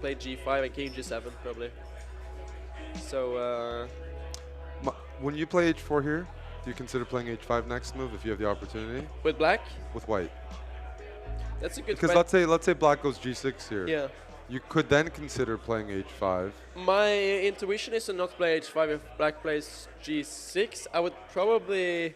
play g5 and king g7 probably. So When you play h4 here, do you consider playing h5 next move if you have the opportunity? with black, With white. that's a good Because question. let's say black goes g6 here. Yeah. You could then consider playing h5. My intuition is to not play h5 if black plays g6. I would probably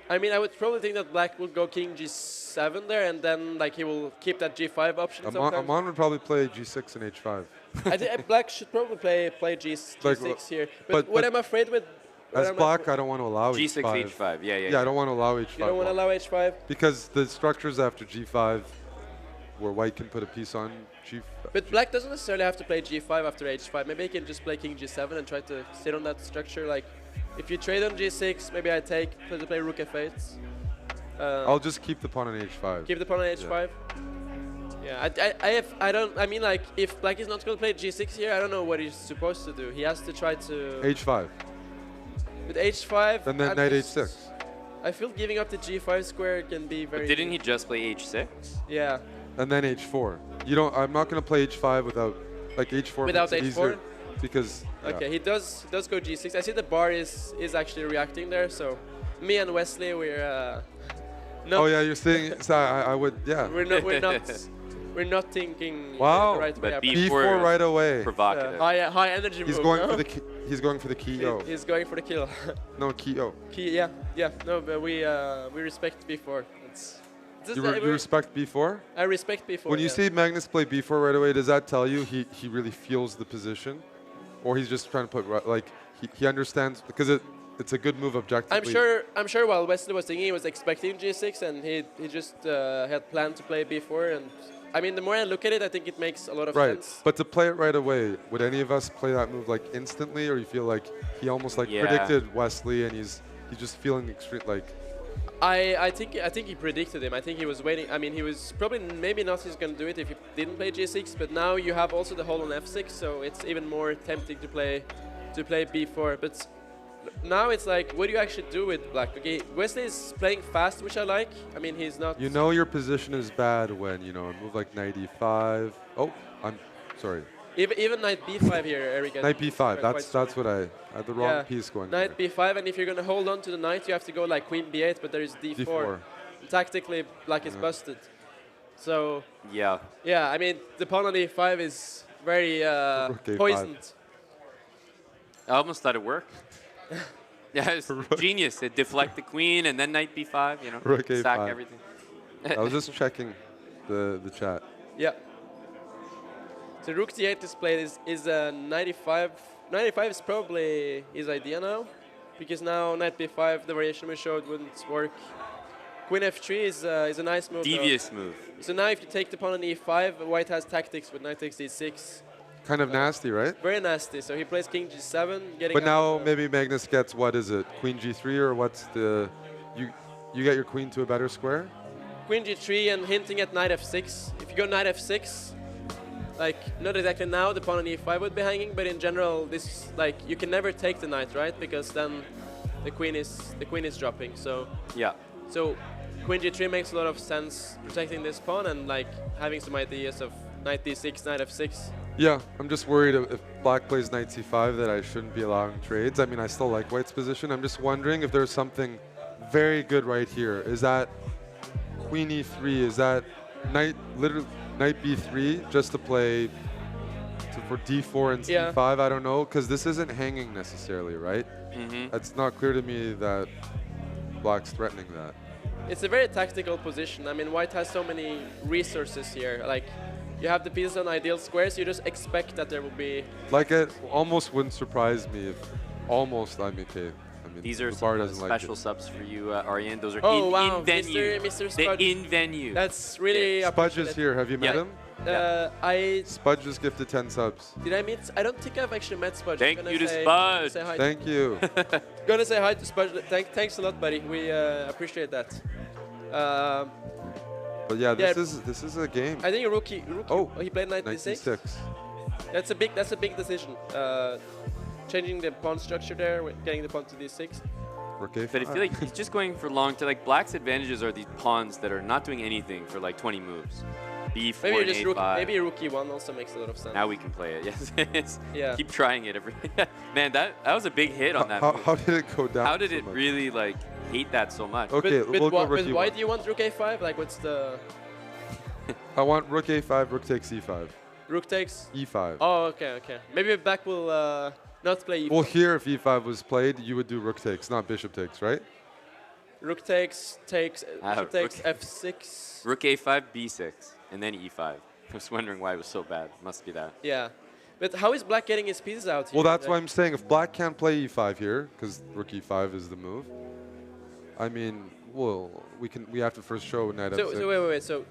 think that black will go king g7 there, and then like he will keep that g5 option sometimes. Amon would probably play g6 and h5. I think black should probably play g6 here. But what I'm afraid with... As black, I don't want to allow G6, h5. h5. Yeah. Yeah, I don't want to allow h5. You don't want to allow h5? Because the structures after g5, where white can put a piece on g5. But black doesn't necessarily have to play g5 after h5. Maybe he can just play king g7 and try to sit on that structure. Like, if you trade on g6, maybe I play rook f8. I'll just keep the pawn on h5. Keep the pawn on h5. I mean, like, if black is not going to play g6 here, I don't know what he's supposed to do. He has to try to... h5. With h5... And then knight h6. I feel giving up the g5 square can be very... But didn't he just play h6? Yeah. And then h4. I'm not going to play h5 without, like, h4 Without makes it h4? easier because... Okay, he does go g6. I see the bar is actually reacting there, so... Me and Wesley, we're... Oh yeah, you're saying... So I would... Yeah. We're not thinking wow. the right way. But b4 right away. Provocative. High energy He's move. going for the he's going for the key O. He's going for the kill. No, key O. Yeah. No, but we respect b4. You respect b4? I respect b4. When you see Magnus play b4 right away, does that tell you he really feels the position, or he's just trying to put like he understands because it's a good move objectively? I'm sure while Wesley was thinking, he was expecting g6, and he just had planned to play b4. And I mean, the more I look at it, I think it makes a lot of sense. But to play it right away, would any of us play that move like instantly, or you feel like he almost like predicted Wesley and he's just feeling extreme like? I think he predicted him. I think he was waiting. I mean, he was probably maybe not just going to do it if he didn't play g6. But now you have also the hole on f6, so it's even more tempting to play b4. But now it's like, what do you actually do with black? Okay, Wesley is playing fast, which I like. I mean, he's not... You know your position is bad when, a move like knight e5. Oh, I'm sorry. Even knight b5 here, Eric. Knight b5, that's what I had the wrong piece going Knight there. b5, and if you're going to hold on to the knight, you have to go like queen b8, but there is d4. Tactically, black is busted. So... Yeah, I mean, the pawn on e5 is very poisoned. I almost thought it worked. Yeah, it's genius. It deflect the queen and then knight b5, Rook sack A5. everything. I was just checking the chat. Yeah. So rook d8 display is a 95. 95 is probably his idea now, because now knight b5, the variation we showed, wouldn't work. Queen f3 is a nice move. Devious move. So now if you take the pawn on e5, white has tactics with knight takes d6. Kind of nasty, right? Very nasty. So he plays king g7, getting. But now maybe Magnus gets, what is it, queen g3, or what's the... You get your queen to a better square? Queen g3 and hinting at knight f6. If you go knight f6, like, not exactly now, the pawn on e5 would be hanging, but in general, this, like, you can never take the knight, right? Because then the queen is dropping. So yeah. So queen g3 makes a lot of sense, protecting this pawn and like having some ideas of knight d6, knight f6. Yeah, I'm just worried if black plays knight c5 that I shouldn't be allowing trades. I mean, I still like white's position. I'm just wondering if there's something very good right here. Is that queen e3? Is that knight b3 just to play for d4 and c5? I don't know, because this isn't hanging necessarily, right? It's not clear to me that black's threatening that. It's a very tactical position. I mean, white has so many resources here. Like, you have the pieces on ideal squares, you just expect that there will be... Like, it almost wouldn't surprise me if almost I'm okay. I mean, these are some special subs for you, Aryan. Those are wow. in venue. Mr. Spudge. In venue. That's really... Spudge is here. Have you met him? Spudge just gifted 10 subs. Did I meet... I don't think I've actually met Spudge. Thank you to Spudge. Thank you. Gonna say hi to Spudge. Thanks a lot, buddy. We appreciate that. But yeah, this is a game. I think Rook he played knight d6. That's a big decision. Changing the pawn structure there, getting the pawn to d6. Okay, but I feel like he's just going for long. Like black's advantages are these pawns that are not doing anything for like 20 moves. B4 Maybe and just rook, A5. maybe rook e1 also makes a lot of sense. Now we can play it. Yes. Yeah. Keep trying it every. Man, that was a big hit on that move. How did it go down? How did so it much? really like hate that so much? Okay, we'll go rook But why e1. do you want rook a5? Like, what's the I want rook a5, rook takes e5. rook takes? E5. Oh, okay, okay. Maybe black will not play e5. Well, here, if e5 was played, you would do rook takes, not bishop takes, right? Rook takes, bishop takes rook- f6. Rook A5, B6, and then E5. I was wondering why it was so bad. Must be that. Yeah. But how is black getting his pieces out here? Well, that's why Like, I'm saying if black can't play e5 here, because rook e5 is the move. I mean, well, we have to first show knight f6. so wait. So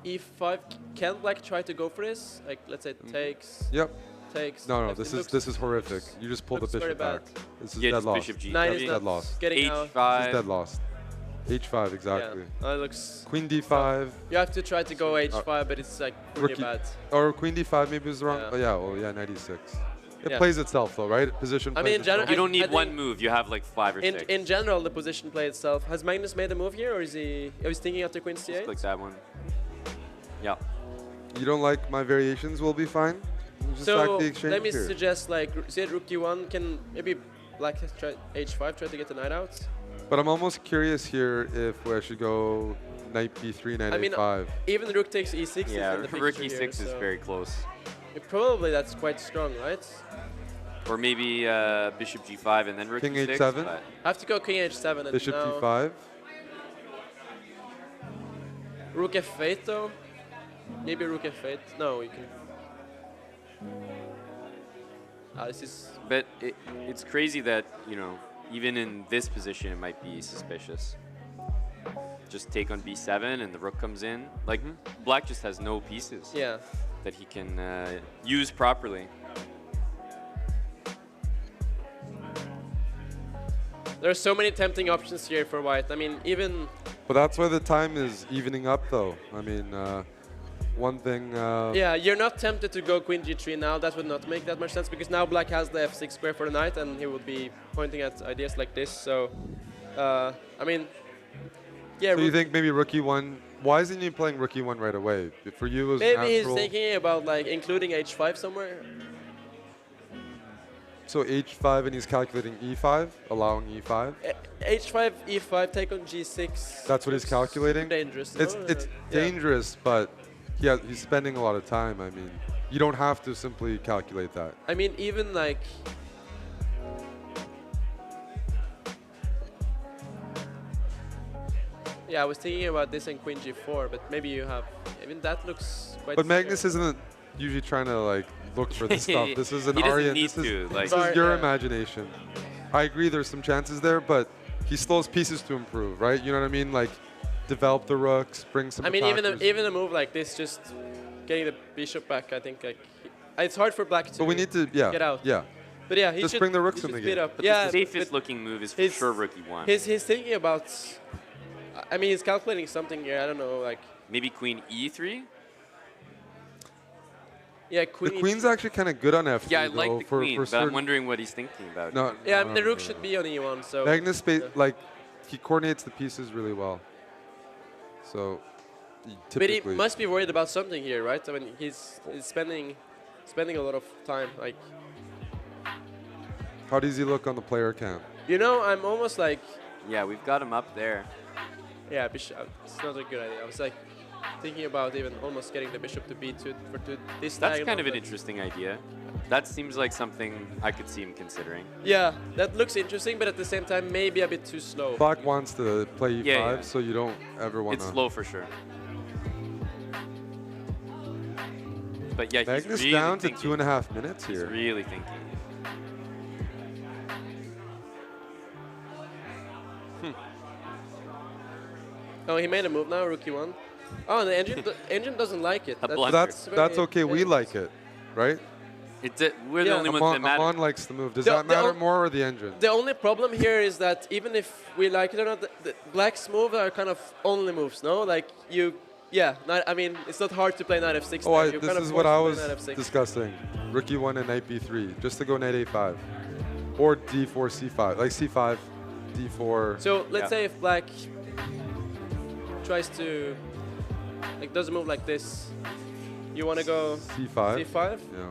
e5, can black try to go for this? Like, let's say takes, Yep. takes. No, It this looks- is horrific. You just pull the looks very bishop back. bad. This is Yeah, dead just lost. bishop G. Knight That's is dead not lost. getting out. This is H5. dead lost. h5, exactly. Yeah, it looks. Queen d5, You have to try to go h5, but it's like really rookie- bad. or queen d5 maybe is wrong. Yeah. Oh, yeah, well, yeah, knight e6. It Yeah. plays itself though, right? Position I plays mean, in itself. general, You don't I need one think move. You have like 5 or 6. In general, the position play itself. Has Magnus made a move here, or is he? I was thinking after queen Just c8. click that one. Yeah. You don't like my variations, will be fine. Just So sack the exchange let me here. suggest, like, say rook e1 can maybe black has try h5, try to get the knight out. But I'm almost curious here if I should go knight b3, knight I mean, a5. even rook takes e6 Yeah, is in the picture rook here, E6 is so very close. probably that's quite strong, right? Or maybe bishop G5 and then rook King E6. H7? but Have to go king h7 and Bishop now d5. rook f8 though. Maybe rook f8. No, you can. This is. But it's crazy that, you know, even in this position, it might be suspicious. Just take on B7 and the rook comes in. Like, black just has no pieces Yeah. that he can use properly. There are so many tempting options here for white. I mean, even. But that's why the time is evening up though. I mean, one thing. Yeah, you're not tempted to go queen g3 now. That would not make that much sense because now black has the f6 square for the knight and he would be pointing at ideas like this. So, I mean, yeah. So you think maybe rook e1? Why isn't he playing rook e1 right away? For you, it was maybe he's natural. thinking about like including h5 somewhere. So h5 and he's calculating e5, allowing e5. H5, e5, take on g6. That's what he's calculating? Dangerous. It's no? Yeah. dangerous, but he's spending a lot of time. I mean, you don't have to simply calculate that. I mean, even like. Yeah, I was thinking about this in queen g4, but maybe you have. Even that looks quite. But Magnus scary. isn't usually trying to like look for this stuff. This is an He doesn't Aryan. need This is, to, like- this is your Yeah. imagination. I agree. There's some chances there, but he still has pieces to improve, right? You know what I mean? Like develop the rooks, bring some. I mean, attackers. even a move like this, just getting the bishop back, I think like it's hard for black to. But we need to, get out. Yeah. But yeah, he Just should bring the rooks he in should the speed game. up. But Yeah, the safest but looking move is for his- sure rook E1. he's thinking about. I mean, he's calculating something here. I don't know, like Maybe queen E3? yeah, The queen. queen's actually kind of good on f3. Yeah, I like though, the for, queen, for but certain I'm wondering what he's thinking about. No. Yeah, I no, mean the no, rook no, should no. be on e1. So Magnus, like, he coordinates the pieces really well. So, but he typically. must be worried about something here, right? I mean, he's spending a lot of time. Like, How does he look on the player cam? you know, I'm almost like, Yeah, we've got him up there. yeah, bishop. It's not a good idea. I was like thinking about even almost getting the bishop to b2 for this. That's diagonal, kind of an but- interesting idea. That seems like something I could see him considering. Yeah, that looks interesting, but at the same time, maybe a bit too slow. Black wants to play e5, Yeah. so you don't ever want It's to. slow for sure. But yeah, he's Magnus really down to thinking. 2.5 minutes He's here. really thinking. Oh, he made a move now, rook e1. Oh, and the engine doesn't like it. A That's- blunder. That's very okay. We dangerous. like it, right? We're the Yeah. only ones that matter. Amon likes the move. Does The- that the matter o- more or the engine? The only problem here is that even if we like it or not, the black's moves are kind of only moves, no? Like I mean, it's not hard to play knight f6. Oh, there. You're this kind of is what forced I to play was knight f6. discussing. Rook e1 and knight b3, just to go knight a5. Or d4, c5. Like c5, d4. So let's Yeah. say if black tries to like does a move like this. You want to go C5. C5? Yeah.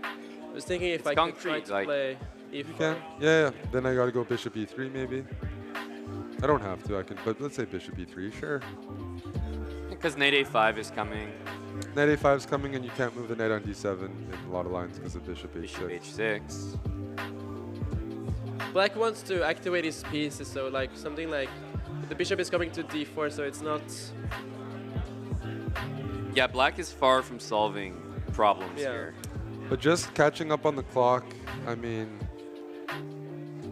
I was thinking if It's I could try concrete, to like- play You E4. can. Yeah. Then I gotta go bishop E3 maybe. I don't have to. I can. But let's say bishop E3. Sure. Because knight A5 is coming. Knight A5 is coming, and you can't move the knight on D7 in a lot of lines because of bishop Bishop H6. H6. Black wants to activate his pieces, so like something like the bishop is coming to D4, so it's not. Yeah, black is far from solving problems Yeah. here. But just catching up on the clock. I mean,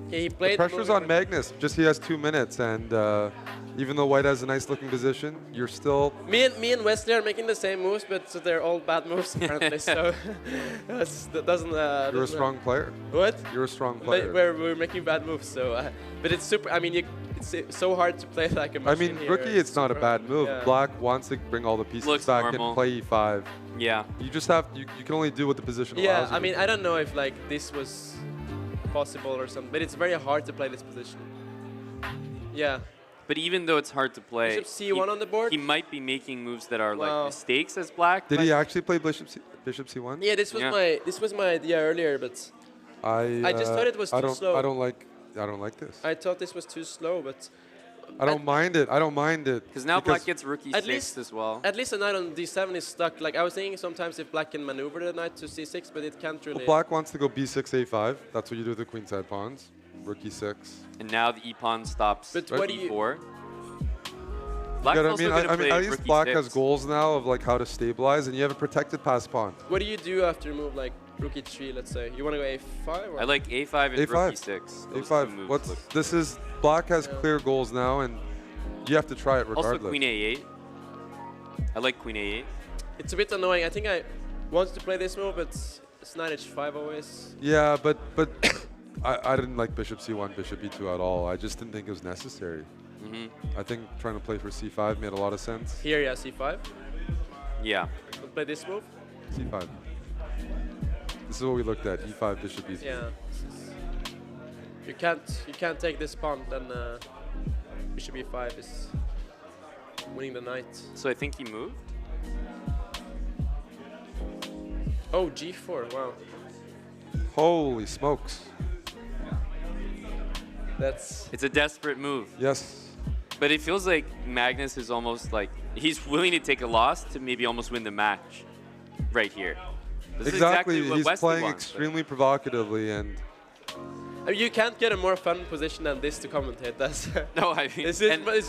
Yeah, he the played. pressure's move- on Magnus. Just he has 2 minutes, and even though White has a nice looking position, you're still. Me and Wesley are making the same moves, but they're all bad moves apparently. So that doesn't. You're a doesn't- strong player. What? You're a strong But player. we're making bad moves, so. But it's super. I mean, it's so hard to play like a I machine mean, here. rookie, it's not a super bad hard. move. Yeah. Black wants to bring all the pieces Looks back normal. and play E5. Yeah. You just have. You can only do what the position Yeah, allows you I mean, to I do. don't know if like this was possible or something, but it's very hard to play this position. Yeah. But even though it's hard to play, Bishop C1 on the board? he might be making moves that are Wow. like mistakes as black. Did but he actually play bishop C1? Yeah, this was my idea earlier, but I just thought it was I too don't, slow. I don't like this. I thought this was too slow. But I don't mind it. I don't mind it. Because now black gets rookie at 6 least- as well. at least a knight on D7 is stuck. Like I was thinking sometimes if black can maneuver the knight to C6, but it can't really. Well, black wants to go B6 A5. That's what you do with the queenside pawns. Rook E6. And now the e-pawn stops But at what do you- E4. Black's Yeah, I also mean, gonna I mean, play at least rookie black 6. has goals now of like how to stabilize, and you have a protected pass pawn. What do you do after a move like rook E3? Let's say you want to go A5. Or? I like A5 and A5. rook E6. Those two A5. moves What's look- this is black has Yeah. clear goals now, and you have to try it regardless. Also queen A8. I like queen A8. It's a bit annoying. I think I wanted to play this move, but it's knight H5 always. Yeah, but I didn't like bishop C1, bishop E2 at all. I just didn't think it was necessary. Mm-hmm. I think trying to play for C5 made a lot of sense. Here, yeah, C5. Yeah. We'll play this move. C5. This is what we looked at. E5, bishop E3. Yeah. You can't take this pawn, then bishop E5 is winning the knight. So I think he moved. Oh, G4. Wow. Holy smokes. That's It's a desperate move. Yes. But it feels like Magnus is almost like he's willing to take a loss to maybe almost win the match right here. This is Exactly. what He's Wesley playing wants, but- extremely provocatively, and I mean, you can't get a more fun position than this to commentate. That's No, I mean, this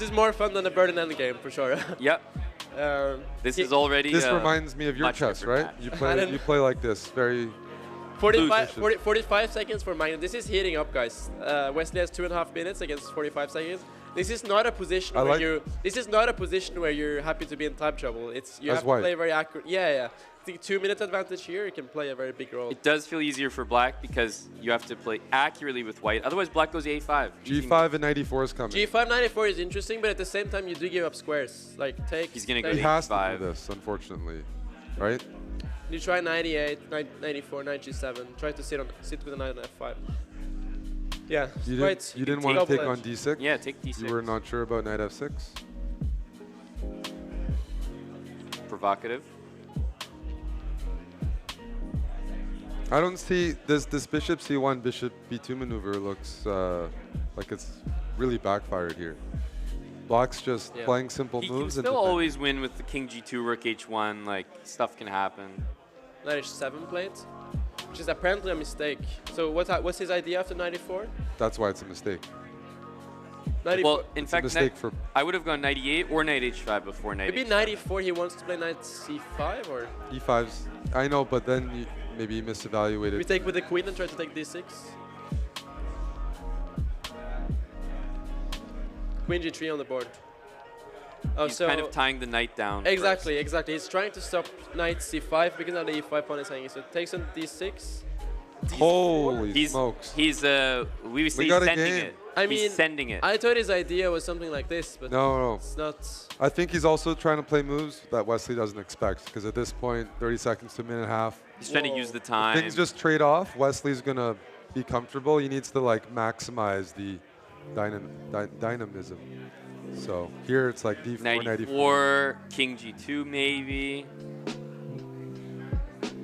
is more fun than a bird in endgame for sure. yep. This is already. this reminds me of your much chess, different right? match. You I play don't- you play like this, very 45 seconds for Magnus. This is heating up, guys. Wesley has 2.5 minutes against 45 seconds. This is not a position where you. This is not a position where you're happy to be in time trouble. It's you As have white. to play very accurate. Yeah. I think 2-minute advantage here. You can play a very big role. It does feel easier for black because you have to play accurately with white. Otherwise, black goes A5. G5 and 94 is coming. G5 94 is interesting, but at the same time you do give up squares. Like take. He's gonna go He take- has to H5. do this, unfortunately, right? You try 98, 94, knight G7. Try to sit with a knight on F5. Yeah. You quite didn't, you didn't want to take on double-edged. D6? Yeah, take D6. You were not sure about knight F6? Provocative. I don't see this bishop C1, bishop B2 maneuver looks like it's really backfired here. Black's just Yeah. playing simple He can moves. and still defend. always win with the king G2, rook H1. Like, stuff can happen. Knight H7 played, which is apparently a mistake. So what's his idea after 94? That's why it's a mistake. 94. Well, in It's a fact, mistake for I would have gone 98 or knight H5 before knight Maybe H5. 94 he wants to play knight C5, or E5's. I know, but then maybe you misevaluated. we take with the queen and try to take D6. Queen G3 on the board. Oh, He's so kind of tying the knight down. exactly. He's trying to stop knight C5 because now the E5 pawn is hanging. So it takes on D6. Holy He's smokes. He's we say got a sending game. it. I He's mean, sending it. I thought his idea was something like this, but No. it's not. I think he's also trying to play moves that Wesley doesn't expect, because at this point, 30 seconds to a minute and a half, He's trying to Whoa. use the time. things just trade off. Wesley's going to be comfortable, he needs to like maximize the dynamism. So here it's like d4, 94, king g2 maybe.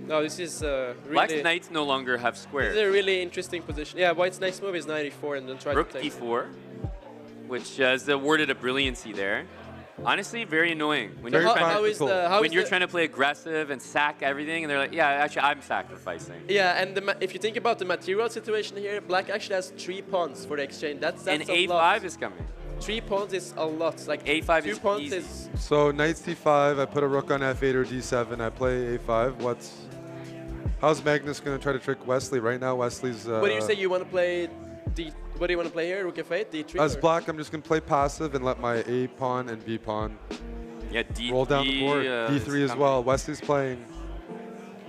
No, this is Black's really. knights no longer have This is squares. a really interesting position. Yeah, White's next move is 94, and then try Rook to take. d4, which is awarded a brilliancy there. Honestly, very annoying when Very you're trying How is practical. the how when is you're the- trying to play aggressive and sack everything, and they're like, yeah, actually, I'm sacrificing. Yeah, and if you think about the material situation here, Black actually has 3 pawns for the exchange. That's And a a5 lot. is coming. 3 pawns is a lot. Like A5 2 is pawns easy. is. So knight c5, I put a rook on f8 or d7, I play a5. How's Magnus going to try to trick Wesley? Right now, Wesley's... What do you say? You want to play D? What do you want to play here? Rook f8, d3. As or- black, I'm just going to play passive and let my a pawn and b pawn Yeah, D3. roll down the board. d3 as well. Wesley's playing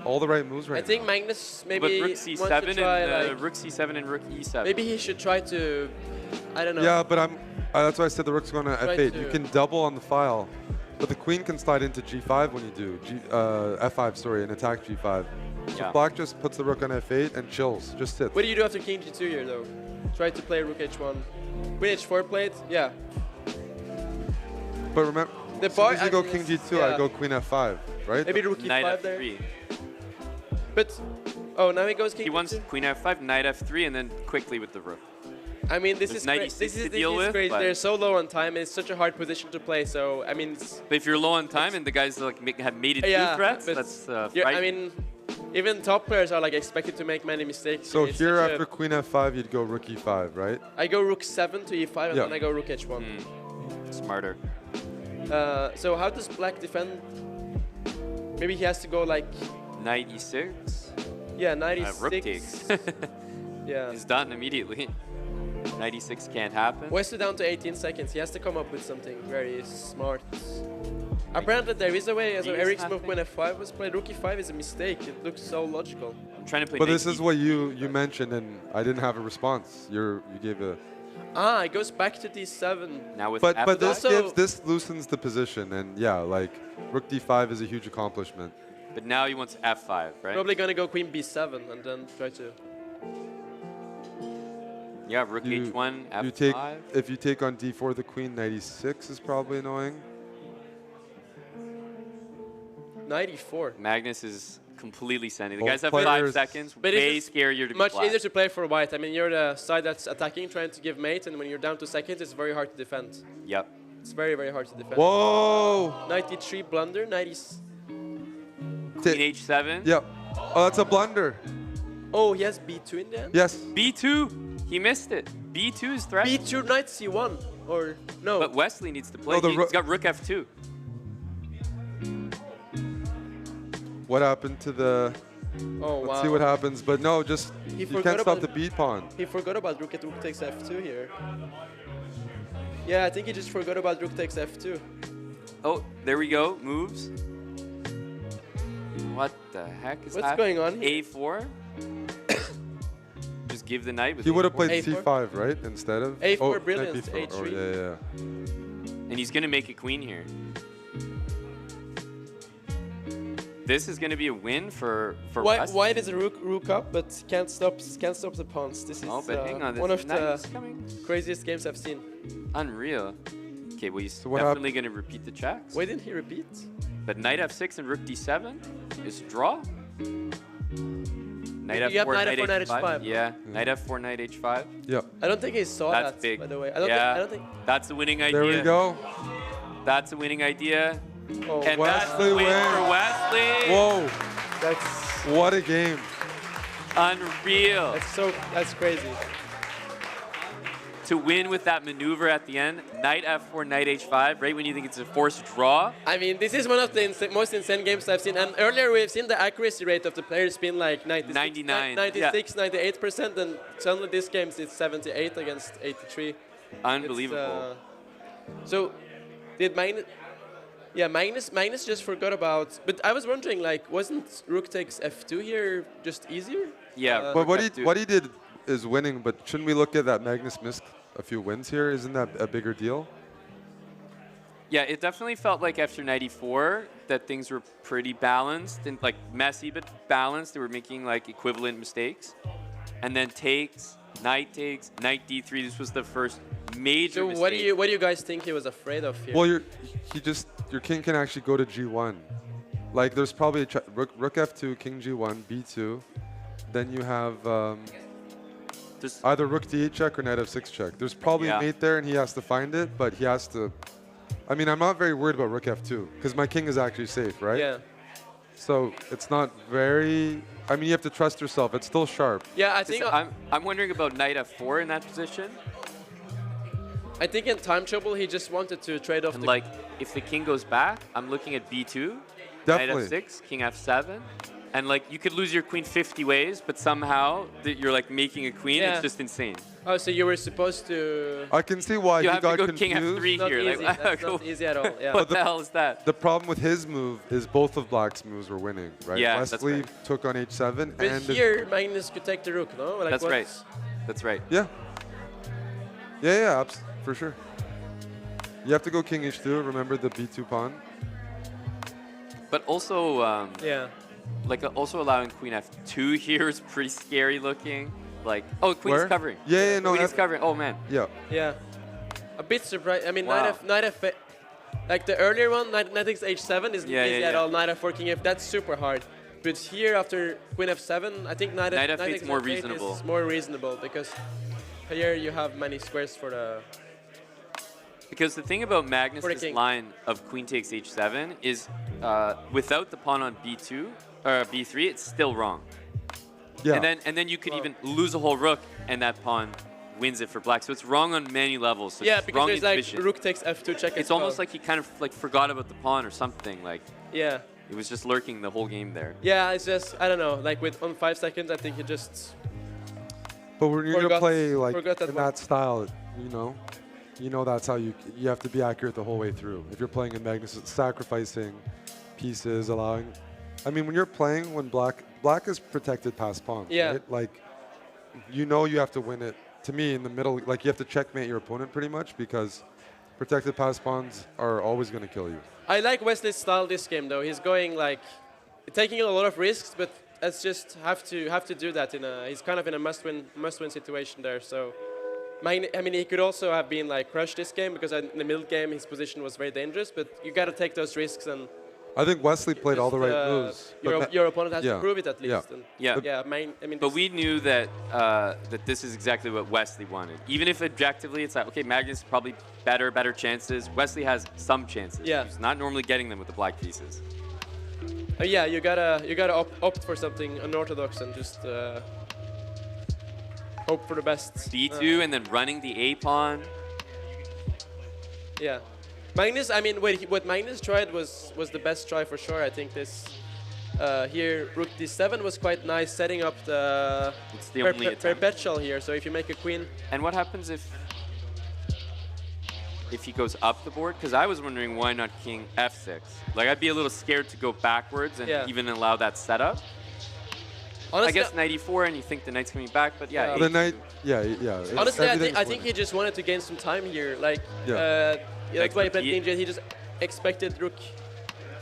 all the right moves right I think now. Magnus But maybe Rook wants to C7 try and like Rook C7 and Rook E7. maybe he should try to. I don't know. Yeah, but that's why I said the rook's going to Try f8. to- You can double on the file, but the queen can slide into g5 when you do. f5, sorry, and attack g5. So Yeah. black just puts the rook on f8 and chills, just sits. What do you do after king g2 here though? Try to play rook h1. Queen h4 played. Yeah. But remember, The as soon bar- as you I go mean, king it's- g2, I yeah. go queen f5, right? Maybe rook Knight e5 there. F3. But oh, now he goes king He wants g2. Queen F5, Knight F3, and then quickly with the Rook. I mean, this There's is knight cra- e6 this to is deal with, crazy. but- They're so low on time. It's such a hard position to play. So I mean, But if you're low on time and the guys like have made it yeah. two threats, but that's yeah, I frightening. mean, even top players are like expected to make many mistakes. So It's here such a- after queen f5, you'd go rook e5, right? I go rook 7 to e5 and Yeah. then I go rook h1. Smarter. So how does black defend? Maybe he has to go like Knight E6. yeah 96. Rook takes. Yeah. It's done immediately. 96 can't happen. Wesley down to 18 seconds. He has to come up with something very smart. Apparently there is a way. As There is Eric's move nothing. when f5 was played, rook e5 is a mistake. It looks so logical. I'm trying to play. But knight this is E- what you mentioned, and I didn't have a response. You gave a... Ah, it goes back to d7. now with But F5. this Also- this loosens the position, and yeah, like rook d5 is a huge accomplishment. But now he wants F5, right? Probably gonna go queen b7 and then try to. Yeah, Rook You- H1, F5. You take if you take on d4 the queen, knight e6 is probably annoying. 94. Magnus is completely sending. The Both guys have 5 players- seconds. But Way it's scarier to be Much black. easier to play for white. I mean, you're the side that's attacking, trying to give mate, and when you're down to seconds, it's very hard to defend. Yep. It's very, very hard to defend. Whoa! 93 blunder, 90. Queen H7. Yep. Oh, that's a blunder. Oh, he has b2 in there. Yes. B2. He missed it. B2 is threat. b2 knight c1, or no? But Wesley needs to play. the He's Rook- got Rook F2. What happened to the... Oh wow. Let's see what happens. But no, just He you forgot can't stop about- the beat pawn. He forgot about rook at rook takes f2 here. Yeah, I think he just forgot about rook takes f2. Oh, there we go. Moves. What the heck is What's happening? going on here? A4. Just give the knight with He would have A4. played A4? c5, right? Instead of... A4 oh, knight brilliant, b4. Oh, A3. yeah, yeah. And he's going to make a queen here. This is going to be a win for West. White is a rook up, but can't stop the pawns. This is Oh, but hang on. one This of knight the is coming. craziest games I've seen. Unreal. Okay, well, he's what definitely going to repeat the checks. Why didn't he repeat? But knight F6 and rook D7 is draw. Knight You have F4, knight F4, knight H5. H5. Yeah, knight F4, knight H5. Yep. I don't think he saw That's that. big. By the way, Yeah. I don't think. That's a winning idea. There we go. That's a winning idea. Oh, And Wesley that's the win wins. for Wesley. Whoa. that's What a game. Unreal. that's crazy. To win with that maneuver at the end, knight F4, knight H5, right when you think it's a forced draw. I mean, this is one of the most insane games I've seen. And earlier we've seen the accuracy rate of the players being like 96, 99, 96, 98%, and suddenly this game it's 78 against 83. Unbelievable. So, did Magnus? Yeah, Magnus just forgot about. But I was wondering, like, wasn't Rook takes f2 here just easier? Yeah, But Rook F2. what he did is winning, but shouldn't we look at that Magnus missed a few wins here? Isn't that a bigger deal? Yeah, it definitely felt like after 94 that things were pretty balanced and like messy but balanced. They were making like equivalent mistakes. and then takes, knight d3. This was the first major So mistake. what do you guys think he was afraid of here? Well, your king can actually go to g1. Like there's probably a rook f2, king g1, b2. Then you have either rook d8 check or knight f6 check. There's probably a mate there, and he has to find it, but he has to. I mean, I'm not very worried about rook f2 because my king is actually safe, right? Yeah. So it's not very. I mean, you have to trust yourself. It's still sharp. Yeah, I think I'm wondering about knight f4 in that position. I think in time trouble he just wanted to trade off And the like, if the king goes back, I'm looking at b2, Definitely. knight f6, king f7. And like, you could lose your queen 50 ways, but somehow you're like making a queen. Yeah. It's just insane. Oh, so you were supposed to... I can see why You he have to got go confused. king f3 Not here. easy. Like, That's not easy at all. Yeah. what the hell is that? The problem with his move is both of Black's moves were winning, right? Yeah, that's Wesley right. took on h7, But and here Magnus could take the rook, no? Like That's right. what's- That's right. yeah, for sure. You have to go king h2. Remember the b2 pawn. But also, Yeah. like also allowing queen f2 here is pretty scary looking. Like, oh, queen's Where? covering. Yeah, no, Queen's F- covering. Oh man. Yeah. Yeah. A bit surprised. I mean, Wow. knight f, like the earlier one, knight takes h7 isn't Yeah, easy yeah, at yeah. all. Knight f4, king f, that's super hard. But here after queen f7, I think knight Knight f8 f8 's more reasonable. is more reasonable because here you have many squares for the. Because the thing about Magnus's king. line of queen takes h7 is without the pawn on b2 or b3, it's still wrong. Yeah. And then you could even lose a whole rook, and that pawn wins it for black. So it's wrong on many levels. So Yeah, it's because wrong there's in like vision. rook takes f2 check. It's almost like he kind of like forgot about the pawn or something. Like Yeah. it was just lurking the whole game there. Yeah, it's just I don't know. Like with on 5 seconds, I think he just. But when you're gonna play like forgot that in one. that style, you know that's how you have to be accurate the whole way through. If you're playing in Magnus, it's sacrificing pieces, allowing. I mean, when you're playing, when black is protected past pawns, Yeah. right? Like, you know you have to win it. To me, in the middle, like you have to checkmate your opponent pretty much because protected past pawns are always going to kill you. I like Wesley's style this game though. He's going like taking a lot of risks, but it's just have to do that in a. He's kind of in a must-win situation there. So, I mean, he could also have been like crushed this game because in the middle game his position was very dangerous. But you got to take those risks and. I think Wesley played all the just, right moves. but Your opponent has yeah, to prove it at yeah. least. And Yeah. Yeah. I mean. But this- we knew that that this is exactly what Wesley wanted. Even if objectively it's like, okay, Magnus probably better chances. Wesley has some chances. Yeah. He's not normally getting them with the black pieces. Yeah, you gotta opt for something unorthodox and just hope for the best. B2 and then running the A pawn. Yeah. Magnus, I mean, what Magnus tried was the best try for sure. I think this here, rook d7 was quite nice, setting up the It's the only attempt. perpetual here. So if you make a queen, And what happens if he goes up the board? Because I was wondering why not king f6. Like I'd be a little scared to go backwards and Yeah. even allow that setup. honestly, I guess knight e4 and you think the knight's coming back, but yeah. The h2. knight, yeah. it's- honestly, I everything's think he winning. just wanted to gain some time here. Like, Yeah. that's why he played he- king j. He just expected rook.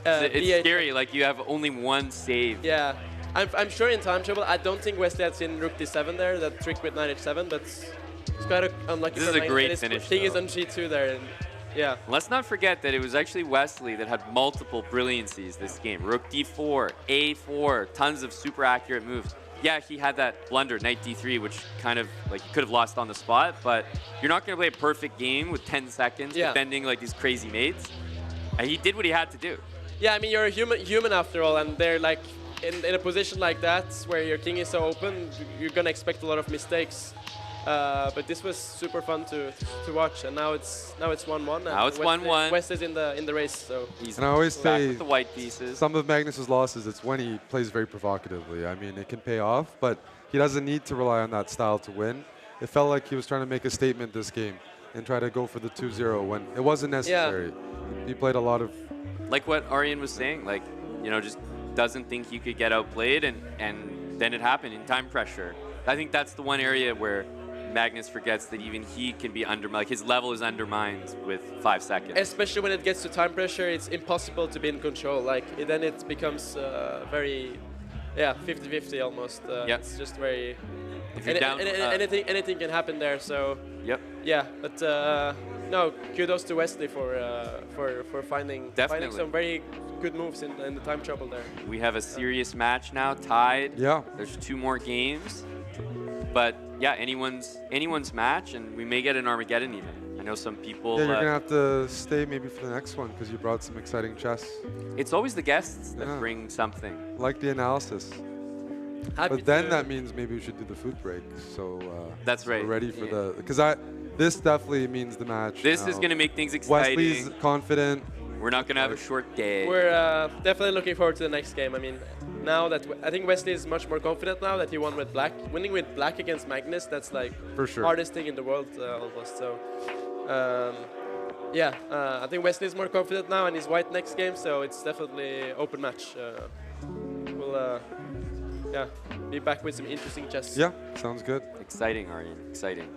It's d8. scary. Like you have only one save. Yeah, I'm sure in time trouble. I don't think Wesley had seen rook d7 there. That trick with knight h7, but it's quite unlucky. This for is a Magnus great that his finish, King is though. on g2 there, and yeah. Let's not forget that it was actually Wesley that had multiple brilliancies this game. Rook d4, a4, tons of super accurate moves. Yeah, he had that blunder, knight d3, which kind of like he could have lost on the spot, but you're not going to play a perfect game with 10 seconds Yeah. defending like these crazy mates. And he did what he had to do. Yeah, I mean, you're a human after all, and they're like in a position like that where your king is so open, you're gonna expect a lot of mistakes. But this was super fun to watch, and now it's 1-1. Now it's 1-1. West is in the race, so He's And I always back say with the white pieces. some of Magnus's losses, it's when he plays very provocatively. I mean, it can pay off, but he doesn't need to rely on that style to win. It felt like he was trying to make a statement this game and try to go for the 2-0 when it wasn't necessary. He played a lot of. Like what Aryan was saying, like, just doesn't think you could get outplayed, and then it happened in time pressure. I think that's the one area where Magnus forgets that even he can be undermined. Like his level is undermined with 5 seconds. especially when it gets to time pressure, it's impossible to be in control. Like then it becomes very, 50-50 almost. Yeah. It's just very. If you're down, anything can happen there. So yep. yeah, but no, kudos to Wesley for finding some very good moves in the time trouble there. We have a serious match now, tied. Yeah. There's 2 more games, but yeah, anyone's match, and we may get an Armageddon even. I know some people. Yeah, you're gonna have to stay maybe for the next one because you brought some exciting chess. It's always the guests that bring something. Like the analysis. But then that means maybe we should do the food break. So that's right. We're ready for because this definitely means the match. This is gonna make things exciting. Wesley's confident. We're not gonna have a short day. We're definitely looking forward to the next game. I mean, now that I think Wesley is much more confident now that he won with black. Winning with black against Magnus, that's like for sure hardest thing in the world almost. So yeah, I think Wesley is more confident now, and he's white next game. So it's definitely open match. We'll yeah, be back with some interesting chess. Yeah, sounds good. Exciting, Arjen. Exciting.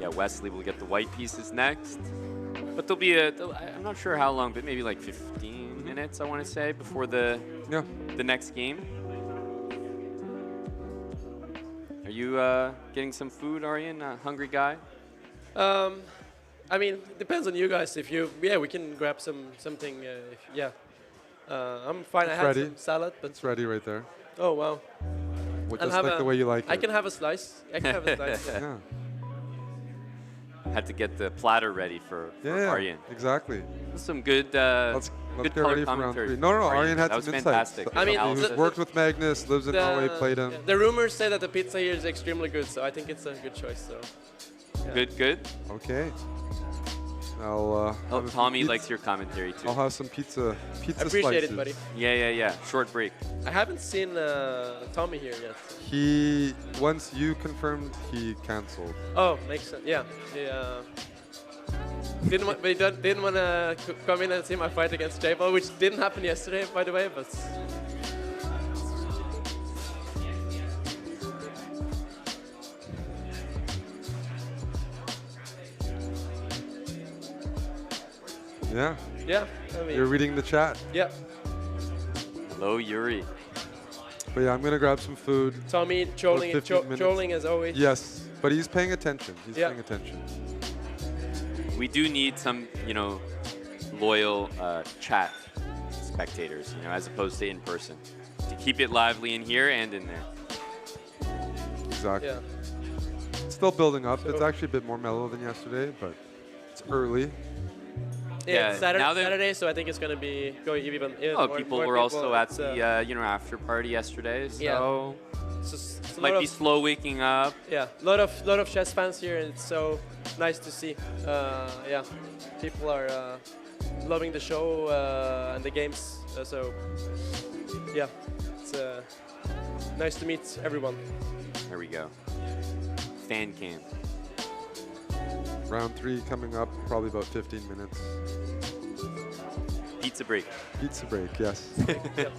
Yeah, Wesley will get the white pieces next. But there'll be I'm not sure how long, but maybe like 15 minutes, I want to say, before the next game. Are you getting some food, Arjen? Hungry guy? I mean, it depends on you guys. If you, we can grab something. I'm fine. I had some salad, but it's ready right there. Oh wow! Just like the way you like it. I can have a slice. I can have a slice. Yeah. Had to get the platter ready for Arjen. Exactly. Some good. Let's good get ready for round 3. No, Arjen had some insights. Fantastic. I mean, he worked with Magnus, lives in Norway, played him. The rumors say that the pizza here is extremely good, so I think it's a good choice. So. Yeah. Good. Okay. I'll. Tommy likes your commentary too. I'll have some pizza I appreciate slices. it, buddy. Yeah. Short break. I haven't seen Tommy here yet. Once you confirmed, he cancelled. Oh, makes sense. Yeah. Didn't want to come in and see my fight against J-Ball, which didn't happen yesterday, by the way, but. Yeah. Yeah. I mean, you're reading the chat. Yeah. Hello, Yuri. But yeah, I'm gonna grab some food. Tommy trolling as always. Yes, but he's paying attention. He's paying attention. We do need some, loyal chat spectators, as opposed to in person, to keep it lively in here and in there. Exactly. Yeah. It's still building up. It's actually a bit more mellow than yesterday, but it's early. Yeah, it's Saturday, so I think it's going to be going even more. People were also at the after party yesterday, so it might be slow waking up. Yeah, a lot of chess fans here, and it's so nice to see. Yeah, people are loving the show and the games. So yeah, it's nice to meet everyone. There we go. Fan cam. Round 3 coming up, probably about 15 minutes. Pizza break. Pizza break, yes. Yep.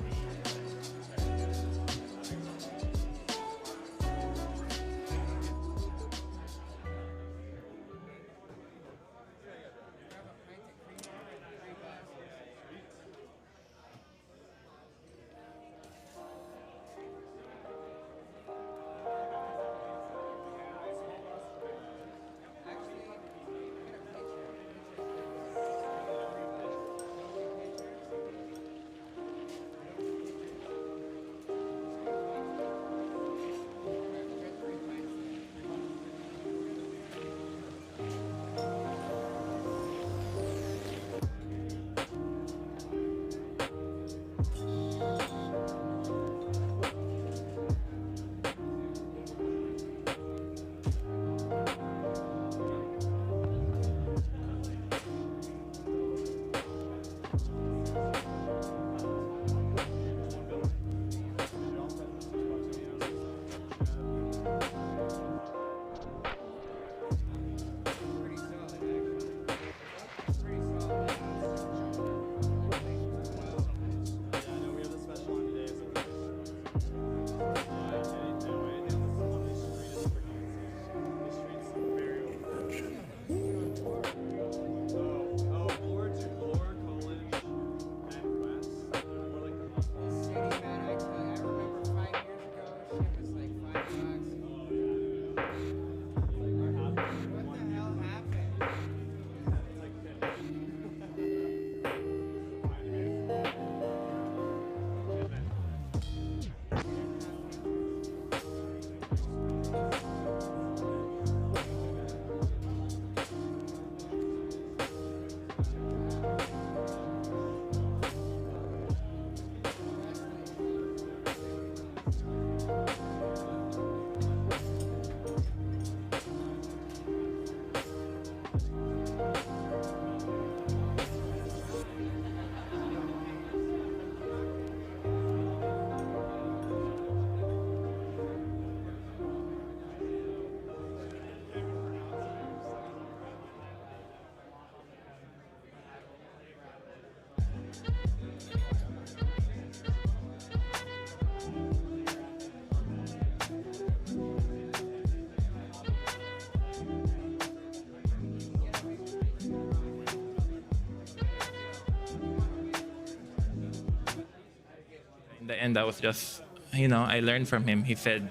end, I was just, I learned from him. He said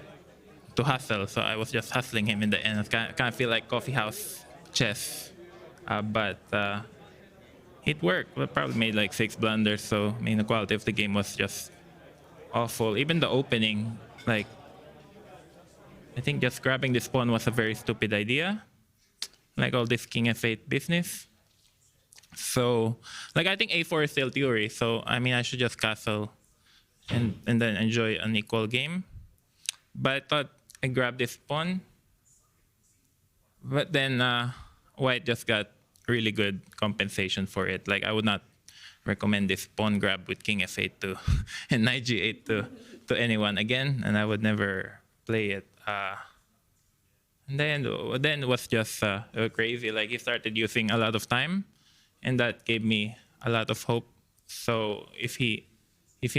to hustle, so I was just hustling him in the end. It kind of feel like coffee house chess, but it worked. We probably made like 6 blunders, so I mean the quality of the game was just awful. Even the opening, like I think just grabbing this pawn was a very stupid idea, like all this king f8 business. So like I think a4 is still theory, so I mean I should just castle and then enjoy an equal game. But I thought I grabbed this pawn, but then white just got really good compensation for it. Like I would not recommend this pawn grab with king f8 to and knight g8 to anyone again, and I would never play it. And then it was just crazy. Like he started using a lot of time, and that gave me a lot of hope. So if he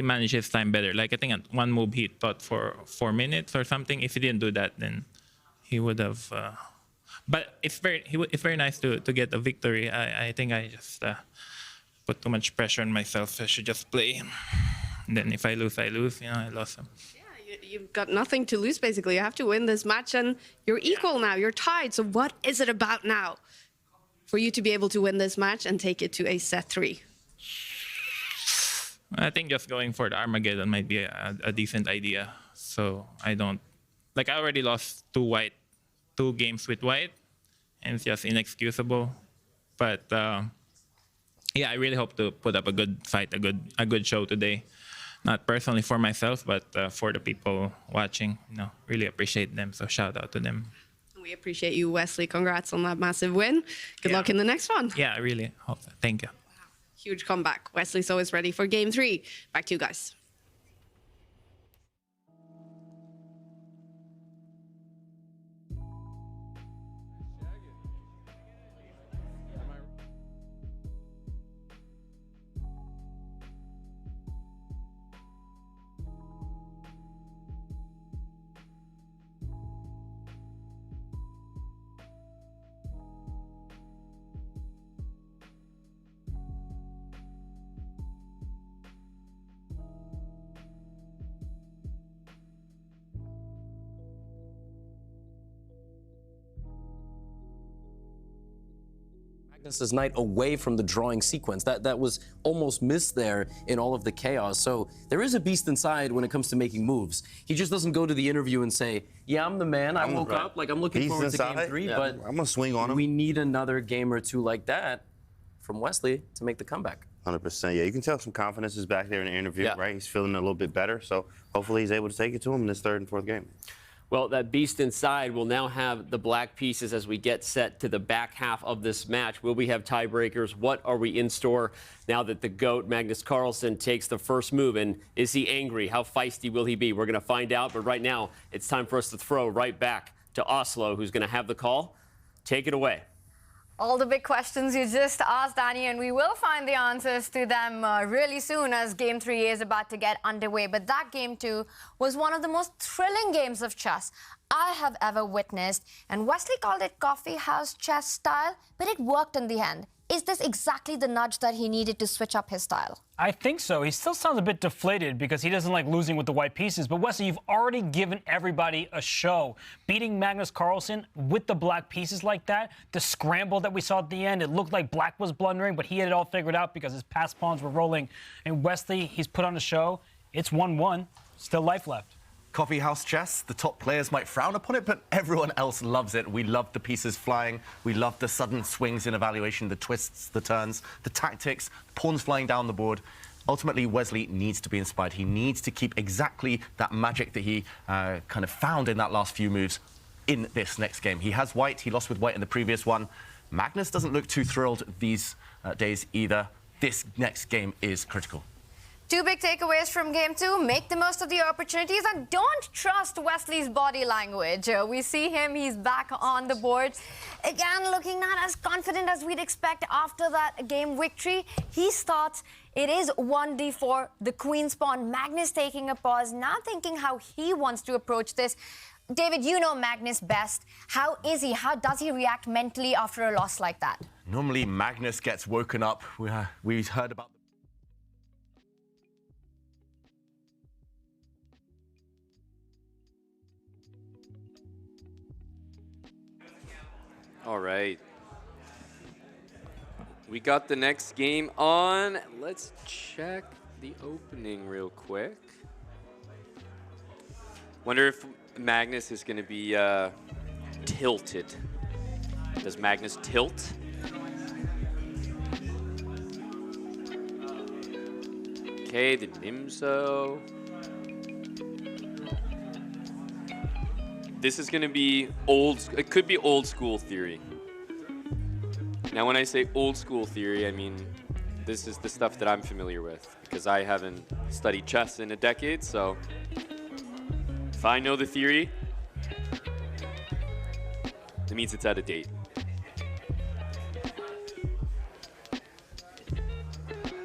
manages time better, like I think at one move he thought for 4 minutes or something. If he didn't do that, then he would have. But it's very nice to get a victory. I think I just put too much pressure on myself. I should just play. And then if I lose, I lose. I lost him. Yeah, you've got nothing to lose, basically. You have to win this match, and you're equal now. You're tied. So what is it about now for you to be able to win this match and take it to a set 3? I think just going for the Armageddon might be a decent idea. So I don't... Like, I already lost 2 games with white, and it's just inexcusable. But yeah, I really hope to put up a good fight, a good show today. Not personally for myself, but for the people watching. Really appreciate them. So shout out to them. We appreciate you, Wesley. Congrats on that massive win. Good luck in the next one. Yeah, I really hope so. Thank you. Wow. Huge comeback. Wesley's always ready for game 3. Back to you guys. Magnus's knight away from the drawing sequence. That was almost missed there in all of the chaos. So there is a beast inside when it comes to making moves. He just doesn't go to the interview and say, yeah, I'm the man. I woke up. Like, I'm looking forward to game 3, but I'm going to swing on him. We need another game or 2 like that from Wesley to make the comeback. 100%. Yeah, you can tell some confidence is back there in the interview, right? He's feeling a little bit better. So hopefully he's able to take it to him in this 3rd and 4th game. Well, that beast inside will now have the black pieces as we get set to the back half of this match. Will we have tiebreakers? What are we in store now that the GOAT, Magnus Carlsen, takes the first move? And is he angry? How feisty will he be? We're going to find out. But right now, it's time for us to throw right back to Oslo, who's going to have the call. Take it away. All the big questions you just asked, Danny, and we will find the answers to them really soon as Game 3 is about to get underway. But that Game 2 was one of the most thrilling games of chess I have ever witnessed. And Wesley called it coffee house chess style, but it worked in the end. Is this exactly the nudge that he needed to switch up his style? I think so. He still sounds a bit deflated because he doesn't like losing with the white pieces. But Wesley, you've already given everybody a show. Beating Magnus Carlsen with the black pieces like that, the scramble that we saw at the end, it looked like black was blundering, but he had it all figured out because his pass pawns were rolling. And Wesley, he's put on a show. It's 1-1. Still life left. Coffee house chess, the top players might frown upon it, but everyone else loves it. We love the pieces flying. We love the sudden swings in evaluation, the twists, the turns, the tactics, pawns flying down the board. Ultimately, Wesley needs to be inspired. He needs to keep exactly that magic that he kind of found in that last few moves in this next game. He has white. He lost with white in the previous one. Magnus doesn't look too thrilled these days either. This next game is critical. 2 big takeaways from Game 2. Make the most of the opportunities and don't trust Wesley's body language. We see him, he's back on the board. Again, looking not as confident as we'd expect after that game victory. He starts, it is 1d4, the queen's pawn. Magnus taking a pause, now thinking how he wants to approach this. David, you know Magnus best. How is he? How does he react mentally after a loss like that? Normally, Magnus gets woken up. We heard about All right. We got the next game on. Let's check the opening real quick. Wonder if Magnus is going to be tilted. Does Magnus tilt? Okay, the Nimso. This is going to be it could be old school theory. Now, when I say old school theory, I mean this is the stuff that I'm familiar with because I haven't studied chess in a decade, so if I know the theory, it means it's out of date.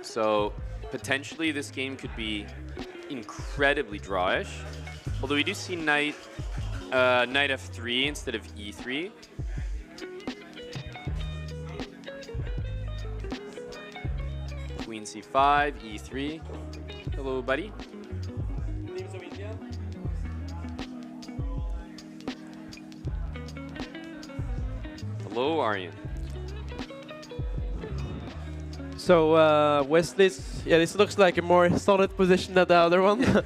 So potentially this game could be incredibly drawish, although we do see knight f3 instead of e3. Queen c5, e3. Hello, buddy. Hello, Aryan. So Wesley's, this looks like a more solid position than the other one.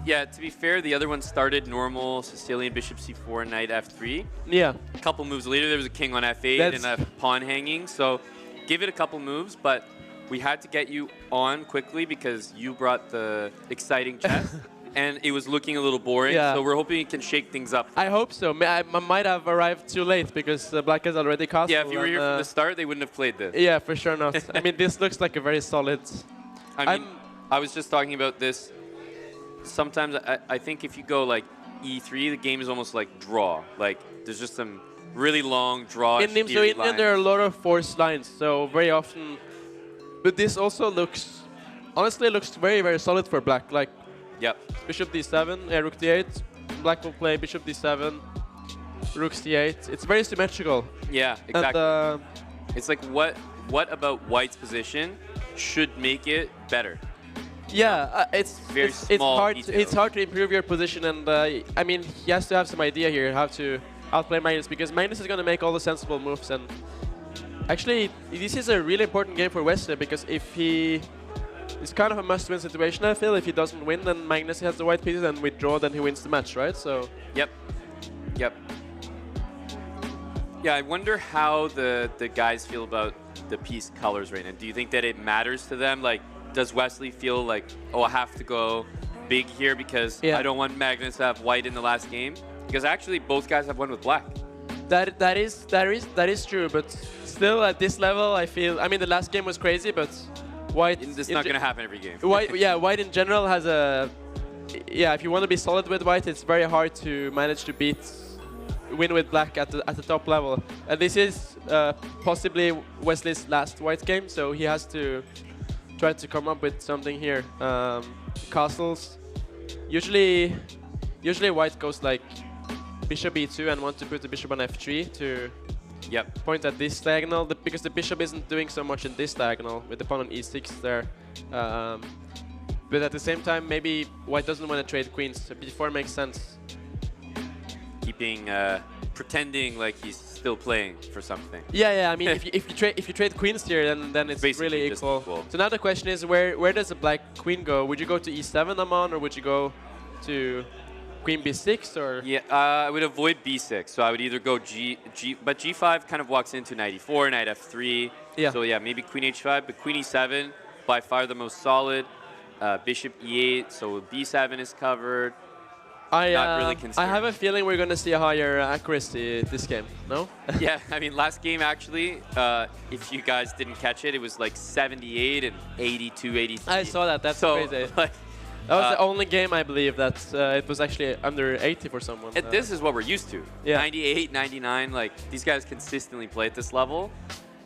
Yeah, to be fair, the other one started normal Sicilian bishop c4, knight f3. Yeah. A couple moves later, there was a king on f8 and a pawn hanging. So give it a couple moves, but we had to get you on quickly because you brought the exciting chess. And it was looking a little boring, so we're hoping it can shake things up. I hope so. I might have arrived too late because Black has already castled. Yeah, if you were here from the start, they wouldn't have played this. Yeah, for sure not. I mean, this looks like a very solid... I mean, I was just talking about this. Sometimes I think if you go like e3, the game is almost like draw. Like, there's just some really long draw. In Nimso Indian, there are a lot of forced lines, so very often... But this also looks... Honestly, it looks very, very solid for Black. Like, yep. Bishop d7, rook d8. Black will play bishop d7, rook c8. It's very symmetrical. Yeah, exactly. And, it's like what about White's position should make it better? Yeah, it's hard. detail. It's hard to improve your position, and I mean, he has to have some idea here how to outplay Magnus because Magnus is going to make all the sensible moves. And actually, this is a really important game for Wesley because if he... It's kind of a must-win situation, I feel. If he doesn't win, then Magnus has the white pieces, and we draw, then he wins the match, right? So. Yep. Yep. Yeah, I wonder how the guys feel about the piece colors right now. Do you think that it matters to them? Like, does Wesley feel like, oh, I have to go big here because I don't want Magnus to have white in the last game? Because actually, both guys have won with black. That is true, but still at this level, I feel. I mean, the last game was crazy, but. White. It's not going to happen every game. White in general has a... Yeah, if you want to be solid with White, it's very hard to manage to win with Black at the top level. And this is possibly Wesley's last White game, so he has to try to come up with something here. Castles. Usually White goes like bishop e2 and want to put the bishop on f3 to... point at this diagonal, because the bishop isn't doing so much in this diagonal with the pawn on e6 there. But at the same time, maybe White doesn't want to trade queens. So b4 makes sense. Keeping, pretending like he's still playing for something. Yeah. I mean, if you trade queens here, then it's really equal. So now the question is, where does the black queen go? Would you go to e7, Amon, or would you go to queen b6 or? Yeah, I would avoid b6. So I would either go but g5 kind of walks into knight e4, knight f3. Yeah. So yeah, maybe queen h5, but queen e7 by far the most solid. Bishop e8, so b7 is covered. Not really concerned. I have a feeling we're going to see a higher accuracy this game. No? Yeah, I mean last game actually, if you guys didn't catch it, it was like 78 and 82, 83. I saw that. That's so, crazy. Like, that was the only game, I believe, that it was actually under 80 for someone. This is what we're used to. Yeah. 98, 99, like these guys consistently play at this level,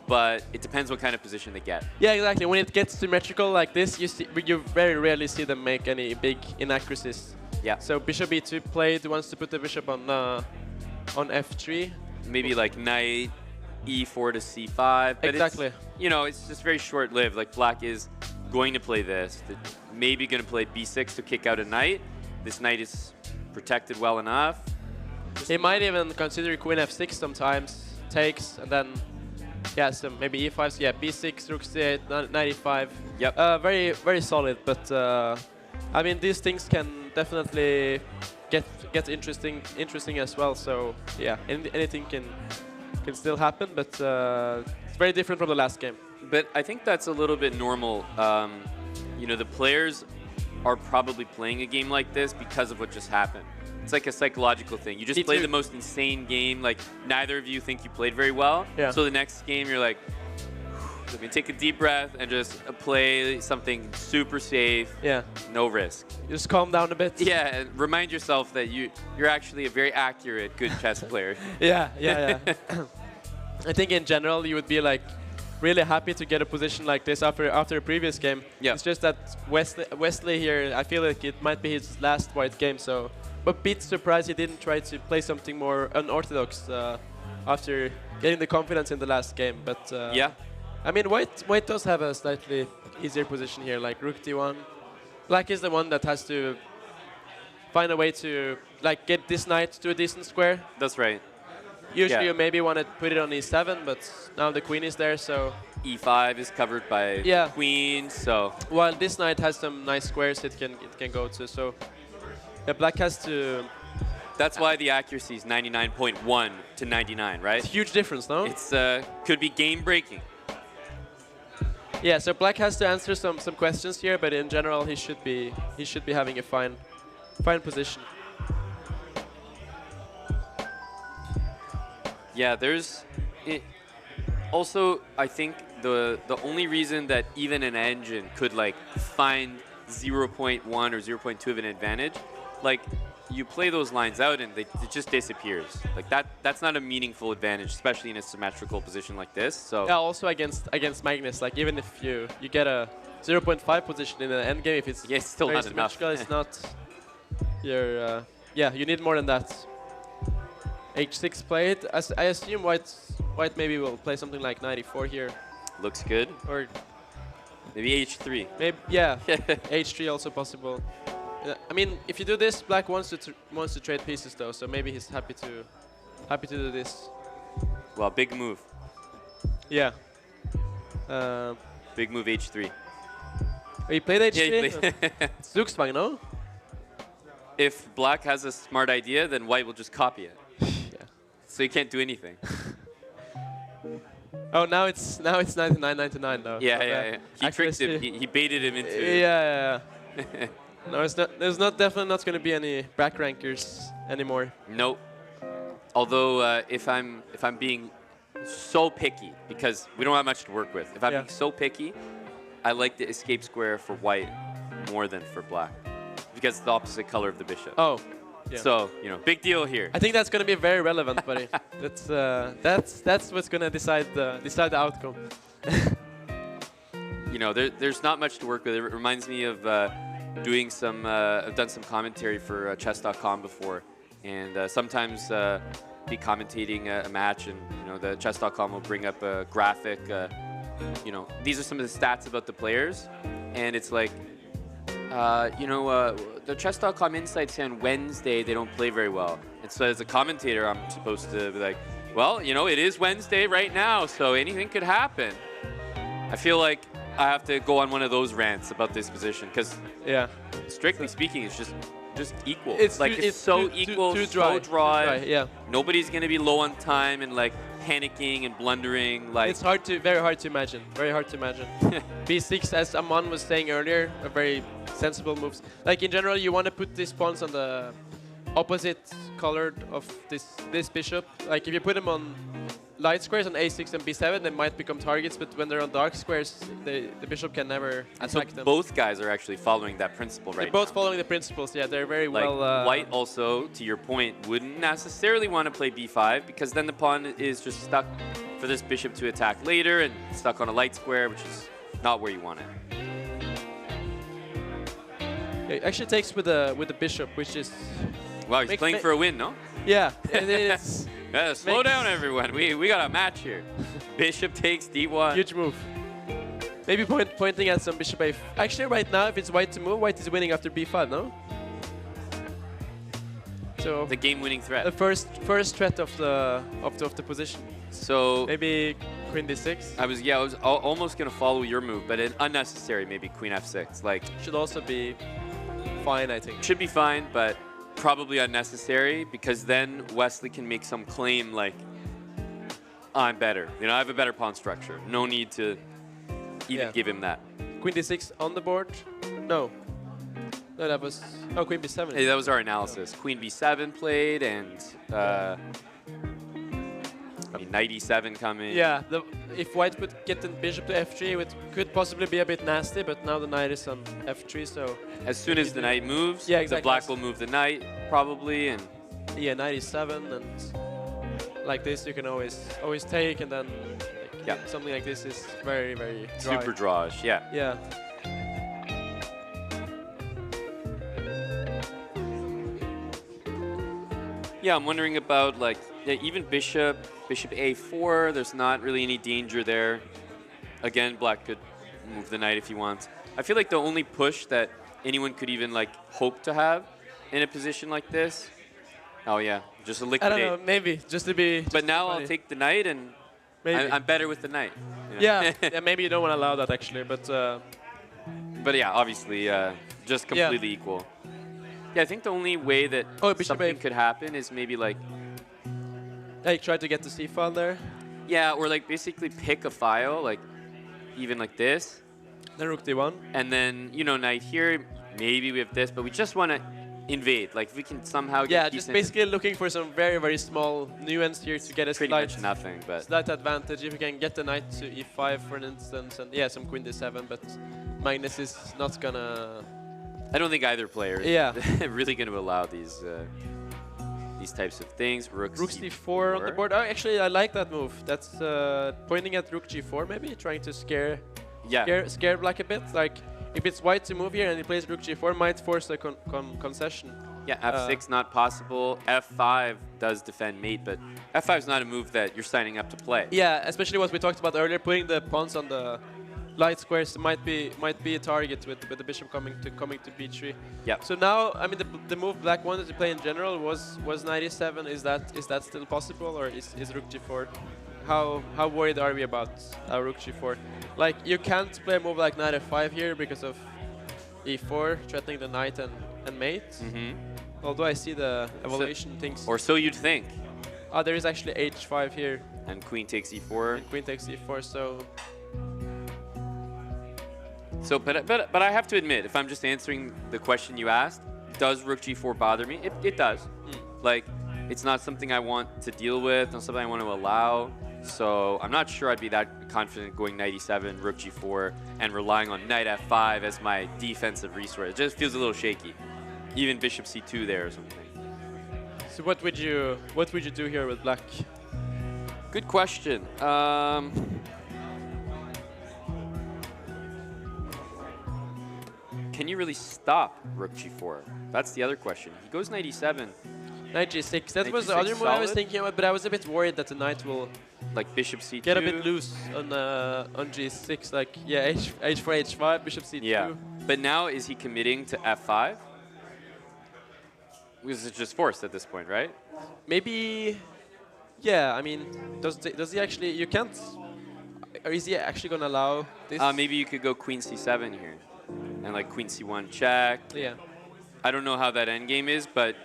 but it depends what kind of position they get. Yeah, exactly. When it gets symmetrical like this, you very rarely see them make any big inaccuracies. Yeah. So bishop e2 played, wants to put the bishop on f3. Maybe like knight e4 to c5. But exactly. It's just very short-lived. Like black is going to play this. Maybe going to play b6 to kick out a knight. This knight is protected well enough. He might even consider queen f6 sometimes, takes, and then yeah, so maybe e5. So yeah, b6, rook c8, 95. Yep. Very very solid, but I mean these things can definitely get interesting as well. So yeah, anything can still happen, but it's very different from the last game. But I think that's a little bit normal. You know, the players are probably playing a game like this because of what just happened. It's like a psychological thing. You just play the most insane game. Like, neither of you think you played very well. Yeah. So the next game, you're like, let me take a deep breath and just play something super safe. Yeah. No risk. Just calm down a bit. Yeah, and remind yourself that you're actually a very accurate, good chess player. Yeah. I think in general you would be like really happy to get a position like this after a previous game. Yeah. It's just that Wesley here, I feel like it might be his last white game. So, but bit surprised he didn't try to play something more unorthodox after getting the confidence in the last game. But yeah. I mean, white does have a slightly easier position here, like rook d1. Black is the one that has to find a way to like get this knight to a decent square. That's right. Usually you maybe want to put it on e7, but now the queen is there, so... e5 is covered by queen, so... While this knight has some nice squares it can go to, so... Yeah, black has to... That's why the accuracy is 99.1 to 99, right? It's a huge difference, no? It's could be game-breaking. Yeah, so black has to answer some questions here, but in general he should be having a fine position. Yeah, there's also I think the only reason that even an engine could like find 0.1 or 0.2 of an advantage, like you play those lines out and it just disappears. Like that's not a meaningful advantage, especially in a symmetrical position like this. So yeah, also against Magnus, like even if you get a 0.5 position in an endgame, if it's still not enough. It's not your yeah, you need more than that. H6 played. I assume white maybe will play something like 94 here. Looks good. Or maybe H3. Maybe yeah. H3 also possible. I mean, if you do this, black wants to trade pieces though, so maybe he's happy to do this. Well, big move. Yeah. Big move H3. Oh, he played H3? Yeah, he played It's Zugzwang, no? If black has a smart idea, then white will just copy it. So you can't do anything. Oh, now it's 99-99 though. Yeah. He tricked him. He baited him into it. Yeah. No, it's not. There's definitely not going to be any back rankers anymore. Nope. Although if I'm being so picky, because we don't have much to work with. If I'm being so picky, I like the escape square for white more than for black, because it's the opposite color of the bishop. Oh. Yeah. So, you know, big deal here. I think that's going to be very relevant, buddy. That's what's going to decide the outcome. You know, there's not much to work with. It reminds me of doing some. I've done some commentary for chess.com before, and sometimes be commentating a match, and you know, the chess.com will bring up a graphic. You know, these are some of the stats about the players, and it's like, you know, the chess.com insights say on Wednesday they don't play very well. And so as a commentator, I'm supposed to be like, well, you know, it is Wednesday right now, so anything could happen. I feel like I have to go on one of those rants about this position, because strictly speaking, it's just equal. It's so equal, too so dry. Yeah. Nobody's gonna be low on time and like panicking and blundering. Like it's very hard to imagine. Very hard to imagine. B6, as Amon was saying earlier, a very sensible moves. Like in general, you want to put these pawns on the opposite colored of this bishop. Like if you put them on light squares on a6 and b7, they might become targets, but when they're on dark squares, the bishop can never attack them. Both guys are actually following that principle right now. They're both following the principles, yeah, they're very like well... white also, to your point, wouldn't necessarily want to play b5, because then the pawn is just stuck for this bishop to attack later, and stuck on a light square, which is not where you want it. It actually takes with the bishop, which is... Wow, he's playing for a win, no? Yeah, it is. Slow down, everyone. We got a match here. Bishop takes d1. Huge move. Maybe pointing at some bishop a... Actually, right now, if it's white to move, white is winning after b5, no? So the game-winning threat. the first threat of the position. So Maybe queen d6 I was almost gonna follow your move, but an unnecessary maybe queen f6. Like should also be fine, I think. should be fine, but probably unnecessary because then Wesley can make some claim like I'm better. You know, I have a better pawn structure. No need to even give him that. Queen d6 on the board? No. No, that was queen b7. Hey, that was our analysis. Queen b7 played and I mean, knight e7 coming. Yeah, if white would get the bishop to f3, it could possibly be a bit nasty, but now the knight is on f3, so... As soon as the knight moves, exactly. the black will move the knight, probably, and... Yeah, knight e7, and like this you can always take, and then something like this is very, very dry. Super drawish, yeah. Yeah. Yeah, I'm wondering about, like, even bishop a4, there's not really any danger there. Again, black could move the knight if he wants. I feel like the only push that anyone could even, like, hope to have in a position like this, oh yeah, just a liquidate. I don't know, maybe, just to be... But now I'll take the knight, and I'm better with the knight. You know? Yeah, maybe you don't want to allow that, actually, but... But yeah, obviously, just completely equal. Yeah, I think the only way that something could happen is maybe, like... Like, try to get the c file there? Yeah, or, like, basically pick a file, like, even like this. Then rook d1. And then, you know, knight here, maybe we have this, but we just want to invade. Like, if we can somehow get Yeah, just basically looking for some very, very small nuance here to get a pretty much nothing, but slight advantage. If you can get the knight to e5, for instance, and yeah, some queen d7, but Magnus is not gonna... I don't think either player is really going to allow these types of things. Rook d4 on the board. Oh, actually, I like that move. That's pointing at rook g4, maybe trying to scare black a bit. Like, if it's white to move here and he plays rook g4, might force a concession. Yeah, f6 not possible. f5 does defend mate, but f5 is not a move that you're signing up to play. Yeah, especially what we talked about earlier, putting the pawns on the light squares might be a target with the bishop coming to b3. Yeah. So now, I mean, the move black wanted to play in general was knight e7. Is that still possible, or is rook g4? How worried are we about rook g4? Like, you can't play a move like knight f5 here because of e4 threatening the knight and mate. Although I see the evaluation things. Or so you'd think. There is actually h5 here. And queen takes e4. And queen takes e4. So, but I have to admit, if I'm just answering the question you asked, does rook g4 bother me? It does. Like, it's not something I want to deal with, not something I want to allow. So I'm not sure I'd be that confident going knight e7, rook g4, and relying on knight f5 as my defensive resource. It just feels a little shaky. Even bishop c2 there or something. So what would you do here with black? Good question. Can you really stop rook g4? That's the other question. He goes knight e7. Knight g6. That was the other move I was thinking about, but I was a bit worried that the knight will like bishop c2. Get a bit loose on g6. Like, yeah, h4, h5, bishop c2. Yeah. But now is he committing to f5? Because it's just forced at this point, right? Maybe. Yeah. I mean, does he actually? You can't. Or is he actually gonna allow this? Maybe you could go queen c7 here. And like queen c1 check. Yeah. I don't know how that endgame is, but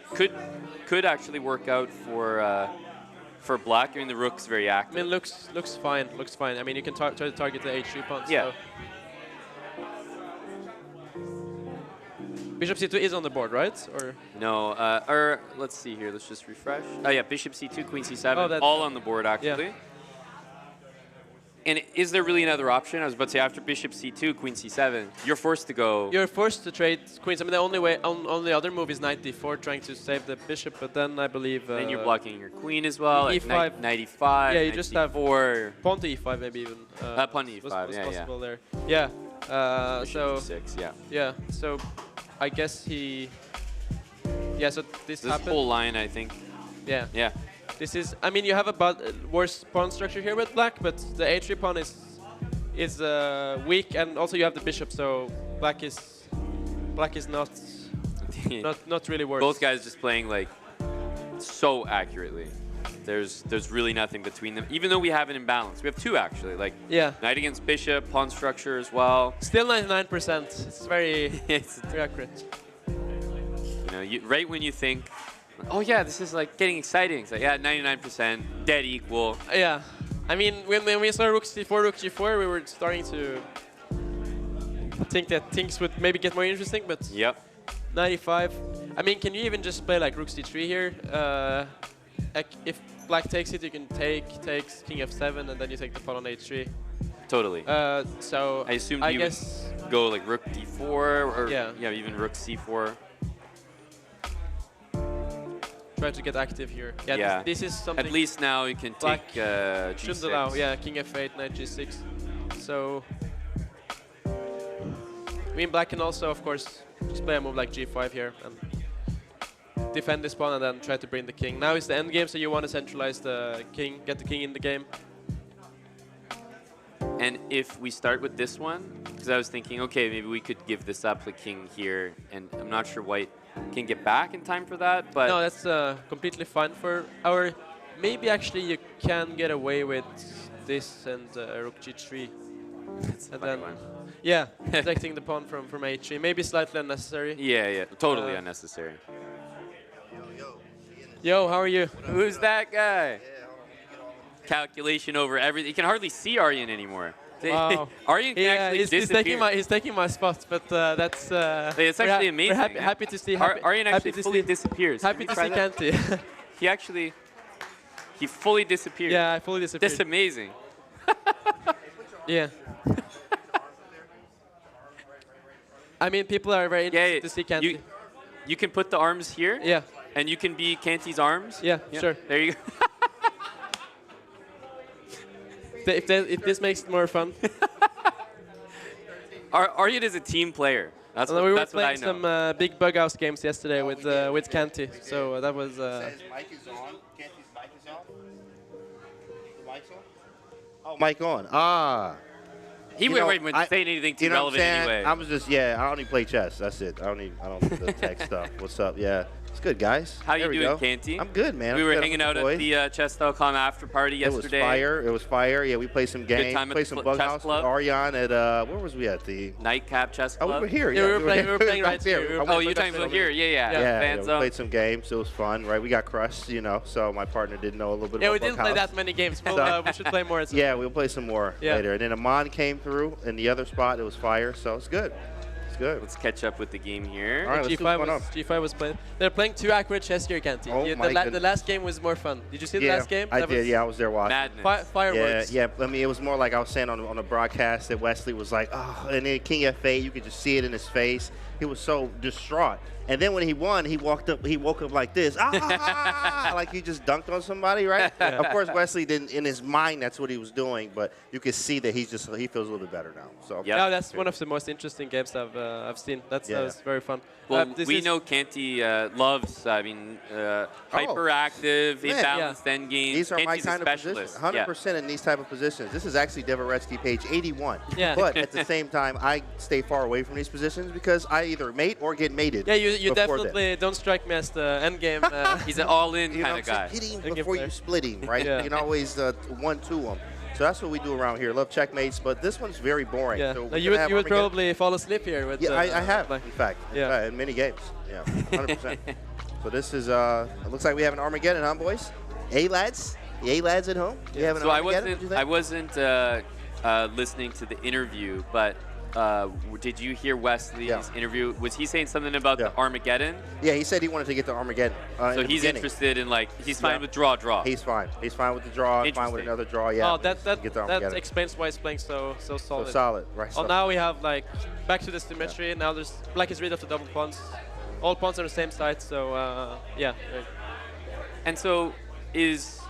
could actually work out for black. I mean, the rook's very active. I mean, looks fine. Looks fine. I mean, you can try to target the h3 pawn. Yeah. So. Bishop c2 is on the board, right? Or no? Or let's see here. Let's just refresh. Oh yeah, bishop c2, queen c7, all on the board actually. Yeah. And is there really another option? I was about to say, after bishop c2, queen c7, you're forced to go... You're forced to trade queens. I mean, the only other move is knight d4, trying to save the bishop, but then I believe... then you're blocking your queen as well, e5. Like knight e5, yeah, you just have pawn to e5 maybe even. Pawn to e5, was possible there. Yeah, so... e6, yeah. Yeah, so I guess he... Yeah, so this happened. This whole line, I think... Yeah. Yeah. This is, I mean, you have a worse pawn structure here with black, but the h3 pawn is weak, and also you have the bishop, so black is not really worse. Both guys just playing like so accurately. There's really nothing between them, even though we have an imbalance. We have two, actually. Like, Yeah. knight against bishop, pawn structure as well. Still 99%. It's very, It's, very accurate. you know, right when you think, oh yeah, this is like getting exciting. It's like, yeah, 99%, dead equal. Yeah. I mean, when we saw Rook C4, Rook G4, we were starting to think that things would maybe get more interesting, but Yep. 95. I mean, can you even just play like Rook C3 here? If black takes it, you can takes King F7, and then you take the pawn on H3. Totally. So I assumed I you guess would go like Rook D4 or Yeah. even Rook C4. try to get active here. Yeah, Yeah. This is something At least now you can black take G6. shouldn't allow. Yeah, King F8, Knight G6. So I mean, black can also, of course, just play a move like G5 here and defend this pawn and then try to bring the king. Now is the endgame, so you want to centralize the king, get the king in the game. And if we start with this one, because I was thinking, okay, maybe we could give this up, the king here, and I'm not sure white can get back in time for that, but... No, that's completely fine for our... Maybe actually you can get away with this and Rook G3. That's and a then, one. yeah, protecting the pawn from H3. Maybe slightly unnecessary. Yeah, totally unnecessary. Yo, how are you? Who's that guy? Calculation over everything. You can hardly see Aryan anymore. Wow. Aryan can actually disappear. He's taking my spot, but that's... It's actually amazing. We're happy to see... Aryan actually fully disappears. Happy to see Kanti. He fully disappeared. Yeah, I fully disappeared. That's amazing. Yeah. I mean, people are very interested to see Kanti. You can put the arms here. Yeah. And you can be Kanti's arms. Yeah, sure. There you go. if this makes it more fun. Aryan is a team player. That's we were what I playing know. some big bug house games yesterday with Kanti, so that was. Says mic is on. Kanti's mic is on. The mic's on. Oh, mic on. Ah. He wasn't saying anything too relevant anyway. I was just I only play chess. That's it. I don't do the tech stuff. What's up? Yeah. It's good, guys. How you doing, Kanti? I'm good, man. We were hanging out at the Chess.com after party yesterday. It was fire. Yeah, we played some games. Good time at played the some bug chess house club. With Aryan at where was we at? The Nightcap Chess Club. Oh, we were here. Yeah, we were playing right here. here. Oh, you're talking about here? Yeah. Yeah, we FANZONE. played some games. It was fun, right? We got crushed, so my partner didn't know a little bit Yeah, about we didn't play that many games. We should play more. Yeah, we'll play some more later. And then Amon came through in the other spot. It was fire, so it's good. It's good. Let's catch up with the game here. All right, G5 was playing. They're playing too accurate chess here, Kanti. Oh, the last game was more fun. Did you see the last game? I did. Yeah, I was there watching. Madness. Fireworks. Yeah. I mean, it was more like I was saying on the broadcast that Wesley was like, oh, and then King F8, you could just see it in his face. He was so distraught. And then when he won, he woke up like this, like he just dunked on somebody, right? Yeah. Of course, Wesley didn't. In his mind, that's what he was doing, but you could see that he feels a little bit better now. So yeah, that's one of the most interesting games I've seen. That was very fun. Well, we know Kanti loves, hyperactive, imbalanced endgame. These are my Kanti's kind a of positions. specialist. 100% in these type of positions. This is actually Devoretsky page 81. Yeah. But at the same time, I stay far away from these positions because I either mate or get mated. Yeah, you definitely don't strike me as the endgame. He's an all-in kind of guy. Hit him before you split him, right? You can always 1-2 him. So that's what we do around here. Love checkmates, but this one's very boring. Yeah. So No, you would probably fall asleep here. With, I have, in fact. Yeah. In many games. Yeah, 100%. So this is, it looks like we have an Armageddon, huh, boys? A-lads? The A-lads at home? You have an Armageddon? I wasn't listening to the interview, but did you hear Wesley's interview? Was he saying something about the Armageddon? Yeah, he said he wanted to get the Armageddon. So he's interested in, he's fine with draw. He's fine. He's fine with the draw. Fine with another draw. Yeah. Oh, that explains why he's playing so solid. So solid, right? Well, now we have back to the symmetry. Yeah. Now black is rid of the double pawns. All pawns are on the same side. So yeah. And so if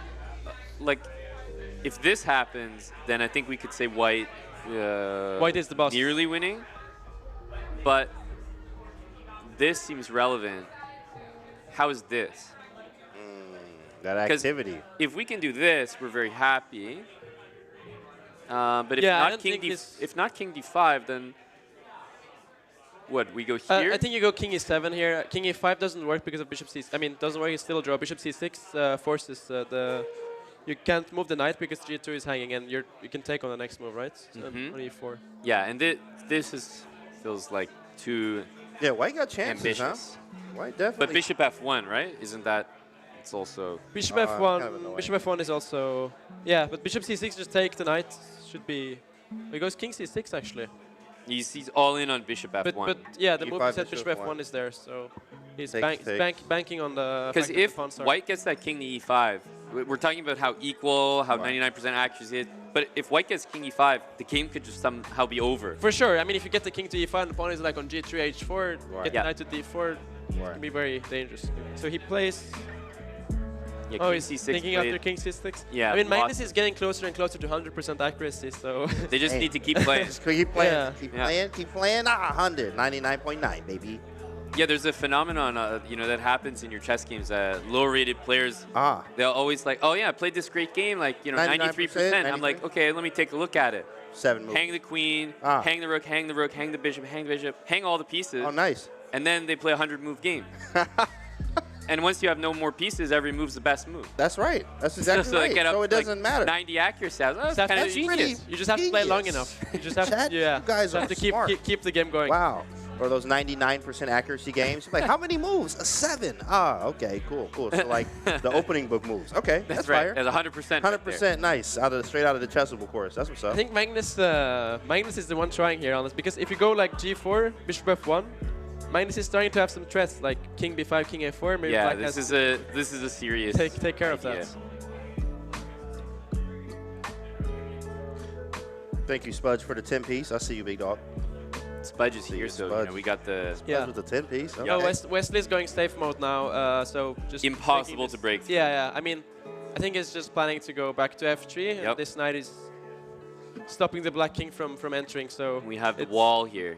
this happens, then I think we could say white. White is the boss. Nearly winning, but this seems relevant. How is this? That activity. If we can do this, we're very happy. But if not King D5, then what, we go here? I think you go king e7 here. King e5 doesn't work because of bishop c6. I mean, doesn't work. It's still a draw. Bishop c6 forces the. You can't move the knight because g2 is hanging, and you can take on the next move, right? On e4. Yeah, and this feels like too. Yeah, White got chances, ambitious. huh? White definitely. But bishop f1, right? Isn't that? It's also. Bishop kind f1. of annoying. Bishop f1 is also. Yeah, but bishop c6 just take the knight should be. It goes king c6 actually. He's all in on bishop f1. But yeah, the E5 move said bishop bishop f1 f1 is there, so he's Take, take. banking on the. Because fact that if the pawns are- white gets that king to e5, we're talking about how equal, how 99% accuracy is. But if white gets king e5, the game could just somehow be over. For sure. I mean, if you get the king to e5 and the pawn is like on g3, h4, Right. get the Yeah. knight to d4, it can be very dangerous. So he plays. Yeah, Oh, king he's c6 thinking played. after king c6. Yeah, I mean, lost. Magnus is getting closer and closer to 100% accuracy, so. They just Hey. need to keep playing. Just keep playing. Yeah. Keep Yeah. playing. Keep playing. 100. 99.9, baby. Yeah, there's a phenomenon, that happens in your chess games. Low-rated players, Ah. they'll always like, oh yeah, I played this great game, like 93%. I'm like, 93%. okay, let me take a look at it. 7 moves. Hang the queen, Ah. hang the rook, hang the rook, hang the bishop, hang all the pieces. Oh, nice. And then they play a 100-move game. And once you have no more pieces, every move's the best move. That's right. That's exactly So they right. get up So it to, like, doesn't matter. 90 accuracy. Oh, that's That's kind of pretty- genius. You just have to play long Genius. enough. You just have Chad, to, yeah. you guys just have are to keep, smart. keep the game going. Wow. Or those 99% accuracy games. Like, how many moves? A 7. Ah, okay, cool. So like the opening book moves. Okay, that's right. fire. That's 100%. 100% nice. Straight out of the chessable course. That's what's up. I think Magnus is the one trying here on this, because if you go like g4, bishop f1, Magnus is starting to have some threats like king b5, king a4. Maybe Yeah, black this has is a serious. take care of idea. that. Thank you, Spudge, for the 10 piece. I see you, big dog. Spudge is here, so Spudge. we got the Yeah. Spudge with the 10 piece. Okay. Yo, Wesley's going safe mode now, so just impossible making to this- break. Yeah. I mean, I think it's just planning to go back to f3. Yep. And this knight is stopping the black king from entering. So We have the it's- wall here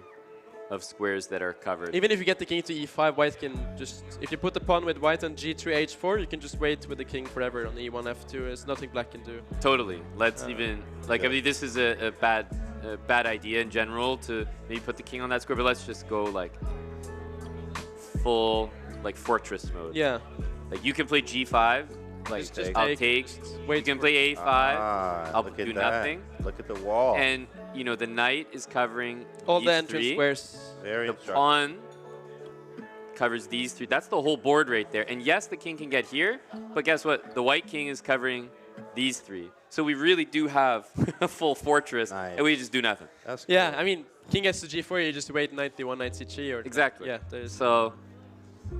of squares that are covered. Even if you get the king to e5, white can just, if you put the pawn with white on g3, h4, you can just wait with the king forever on e1, f2. There's nothing black can do. Totally. Let's even like. I mean, this is a bad idea in general to maybe put the king on that square, but let's just go like full like fortress mode. Yeah. Like you can play g5. Like Just take. I'll take. wait You can for play a5. Ah, I'll look do at that. nothing. Look at the wall. And the knight is covering All these the entrance three. squares. Very The instructive. pawn covers these three. That's the whole board right there. And yes, the king can get here, but guess what? The white king is covering these three. So we really do have a full fortress, Nice. and we just do nothing. That's Yeah, cool. I mean, king gets to g4, you just wait knight d1, knight c3, or Exactly. Yeah, there's. So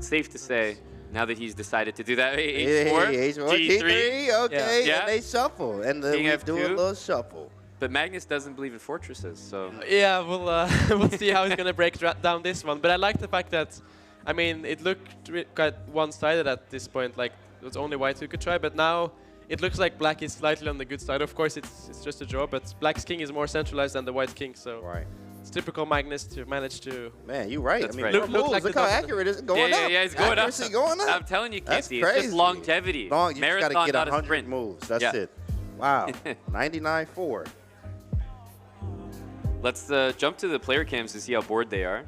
safe to say, now that he's decided to do that, Hey, h4, H4, g3. T3, okay, Yeah. and they shuffle, and then King we F2. do a little shuffle. But Magnus doesn't believe in fortresses, so Yeah, we'll see how he's gonna break down this one. But I like the fact that, I mean, it looked quite one-sided at this point. Like it was only white who could try, but now it looks like black is slightly on the good side. Of course, it's just a draw, but black's king is more centralized than the white king. So Right. it's typical Magnus to manage to. Man, you're right. That's I mean, right. more Look moves. like Look the how top- accurate it's going yeah, up. yeah, it's going Accuracy up. going up. I'm telling you, That's Casey, it's crazy. just longevity. Long, you just Marathon, gotta get not a 100 sprint. moves. That's Yeah. it. Wow. 99-4. Let's jump to the player cams to see how bored they are.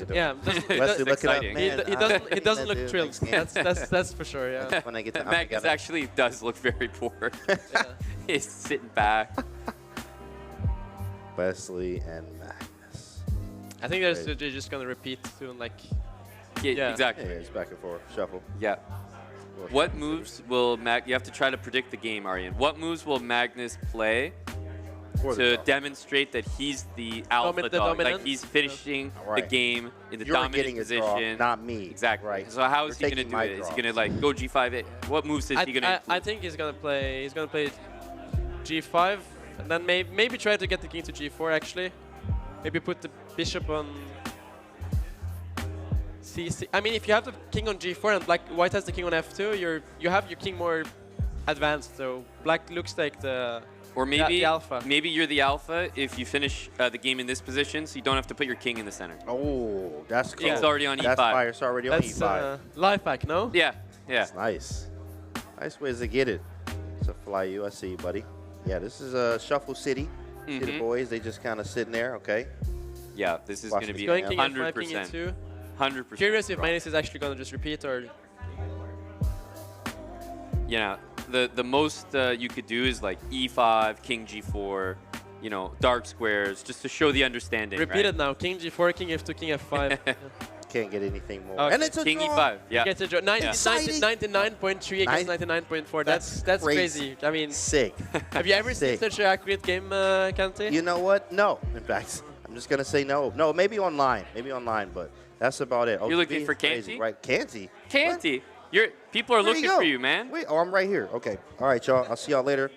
Yeah, Wesley, That's look it up, exciting. man. he doesn't look do thrilled. these games. That's for sure. Yeah. When I get to Magnus actually does look very poor. He's sitting back. Wesley and Magnus. I think they're just gonna repeat soon. Like, Yeah, Yeah. exactly. Yeah, it's back and forth. Shuffle. Yeah. What moves will you have to try to predict the game, Aryan. What moves will Magnus play For the to draw. demonstrate that he's the alpha the dog? Like dominant? he's finishing Right. the game in the You're dominant getting a draw, position. not me. Exactly. Right. So how is You're he gonna taking do my it? Is he draws. gonna like go G5? What moves is he gonna? I think he's gonna play g5, and then maybe try to get the king to g4. Actually, maybe put the bishop on c6. I mean, if you have the king on g4 and white has the king on f2, you have your king more advanced. So black looks like the Or maybe the alpha. Maybe you're the alpha if you finish the game in this position, so you don't have to put your king in the center. Oh, that's cool. It's already on That's E5. fire. It's already on That's E5. life hack, no? Yeah, yeah. That's nice. Nice ways to get it. It's a fly you. I see you, buddy. Yeah, this is a Shuffle City. See the boys, they just kind of sitting there, okay? Yeah, this is Watch going to this be Going king f5, king 100%. e2. 100%. Curious if Magnus is actually going to just repeat or... Yeah, the most you could do is like e5, king g4, you know, dark squares, just to show the understanding. Repeat right? it now. King g4, king f2, king f5. Can't get anything more. Okay. And it's a King draw. e5. Yeah. Gets a draw. 99.3 against 99.4. That's crazy. I mean, Sick. have you ever seen Sick. such an accurate game, Kante? You know what? No. In fact, I'm just gonna say no. No, maybe online. Maybe online, but that's about it. You're looking OTB, for crazy, Canty? right? Canty. Canty. People are Where'd he looking go? for you, man. Wait, oh, I'm right here. Okay. All right, y'all. I'll see y'all later.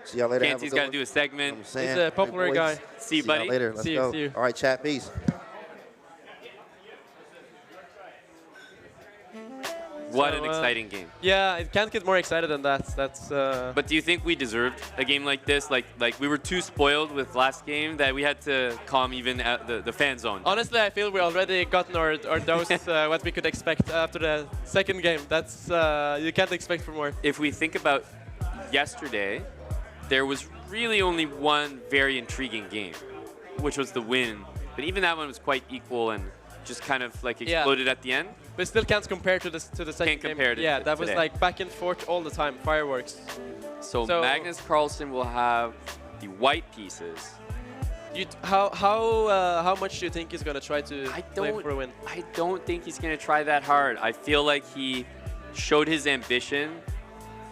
See y'all later. Have Canty's good got to one. do a segment. I'm saying, He's a popular big boys. guy. See you, See y'all buddy. later. Let's See you, go. see you. All right, chat. Peace. What So, an exciting game. Yeah, it can't get more excited than that. That's. But do you think we deserved a game like this? Like we were too spoiled with last game that we had to calm even at the fan zone. Honestly, I feel we already gotten our dose what we could expect after the second game. That's you can't expect for more. If we think about yesterday, there was really only one very intriguing game, which was the win. But even that one was quite equal and just kind of like exploded at the end. But still can't compare to the second Can't game. compare to Yeah, that was today. like back and forth all the time, fireworks. So Magnus Carlsen will have the white pieces. How much do you think he's gonna try to play for a win? I don't think he's gonna try that hard. I feel like he showed his ambition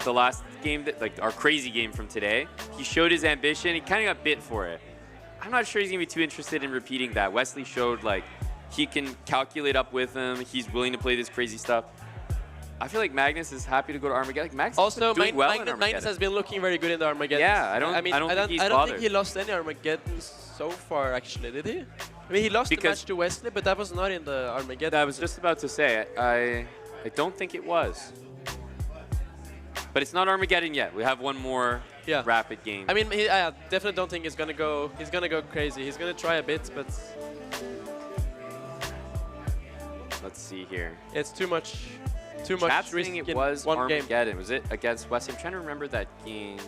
the last game, like our crazy game from today. He showed his ambition. He kind of got bit for it. I'm not sure he's gonna be too interested in repeating that. Wesley showed like he can calculate up with him. He's willing to play this crazy stuff. I feel like Magnus is happy to go to Armageddon. Like Magnus Also, is doing well in Magnus Armageddon. has been looking very good in the Armageddon. Yeah, I don't think he's bothered. think he lost any Armageddon so far, actually, did he? I mean, he lost the match to Wesley, but that was not in the Armageddon. I was just about to say, I don't think it was. But it's not Armageddon yet. We have one more rapid game. I mean, I definitely don't think he's gonna go crazy. He's gonna try a bit, but let's see here. it's too much Chat's risk saying it in was one game. Armageddon. Was it against Wesley? I'm trying to remember that game.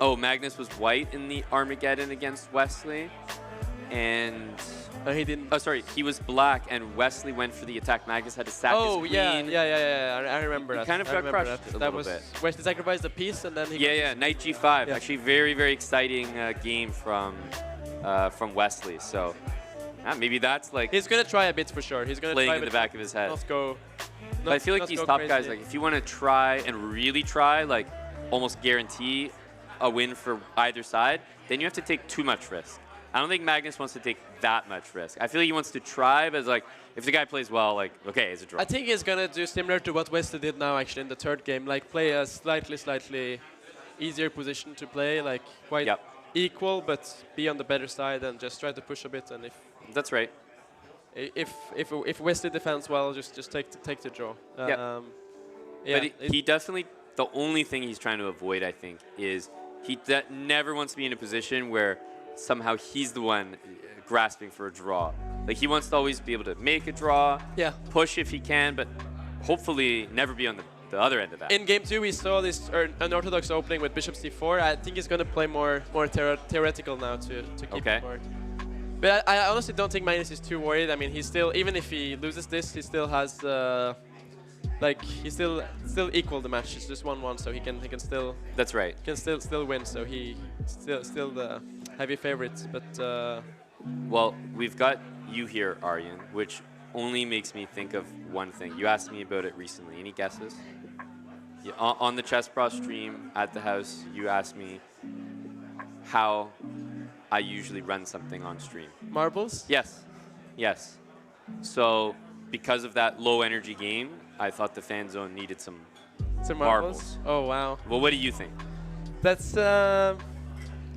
Oh, Magnus was white in the Armageddon against Wesley. And he didn't. Oh, sorry. He was black, and Wesley went for the attack. Magnus had to sack his queen. I remember He that. kind of I got remember crushed that. a That little was bit. Wesley sacrificed the piece, and then he. Yeah, knight g5. Yeah. Actually, very, very exciting game from Wesley. So maybe that's like He's gonna try a bit for sure. He's gonna playing try in the but back of his head. Not go. But I feel like not these go top crazy. guys, like if you want to try and really try, like almost guarantee a win for either side, then you have to take too much risk. I don't think Magnus wants to take that much risk. I feel like he wants to try, but it's like if the guy plays well, like okay, it's a draw. I think he's gonna do similar to what Wesley did now, actually, in the third game. Like play a slightly easier position to play, like quite equal, but be on the better side and just try to push a bit. And if that's right. If Wesley defends well, just take the draw. Yeah. But he definitely, the only thing he's trying to avoid, I think, is he never wants to be in a position where somehow he's the one grasping for a draw. Like he wants to always be able to make a draw, push if he can, but hopefully never be on the other end of that. In game 2, we saw this unorthodox opening with bishop c4. I think he's going to play more theoretical now to keep it more. But I honestly don't think Magnus is too worried. I mean, he's still, even if he loses this, he still has like he still equal the match. It's just 1-1, so he can still. That's right. Can still win. So he still the heavy favorites. But well, we've got you here, Aryan, which only makes me think of one thing. You asked me about it recently. Any guesses? Yeah, on the Chess Pro stream at the house, you asked me how I usually run something on stream. Marbles? Yes. Yes. So because of that low energy game, I thought the fan zone needed some marbles. Oh, wow. Well, what do you think? That's, I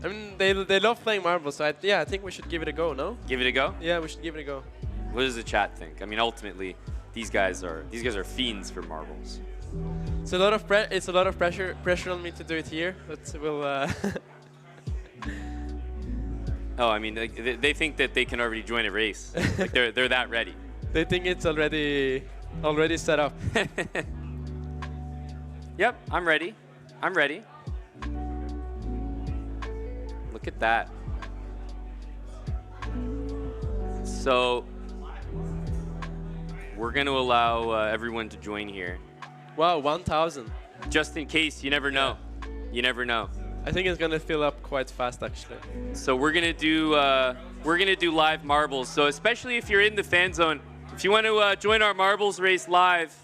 mean, they love playing marbles, so I think we should give it a go, no? Give it a go? Yeah, we should give it a go. What does the chat think? I mean, ultimately, these guys are fiends for marbles. It's a lot of pressure on me to do it here, but we'll. Oh, I mean, they think that they can already join a race. Like they're that ready. They think it's already set up. Yep, I'm ready. I'm ready. Look at that. So we're going to allow everyone to join here. Wow, 1,000. Just in case, you never know. You never know. I think it's gonna fill up quite fast, actually. So we're gonna do live marbles. So especially if you're in the fan zone, if you want to join our marbles race live,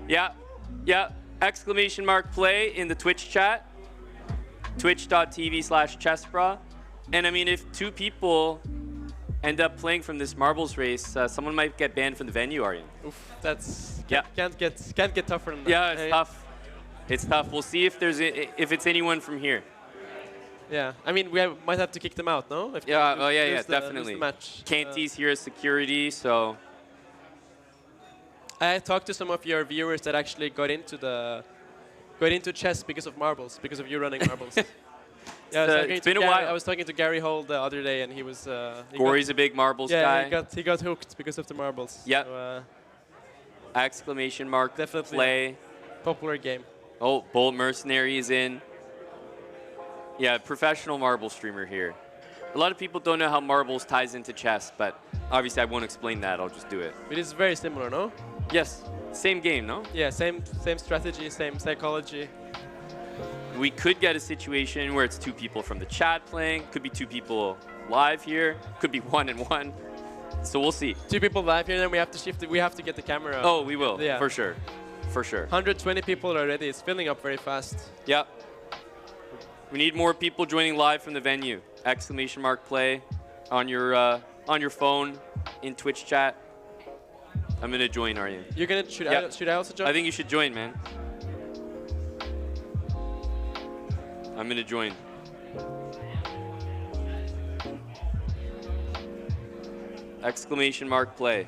yeah, !play in the Twitch chat, twitch.tv/chessbra. And I mean, if 2 people end up playing from this marbles race, someone might get banned from the venue, Aryan. Oof, that's Yeah. can't get tougher than that. Yeah, it's tough. It's tough. We'll see if it's anyone from here. Yeah, I mean, might have to kick them out, no? If Yeah, they yeah, lose the definitely. match. Canty's here as security, so I talked to some of your viewers that actually got into chess because of marbles, because of you running marbles. Yeah, it's been a while. I was talking to Gary Hall the other day, and he was. Gory's a big marbles guy. Yeah, he got hooked because of the marbles. Yep. So, Definitely. Play. Popular game. Oh, Bold Mercenary is in. Yeah, professional marble streamer here. A lot of people don't know how marbles ties into chess, but obviously I won't explain that. I'll just do it. It is very similar, no? Yes. Same game, no? Yeah, same strategy, same psychology. We could get a situation where it's 2 people from the chat playing. Could be 2 people live here. Could be 1 and 1. So we'll see. 2 people live here, then we have to shift it. We have to get the camera up. Oh, we will. Yeah. For sure. For sure. 120 people already. It's filling up very fast. Yeah. We need more people joining live from the venue. !play on your phone in Twitch chat. I'm gonna join, Aryan. You're gonna should I also join? I think you should join, man. I'm gonna join. !play.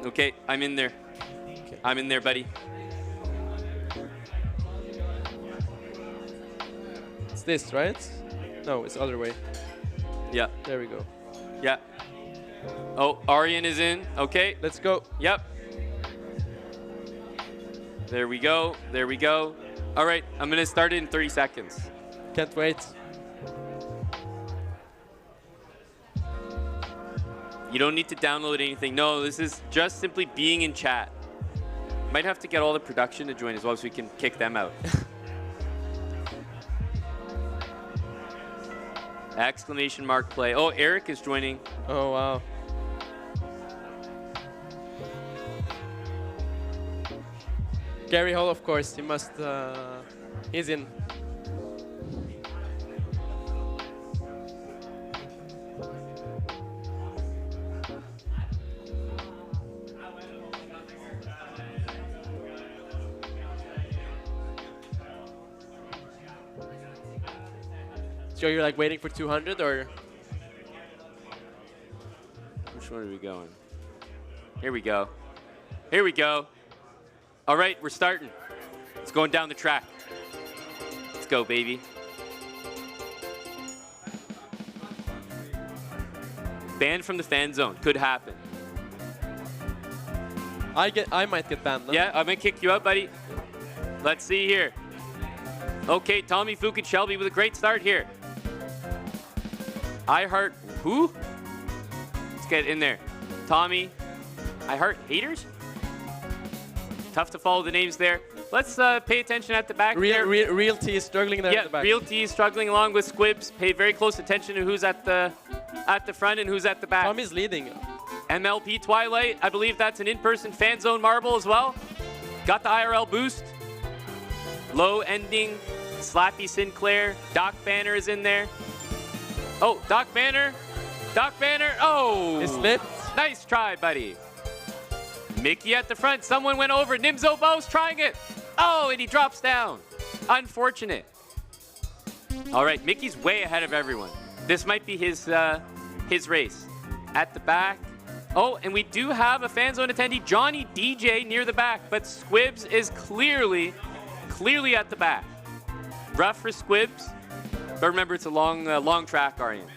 Okay, I'm in there. Okay. I'm in there, buddy. It's this, right? No, it's the other way. Yeah. There we go. Yeah. Oh, Aryan is in. Okay. Let's go. Yep. There we go. There we go. All right, I'm gonna start it in 30 seconds. Can't wait. You don't need to download anything. No, this is just simply being in chat. Might have to get all the production to join as well so we can kick them out. !play. Oh, Eric is joining. Oh, wow. Gary Hall, of course. He must. He's in. So you're like waiting for 200 or? Which one are we going? Here we go. Here we go. All right, we're starting. It's going down the track. Let's go, baby. Banned from the fan zone. Could happen. I might get banned. No? Yeah, I'm gonna kick you out, buddy. Let's see here. Okay, Tommy, Fook, and Shelby with a great start here. I heart who? Let's get in there. Tommy, I heart haters? Tough to follow the names there. Let's pay attention at the back there. Real T is struggling there at the back. Real T is struggling along with Squibs. Pay very close attention to who's at the front and who's at the back. Tommy's leading. MLP Twilight, I believe that's an in-person fan zone marble as well. Got the IRL boost. Low ending, Slappy Sinclair. Doc Banner is in there. Oh, Doc Banner. Doc Banner. Oh. It's lit. Nice try, buddy. Mickey at the front. Someone went over. Nimzo Bo's trying it. Oh, and he drops down. Unfortunate. All right, Mickey's way ahead of everyone. This might be his race. At the back. Oh, and we do have a fan zone attendee, Johnny DJ, near the back, but Squibs is clearly at the back. Rough for Squibs, but remember it's a long track, Aryan.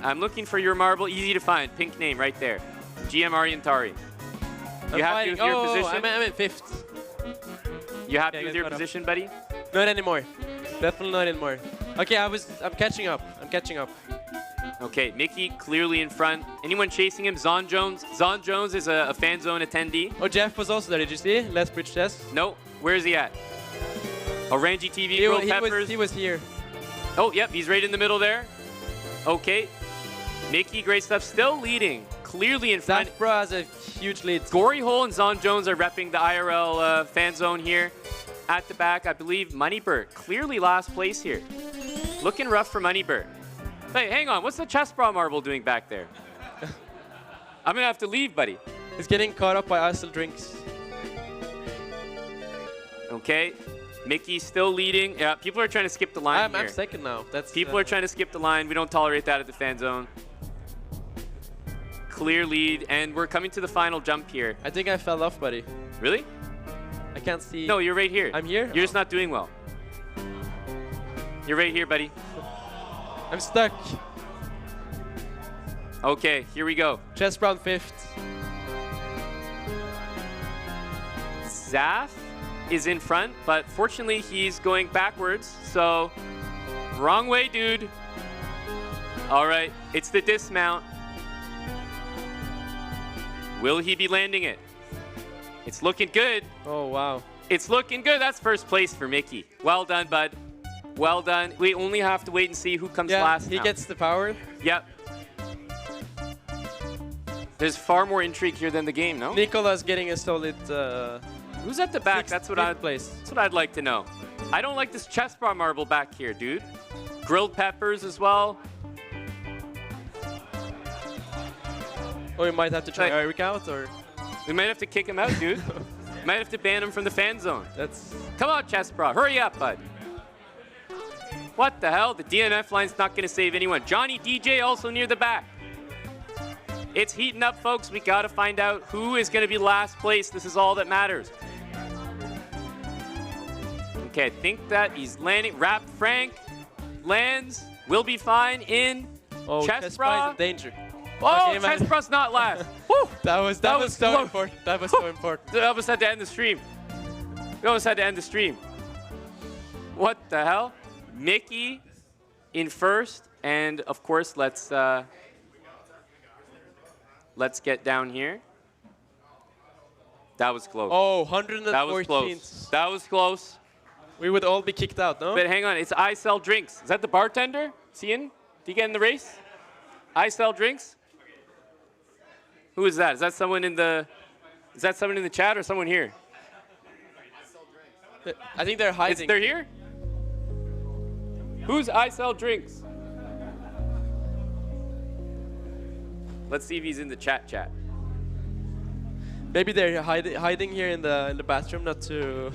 I'm looking for your marble, easy to find, pink name right there. GM Aryan Tari. You happy with your position? I'm in 5th. You happy with your position, buddy? Not anymore. Definitely not anymore. Okay, I'm catching up. Okay, Mickey clearly in front. Anyone chasing him? Zon Jones. Zon Jones is a fan zone attendee. Oh, Jeff was also there. Did you see? Let's bridge test. No, where is he at? Orangy TV, grilled peppers. He was here. Oh, yep, he's right in the middle there. Okay, Mickey, great stuff, still leading, clearly in front. That bro has a huge lead. Gory Hole and Zon Jones are repping the IRL fan zone here. At the back, I believe Moneybird, clearly last place here. Looking rough for Moneybird. Hey, hang on, what's the chess bra marble doing back there? I'm gonna have to leave, buddy. He's getting caught up by Isel drinks. Okay, Mickey still leading. Yeah, people are trying to skip the line here. I'm second now. People are trying to skip the line. We don't tolerate that at the fan zone. Clear lead, and we're coming to the final jump here. I think I fell off, buddy. Really? I can't see. No, you're right here. I'm here? You're just not doing well. You're right here, buddy. I'm stuck. Okay, here we go. Chess Brown 5th. Zaf is in front, but fortunately he's going backwards, so wrong way, dude. All right, it's the dismount. Will he be landing it? It's looking good. Oh, wow. It's looking good. That's first place for Mickey. Well done, bud. Well done. We only have to wait and see who comes last he now. gets the power. Yep. There's far more intrigue here than the game, no? Nicola's getting a solid... Who's at the back? That's what place. That's what I'd like to know. I don't like this chess bar marble back here, dude. Grilled peppers as well. Oh, we might have to try Eric out, or... We might have to kick him out, dude. Might have to ban him from the fan zone. That's... Come on, chess bra. Hurry up, bud. What the hell? The DNF line's not going to save anyone. Johnny DJ also near the back. It's heating up, folks. We got to find out who is going to be last place. This is all that matters. Okay, I think that he's landing. Rap Frank lands. Will be fine in chess bra. In danger. Oh, okay, chess bra's not last. Woo! That was so important. That was so important. We almost had to end the stream. We almost had to end the stream. What the hell? Mickey in first, and of course, let's get down here. That was close. Oh, 114th. That was close. That was close. We would all be kicked out, no? But hang on, it's I Sell Drinks. Is that the bartender? Is he in? Did he get in the race? I Sell Drinks? Who is that? Is that someone in the chat or someone here? I think they're hiding. They're here? Who's I Sell Drinks? Let's see if he's in the chat. Maybe they're hiding here in the bathroom, not to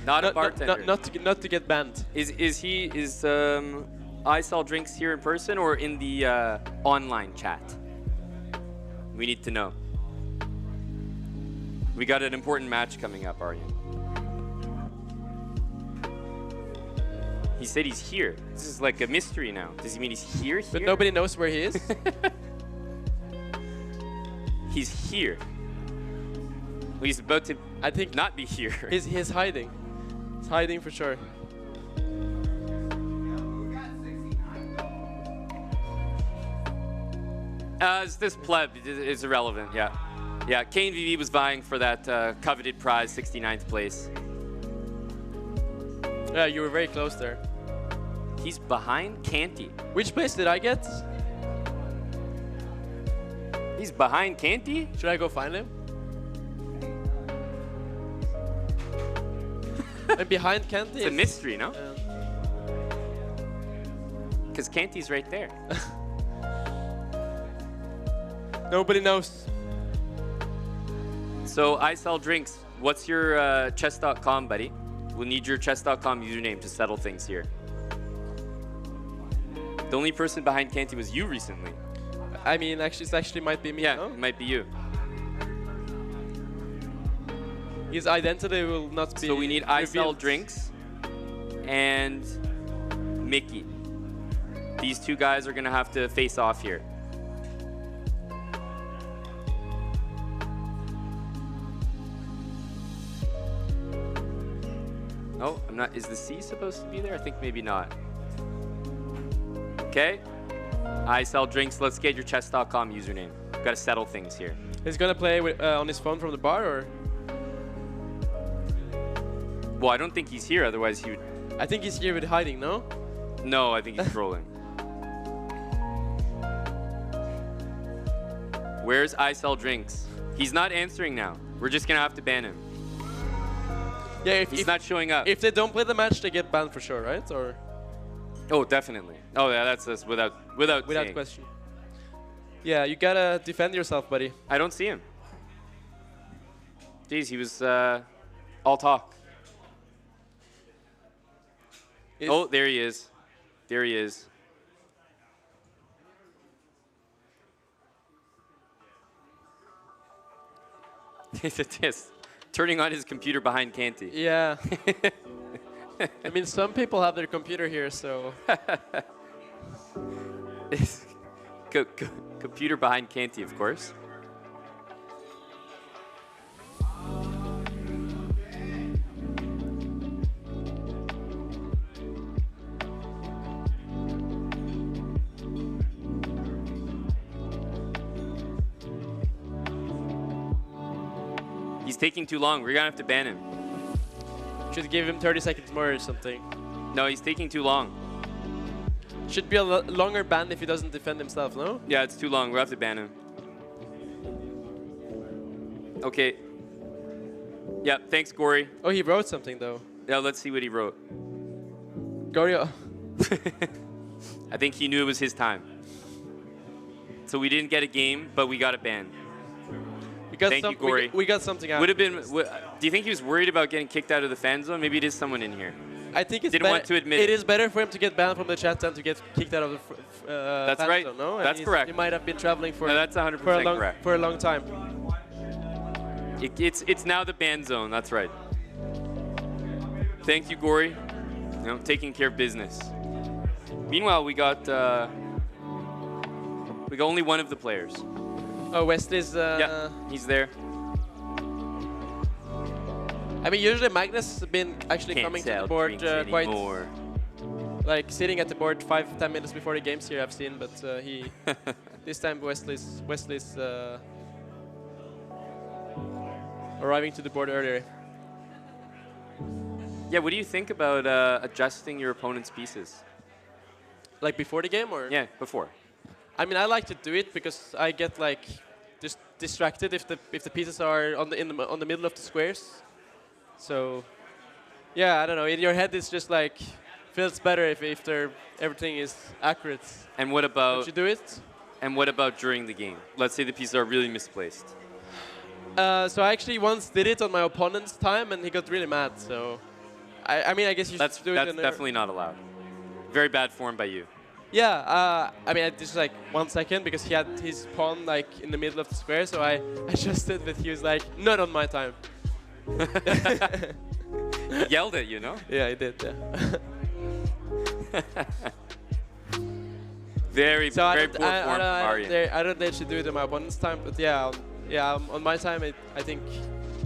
not a bartender. Not to get banned. Is I Sell Drinks here in person or in the online chat? We need to know. We got an important match coming up, Aryan. He said he's here. This is like a mystery now. Does he mean he's here? But nobody knows where he is. He's here. Well, he's about to, I think, not be here. He's hiding. He's hiding for sure. This pleb is irrelevant, yeah. Yeah, Kane VV was vying for that coveted prize, 69th place. Yeah, you were very close there. He's behind Canty. Which place did I get? He's behind Canty? Should I go find him? I'm behind Canty. It's a mystery, no? Because Canty's right there. Nobody knows. So I Sell Drinks. What's your chess.com, buddy? We'll need your chess.com username to settle things here. The only person behind Canty was you recently. I mean, it actually might be me. Yeah, no? it might be you. His identity will not be. So we need I Sell revealed. Drinks and Mickey. These two guys are gonna have to face off here. Oh, I'm not. Is the C supposed to be there? I think maybe not. Okay. I sell drinks. Let's get your chess.com username. Got to settle things here. He's gonna play with, on his phone from the bar, or? Well, I don't think he's here. Otherwise, he would. I think he's here with hiding. No. No, I think he's trolling. Where's I sell drinks? He's not answering now. We're just gonna have to ban him. Yeah, if He's not showing up. If they don't play the match, they get banned for sure, right? Or Oh, definitely. Oh, yeah, that's without saying. question. Yeah, you gotta defend yourself, buddy. I don't see him. Jeez, he was all talk. Oh, there he is. There he is. It's turning on his computer behind Canty. Yeah. I mean, some people have their computer here, so. Computer behind Canty, of course. He's taking too long. We're gonna have to ban him. Should give him 30 seconds more or something. No, he's taking too long. Should be a longer ban if he doesn't defend himself, no? Yeah, it's too long. We'll have to ban him. Okay. Yeah, thanks, Gory. Oh, he wrote something, though. Yeah, let's see what he wrote. Gory. I think he knew it was his time. So we didn't get a game, but we got a ban. Thank you, Gory. We got something out. Would have been. Do you think he was worried about getting kicked out of the fan zone? Maybe it is someone in here. I think it's didn't want to admit it is better for him to get banned from the chat than to get kicked out of the That's fan right. zone, no? That's correct. He might have been traveling for. No, that's 100% correct. For a long time. It's now the ban zone. That's right. Thank you, Gory. You know, taking care of business. Meanwhile, we got only one of the players. Oh, Wesley's. Yeah, he's there. I mean, usually Magnus has been actually coming to the board quite, like sitting at the board 5-10 minutes before the games here. I've seen, but he this time Wesley's arriving to the board earlier. Yeah, what do you think about adjusting your opponent's pieces? Like before the game, or? Yeah, before. I mean, I like to do it because I get like just distracted if the pieces are on the middle of the squares. So, yeah, I don't know. In your head, it's just like feels better if everything is accurate. And what about? Don't you do it? And what about during the game? Let's say the pieces are really misplaced. So I actually once did it on my opponent's time, and he got really mad. So, I mean, I guess you should do it. That's definitely not allowed. Very bad form by you. Yeah, I mean, just like 1 second because he had his pawn like in the middle of the square, so I adjusted, but he was like, not on my time. He yelled at you, no? Yeah, he did, yeah. very poor form from Arjen. I don't actually do it on my opponent's time, but yeah, on my time, I think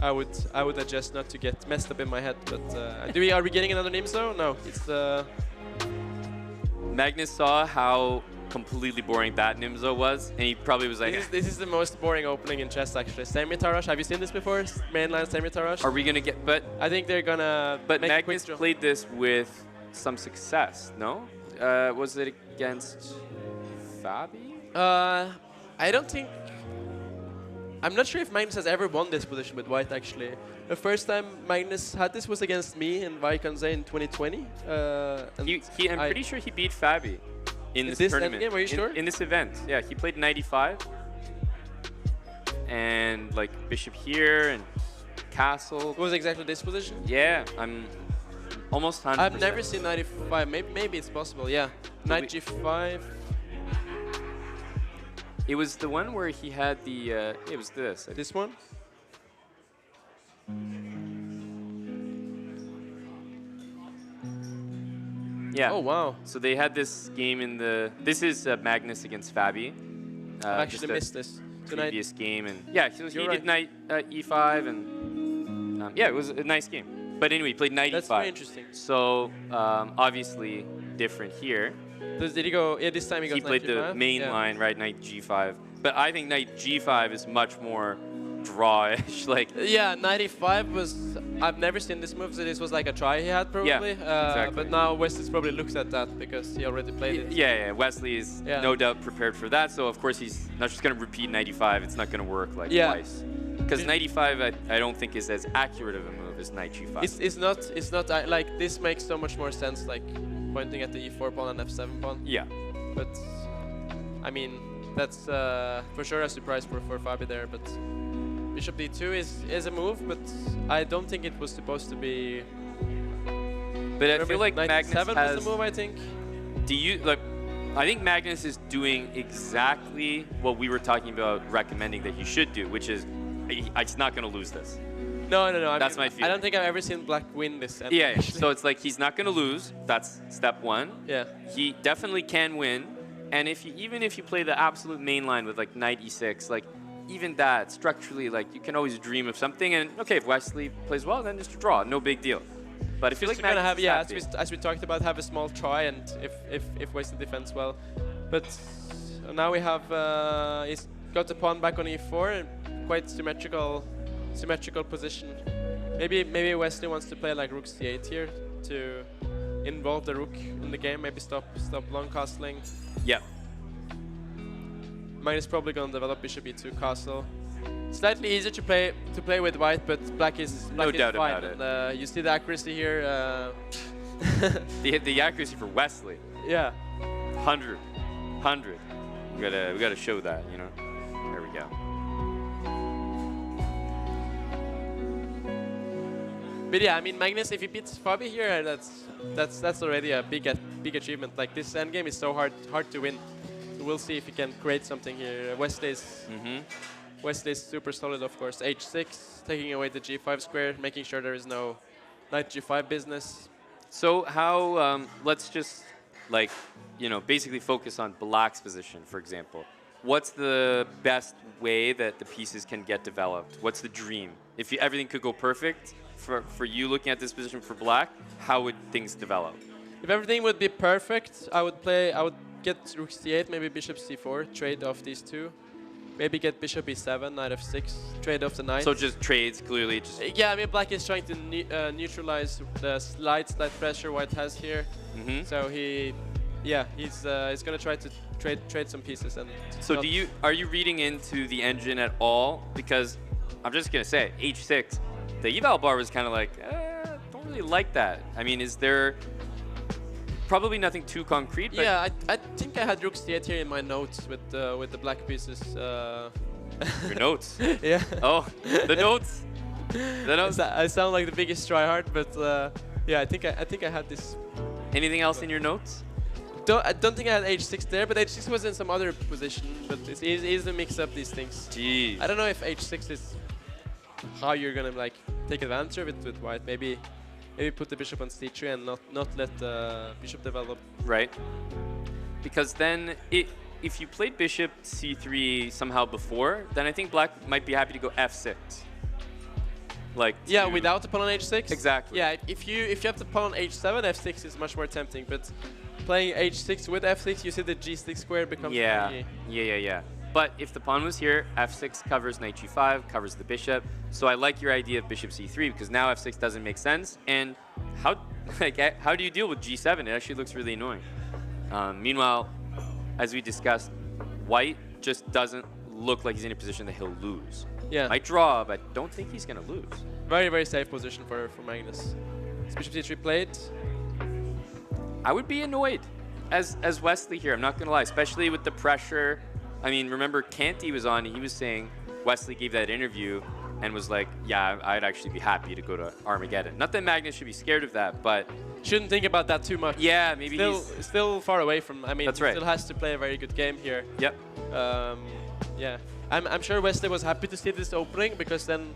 I would adjust not to get messed up in my head. But are we getting another Nimzo? No, it's Magnus saw how completely boring that Nimzo was, and he probably was like, this is the most boring opening in chess, actually. Semi-Tarash, have you seen this before? Mainline Semi-Tarash? Are we going to get, but... I think they're going to But Magnus played this with some success, no? Was it against Fabi? I don't think... I'm not sure if Magnus has ever won this position with white, actually. The first time Magnus had this was against me in Vaikanze in 2020. I'm pretty sure he beat Fabi in this tournament. Endgame, are you sure? In this event, yeah. He played 95. And like bishop here and castle. It was exactly this position? Yeah, I'm almost 100%. I've never seen 95. Maybe it's possible, yeah. Knight g5. It was the one where he had the, it was this. This one? Yeah. Oh, wow. So they had this game in the, this is Magnus against Fabi. I actually missed this. Previous game, and yeah, so he did knight e5, and yeah, it was a nice game. But anyway, he played knight e5. That's very interesting. So obviously different here. Did he go? Yeah, this time he goes. He played the 95? main line, right? Knight G5. But I think Knight G5 is much more draw-ish. Like. Yeah, 95 was. I've never seen this move, so this was like a try he had probably. Yeah, exactly. But now Wesley's probably looks at that because he already played it. Yeah, Wesley is no doubt prepared for that. So of course he's not just going to repeat 95. It's not going to work like twice. Because 95, I don't think is as accurate of a move as Knight G5. It's not like this makes so much more sense. Like pointing at the E4 pawn and F7 pawn. Yeah. But I mean that's for sure a surprise for Fabi there. But Bishop D2 is a move, but I don't think it was supposed to be. But I feel like Magnus has was the move, I think. Do you like? I think Magnus is doing exactly what we were talking about recommending that he should do, which is he's not going to lose this. No. That's my feeling. I don't think I've ever seen Black win this. Yeah. So it's like he's not going to lose. That's step one. Yeah. He definitely can win, and even if you play the absolute main line with like Knight E6, like. Even that, structurally, like, you can always dream of something, and okay, if Wesley plays well, then just a draw, no big deal. But if you like Magnus, as we talked about, have a small try, and if Wesley defends well. But now we have, he's got the pawn back on E4, and quite symmetrical position. Maybe Wesley wants to play like Rook C8 here to involve the Rook in the game, maybe stop long castling. Yeah. Magnus probably gonna develop Bishop E2 castle. Slightly easier to play with white, but black is no doubt fine. about it. And, you see the accuracy here. The accuracy for Wesley. Yeah. 100. We gotta show that, you know. There we go. But yeah, I mean Magnus, if he beats Fabi here, that's already a big achievement. Like this endgame is so hard to win. We'll see if he can create something here. Wesley's super solid, of course. H6, taking away the G5 square, making sure there is no Knight G5 business. So how, let's just, like, you know, basically focus on Black's position, for example. What's the best way that the pieces can get developed? What's the dream? If everything could go perfect for you looking at this position for Black, how would things develop? If everything would be perfect, I would get Rook C8, maybe Bishop C4, trade off these two. Maybe get Bishop E7, Knight F6, trade off the knight. So just trades, clearly. Yeah, I mean Black is trying to neutralize the slight pressure White has here. So he's gonna try to trade some pieces. And so are you reading into the engine at all? Because I'm just gonna say H6, the eval bar was kind of like, don't really like that. I mean, is there? Probably nothing too concrete. But yeah, I think I had Rook C8 here in my notes with the black pieces. Your notes? Yeah. Oh, the notes. The notes. I sound like the biggest tryhard, but yeah, I think I had this. Anything else in your notes? I don't think I had H6 there, but H6 was in some other position. But it's easy to mix up these things. Jeez. I don't know if H6 is how you're gonna like take advantage of it with White. Maybe put the bishop on c3 and not let the bishop develop. Right. Because then if you played bishop c3 somehow before, then I think Black might be happy to go f6. Like yeah, without the pawn on h6. Exactly. Yeah, if you have the pawn on h7, f6 is much more tempting. But playing h6 with f6, you see the g6 square becomes yeah. But if the pawn was here, f6 covers knight g5, covers the bishop. So I like your idea of bishop c3 because now f6 doesn't make sense. And how do you deal with g7? It actually looks really annoying. Meanwhile, as we discussed, White just doesn't look like he's in a position that he'll lose. Yeah. Might draw, but don't think he's going to lose. Very, very safe position for Magnus. Is bishop c3 played? I would be annoyed as Wesley here, I'm not going to lie, especially with the pressure. I mean, remember Canty was on, he was saying, Wesley gave that interview and was like, yeah, I'd actually be happy to go to Armageddon. Not that Magnus should be scared of that, but... Shouldn't think about that too much. Yeah, maybe still far away from, I mean, that's right. Still has to play a very good game here. Yep. Yeah. I'm sure Wesley was happy to see this opening because then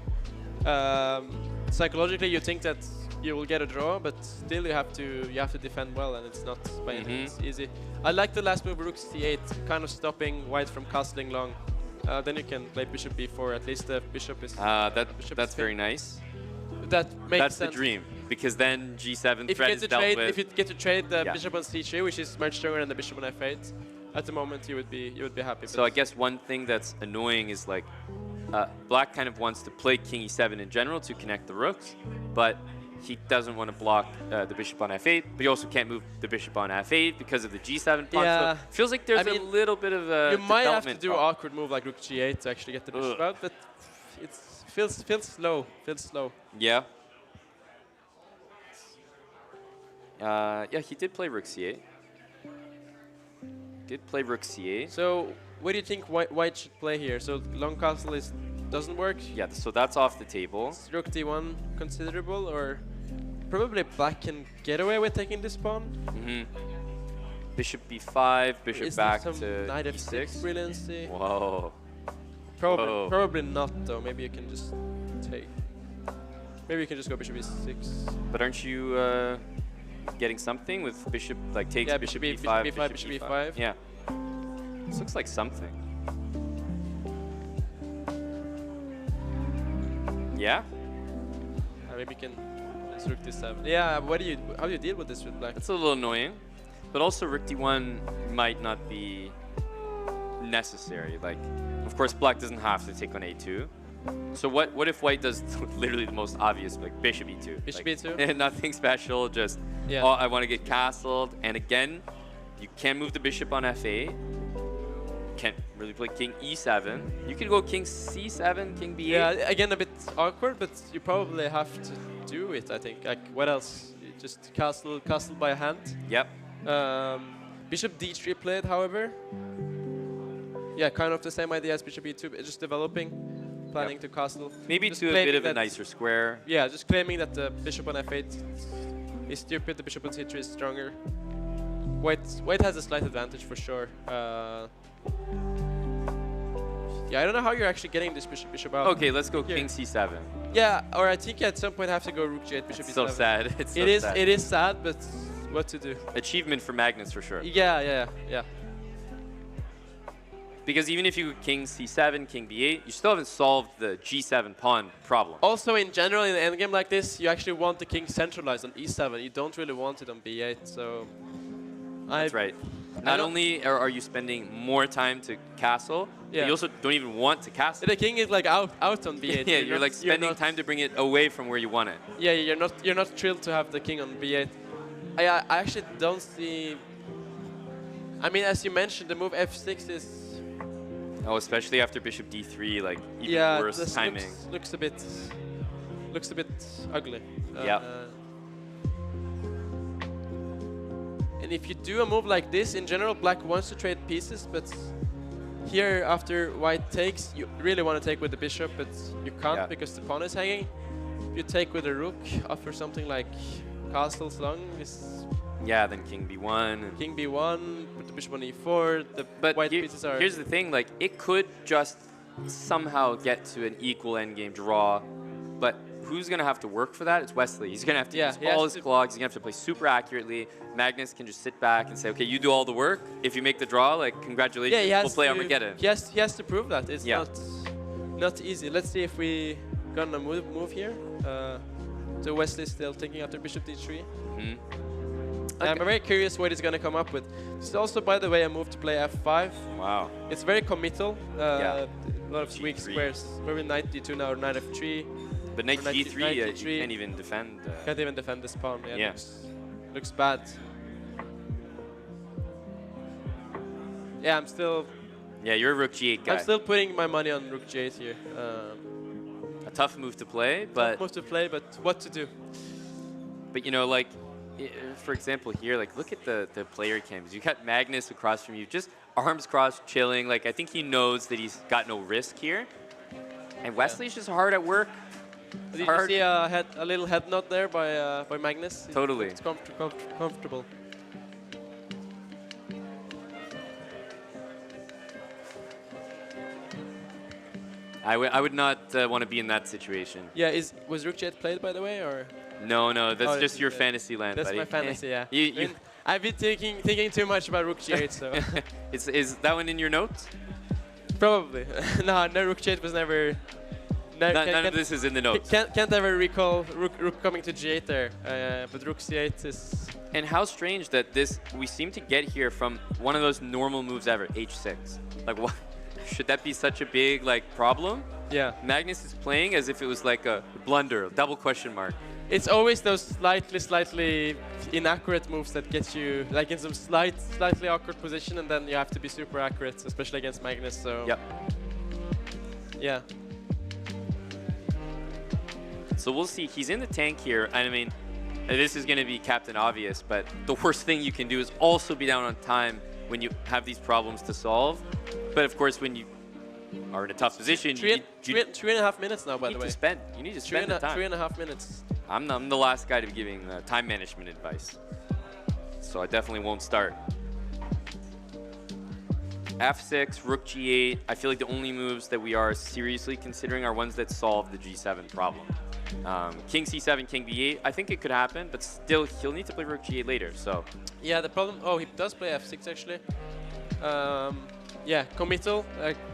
psychologically you think that you will get a draw, but still you have to defend well, and it's not by any means easy. I like the last move, Rook c8, kind of stopping White from castling long. Then you can play bishop b4. At least the bishop is. That's very nice. That makes sense. That's the dream. because then G7 If you threat get is to dealt trade, with. if you get to trade the Yeah. bishop on c3, which is much stronger than the bishop on f8, at the moment you would be happy. So I guess one thing that's annoying is like black kind of wants to play king e7 in general to connect the rooks, but he doesn't want to block the bishop on f8, but he also can't move the bishop on f8 because of the g7 pawn. Yeah. So feels like there's I mean, a little bit of a you might have to development do an problem. awkward move like rook g8 to actually get the bishop Ugh. out, but it feels slow. Yeah. Yeah, he did play rook c8. Did play rook c8. So what do you think white should play here? So long castle doesn't work. Yeah, so that's off the table. Is rook d1 considerable, or probably black can get away with taking this pawn? Bishop b5, bishop Is there back some to knight f6 e6. brilliancy? Whoa. Probably not though. Maybe you can just take. Maybe you can just go bishop e6. But aren't you getting something with bishop like takes Yeah, bishop bishop b5, b5, bishop e5. Yeah. This looks like something. Yeah. Maybe you can. Let's rook d7. Yeah. How do you deal with this with black? That's a little annoying. But also rook d1 might not be necessary. Like, of course, black doesn't have to take on a2. So what if white does literally the most obvious, like bishop e2? Bishop like, e2? Nothing special, just, Yeah. oh, I want to get castled. And again, you can move the bishop on f8. Can't really play king e7. You can go king c7, king b8. Yeah, again a bit awkward, but you probably have to do it. I think. Like, what else? You just castle by hand. Yep. Bishop d3 played, however. Yeah, kind of the same idea as bishop e2, but just developing, planning to castle. Maybe Just to a claiming bit of a that- nicer square. Yeah, just claiming that the bishop on f8 is stupid, the bishop on c3 is stronger. White has a slight advantage for sure. Yeah, I don't know how you're actually getting this bishop out. Okay, let's go Here. king c7. Yeah, or I think at some point I have to go rook g8, bishop It's e7. so sad. It's so It is. sad. It is sad, but what to do? Achievement for Magnus for sure. Yeah. Because even if you go king c7, king b8, you still haven't solved the g7 pawn problem. Also, in general, in an endgame like this, you actually want the king centralized on e7. You don't really want it on b8. So, That's right. Not only are you spending more time to castle, but Yeah. you also don't even want to castle. the king is like out on b8. Yeah, you're not- like spending not- time to bring it away from where you want it. Yeah, you're not thrilled to have the king on b8. I actually don't see. I mean, as you mentioned, the move f6 is. Oh, especially after bishop d3, like even Yeah, worse this timing. looks a bit ugly. Yep. And if you do a move like this, in general, black wants to trade pieces, but here, after white takes, you really want to take with the bishop, but you can't Yeah. because the pawn is hanging. If you take with the rook, offer something like castle slung, is Yeah, then king b1. And king b1, put the bishop on e4, the but white pieces are... here's the thing, like it could just somehow get to an equal endgame draw, but who's gonna have to work for that? It's Wesley. He's gonna have to use he all has his to- clogs. He's gonna have to play super accurately. Magnus can just sit back and say, okay, you do all the work. If you make the draw, like congratulations, Yeah, he has we'll play to, Armageddon. He has to prove that. It's Yeah. not easy. Let's see if we gonna move here. So Wesley's still thinking after bishop d3. Mhm. I'm very curious what he's gonna come up with. This is also, by the way, a move to play f5. Wow. It's very committal. Yeah. A lot of weak G3. squares. Maybe knight d2 now or knight f3. But knight Or knight g3, knight you d3. can't even defend. Can't even defend this pawn. Yeah, Yeah. Looks bad. Yeah, I'm still Yeah, you're a rook g8 guy. I'm still putting my money on rook g8 here. A tough move to play, but Move to play, but what to do? But you know, like, for example here, like, look at the player cams. You got Magnus across from you, just arms crossed, chilling. Like, I think he knows that he's got no risk here. And Wesley's just hard at work. Did you Hard. see a little head nod there by Magnus? Totally. It's comfortable. I would not want to be in that situation. Yeah, was Rook Jet played, by the way, or? No, that's Oh, just your yeah. fantasy land, That's buddy. my fantasy, yeah. You, I mean, I've been thinking too much about Rook G8, so is that one in your notes? probably. No, Rook J8 was never No, None of this is in the notes. Can't ever recall Rook coming to G8 there, but Rook C8 is... And how strange that we seem to get here from one of those normal moves ever, H6. Like, what? Should that be such a big, like, problem? Yeah. Magnus is playing as if it was like a blunder, a double question mark. It's always those slightly inaccurate moves that get you like in some slightly awkward position, and then you have to be super accurate, especially against Magnus. So yep. Yeah. So we'll see. He's in the tank here, and I mean, this is going to be Captain Obvious, but the worst thing you can do is also be down on time when you have these problems to solve. But of course, when you are in a tough position, three and a half minutes now, by the way. You need to spend the time. 3.5 minutes. I'm the last guy to be giving time management advice, so I definitely won't start. F6, Rook G8. I feel like the only moves that we are seriously considering are ones that solve the G7 problem. King C7, King B8. I think it could happen, but still, he'll need to play Rook G8 later. So. Yeah, the problem. Oh, he does play F6 actually. Yeah, committal,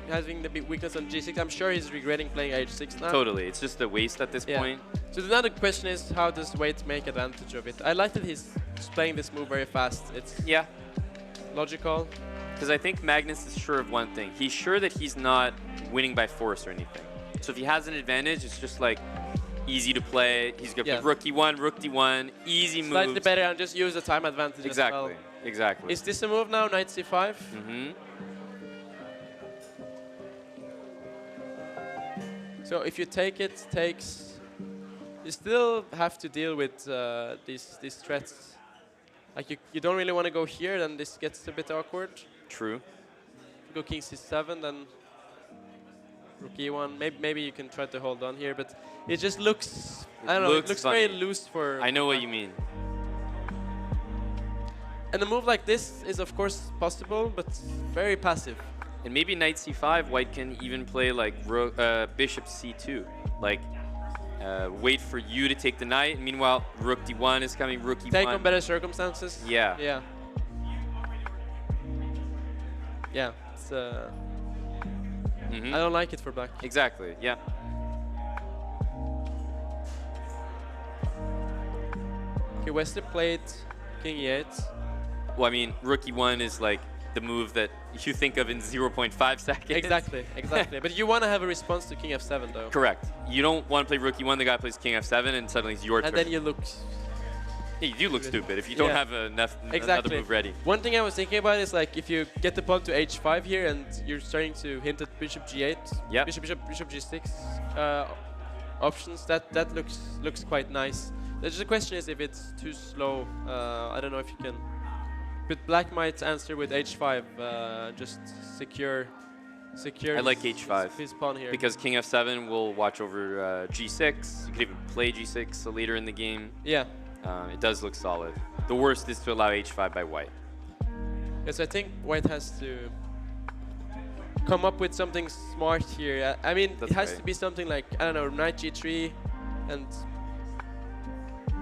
having the big weakness on G6. I'm sure he's regretting playing H6 now. Totally, it's just a waste at this point. So another question is, how does White make advantage of it? I like that he's playing this move very fast. It's logical. Because I think Magnus is sure of one thing. He's sure that he's not winning by force or anything. So if he has an advantage, it's just like easy to play. He's going to play Rook E1, Rook D1, easy moves. Slightly better and just use the time advantage as well. Exactly. Is this a move now, Knight C5? Mm-hmm. So if you take it, you still have to deal with these threats. Like you don't really want to go here, then this gets a bit awkward. True. If you go King C7, then Rook E1. Maybe you can try to hold on here, but it just looks, I don't know, it looks very loose for... I know what you mean. And a move like this is of course possible, but very passive. And maybe Knight C5, White can even play like Bishop C2. Like, wait for you to take the knight. And meanwhile, Rook D1 is coming, Rook E1. Take on better circumstances. Yeah. Yeah. Yeah. It's, I don't like it for black. Exactly, yeah. Okay, Wesley played King E8. Well, I mean, Rook E1 is like the move that you think of in 0.5 seconds. Exactly, exactly. But you want to have a response to King F7, though. Correct. You don't want to play Rook E1, the guy plays King F7, and suddenly it's your turn. And then you look... Yeah, you do look stupid if you don't have another move ready. One thing I was thinking about is like if you get the pawn to H5 here and you're starting to hint at Bishop G8, Bishop G6 options, that looks quite nice. The question is if it's too slow. I don't know if you can... But black might answer with H5, just secure I like H5 his pawn here. Because King F7 will watch over G6. You could even play G6 later in the game. Yeah. It does look solid. The worst is to allow H5 by White. Yes, I think White has to come up with something smart here. I mean, it has to be something like, I don't know, Knight G3 and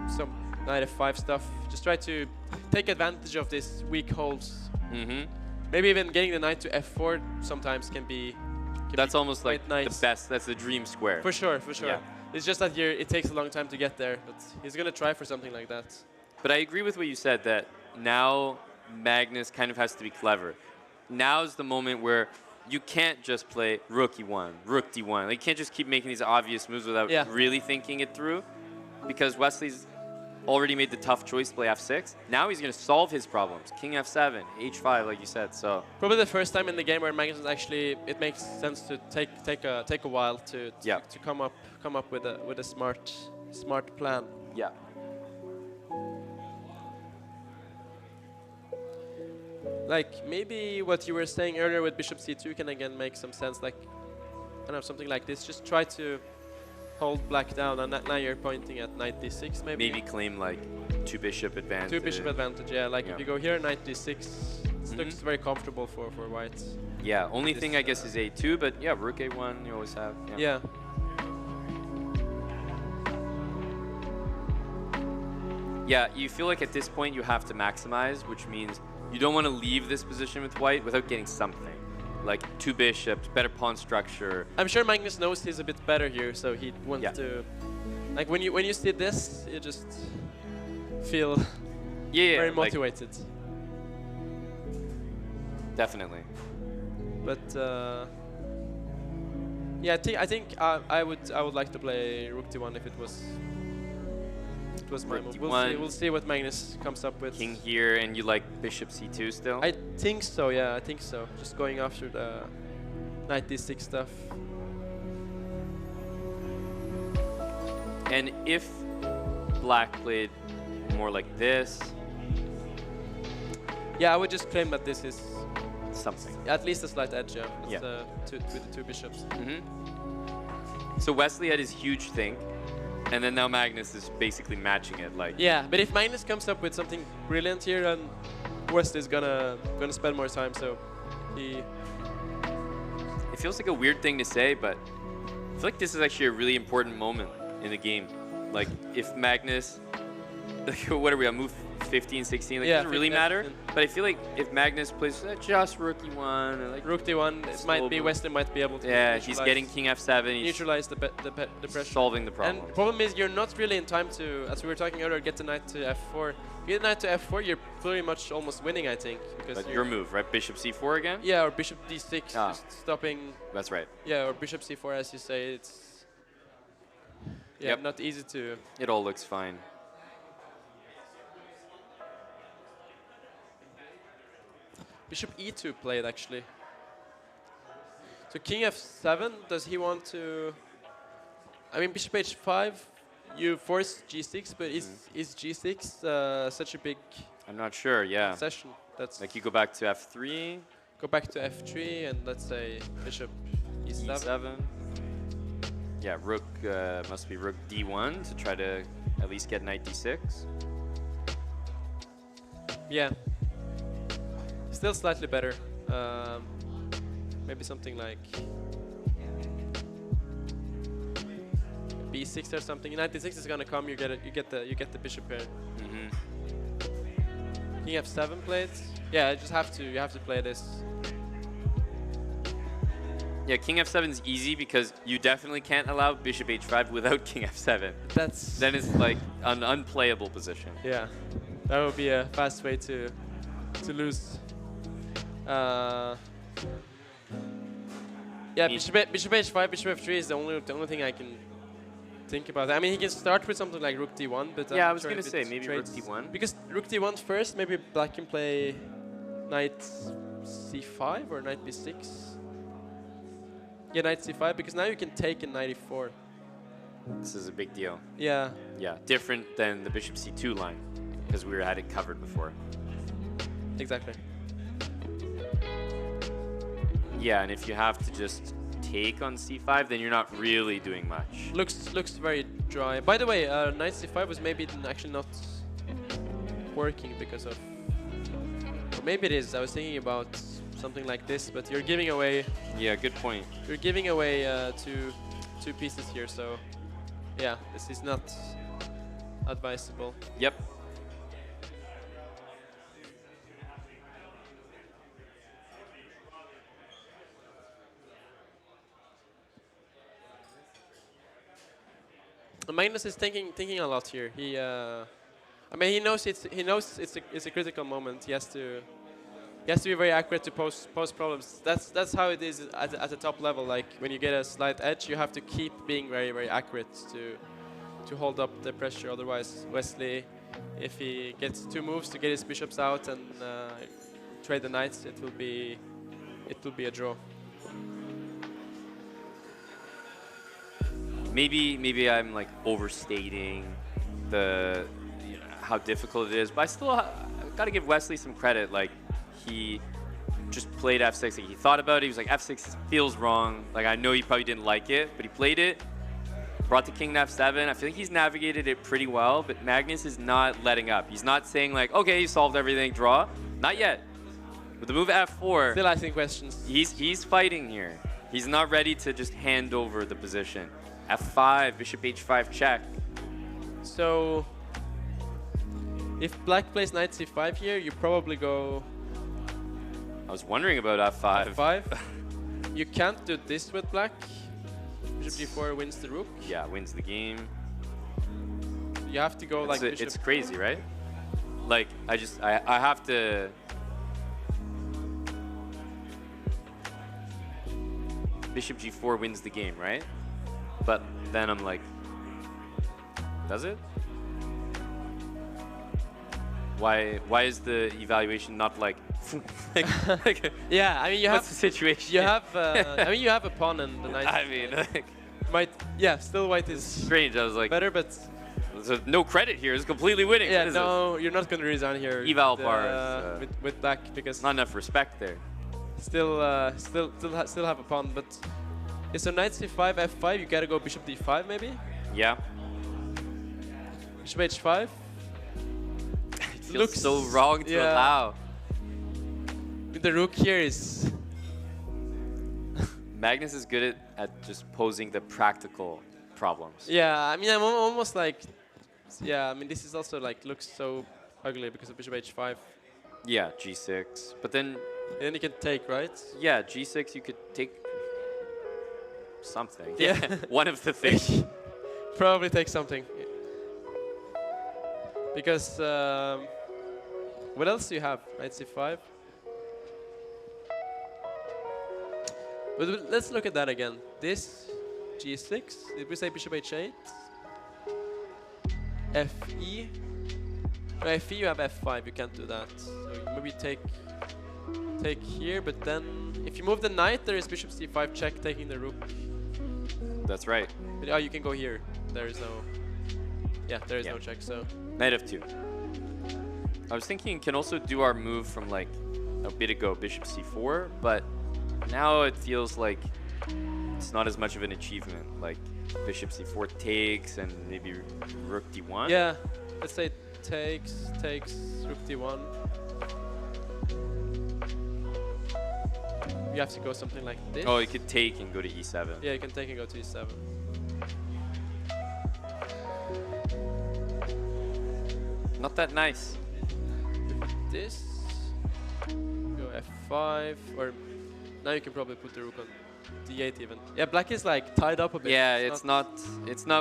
some Knight F5 stuff. Just try to take advantage of these weak holes. Maybe even getting the knight to F4 sometimes can be That's almost like nice. the best. That's the dream square. For sure, for sure. Yeah. It's just that it takes a long time to get there, but he's going to try for something like that. But I agree with what you said, that now Magnus kind of has to be clever. Now's the moment where you can't just play Rook E1, Rook D1. Like, you can't just keep making these obvious moves without really thinking it through, because Wesley's already made the tough choice to play F6. Now he's going to solve his problems. King F7, H5, like you said. So probably the first time in the game where Magnus actually, it makes sense to take a while to come up with a smart plan. Yeah. Like maybe what you were saying earlier with Bishop C2 can again make some sense. Like, I don't know, something like this. Just try to hold black down, and now you're pointing at Knight D6 maybe. Maybe claim like 2 bishop advantage. 2 bishop advantage, yeah. Like if you go here, Knight D6, it looks very comfortable for white. Yeah, only thing I guess is A2, but yeah, Rook A1 you always have. Yeah. Yeah, you feel like at this point you have to maximize, which means you don't want to leave this position with white without getting something. like 2 bishops, better pawn structure. I'm sure Magnus knows he's a bit better here, so he'd want Yeah. to. Like when you see this, you just feel Yeah, very like, motivated. definitely. But yeah, I think I would like to play Rook D1 if it was my Rook move. D1. We'll see what Magnus comes up with. King here, and you like bishop c2 still? I think so. Yeah, I think so. Just going after the knight d6 stuff. And if black played more like this, Yeah, I would just claim that this is something. at least a slight edge. Yeah, with, Yeah. with the 2 bishops. So Wesley had his huge thing, and then now Magnus is basically matching it. Like, Yeah, but if Magnus comes up with something brilliant here, then Wesley's gonna spend more time. So he. it feels like a weird thing to say, but I feel like this is actually a really important moment in the game. Like, if Magnus, like, what are we on, move 15, 16? Like, Yeah, it doesn't really 15, matter. 15. But I feel like if Magnus plays just Rook E1, or like Rook D1, it might be Slow- Wesley might be able to. yeah, he's neutralize- getting King F7. He's neutralize the pressure. solving the problem. And the problem is you're not really in time to, as we were talking earlier, get the knight to f4. If you get the knight to f4, you're pretty much almost winning, I think. Because But you're- your move, right? Bishop C4 again? Yeah, or bishop d6, Ah. just stopping. That's right. Yeah, or bishop c4, as you say. It's yeah, Yep. not easy to. It all looks fine. Bishop e2 played actually. So king f7. Does he want to? I mean, bishop h5. You force g6, but is g6 such a big I'm not sure, yeah. session? That's Like, you go back to F3, go back to f3 and let's say bishop e7. E7. Yeah, Rook must be Rook D1 to try to at least get Knight D6. Yeah. Still slightly better. Maybe something like b6 or something. Knight d6 is gonna come. You get the bishop here. King f7 played. Yeah, you have to play this. Yeah, King F7 is easy because you definitely can't allow Bishop H5 without King F7. That's Then it's like an unplayable position. yeah. That would be a fast way to lose. Yeah, bishop h5, bishop f3 is the only thing I can think about. I mean, he can start with something like Rook d1, but Yeah, I'm I was sure gonna if say it maybe Rook trades- D1. Because Rook d1 first, maybe black can play knight c5 or knight b6. Yeah, knight c5 because now you can take in knight e4. This is a big deal. Yeah. Yeah, different than the Bishop C2 line because we had it covered before. Exactly. Yeah, and if you have to just take on C5, then you're not really doing much. Looks very dry. By the way, knight c5 was maybe actually not working because of. Or maybe it is. I was thinking about something like this, but you're giving away. Yeah, good point. You're giving away two pieces here, so yeah, this is not advisable. Yep. Magnus is thinking a lot here. He, I mean, he knows it's a critical moment. He has to be very accurate to pose problems. That's how it is at the top level. Like when you get a slight edge, you have to keep being very accurate to hold up the pressure. Otherwise, Wesley, if he gets 2 moves to get his bishops out and trade the knights, it will be a draw. Maybe I'm like overstating the how difficult it is, but I still gotta give Wesley some credit. Like he just played f6. Like, he thought about it. He was like, f6 feels wrong. Like I know he probably didn't like it, but he played it. Brought the king to f7. I feel like he's navigated it pretty well, but Magnus is not letting up. He's not saying like, okay, he solved everything, draw. Not yet. With the move f4, Still asking questions. he's fighting here. He's not ready to just hand over the position. f5, bishop h5 check. So if black plays knight c5 here, you probably go. I was wondering about f5. F5. You can't do this with black. Bishop g4 wins the rook. Yeah, wins the game. You have to go like It's crazy, right? Like, I have to... Bishop g4 wins the game, right? But then I'm like, does it? Why is the evaluation not like, yeah, I mean you what's have the situation? You have I mean you have a pawn and the knight. I mean, like, still white is strange. I was like, better, but no credit here. It's completely winning. yeah, no, you're not going to resign here. Eval bars with black because not enough respect there. Still have a pawn, but it's a knight c5, f5. You gotta go bishop d5 maybe. Yeah. Bishop h5. It looks so wrong to allow. The rook here is. Magnus is good at just posing the practical problems. Yeah, I mean I'm almost like. Yeah, I mean this is also like looks so ugly because of bishop h5. Yeah, g6, but then. And then you can take, right? Yeah, g6 you could take something. Yeah, one of the things. Probably take something. Because what else do you have? Knight c5. But let's look at that again. This g6. Did we say bishop h8? fe. No, fe you have f5. You can't do that. So maybe take here, but then if you move the knight, there is bishop c5 check taking the rook. That's right. But, oh, you can go here. There is no. Yeah, there is no check. So knight f2. I was thinking can also do our move from like a bit ago, bishop c4, but now it feels like it's not as much of an achievement. Like bishop c4 takes and maybe rook d1. Yeah, let's say takes rook d1. You have to go something like this. Oh, you could take and go to e7. Yeah, you can take and go to e7. Not that nice. This. Go f5, or now you can probably put the rook on d8 even. Yeah, black is like tied up a bit. Yeah, it's not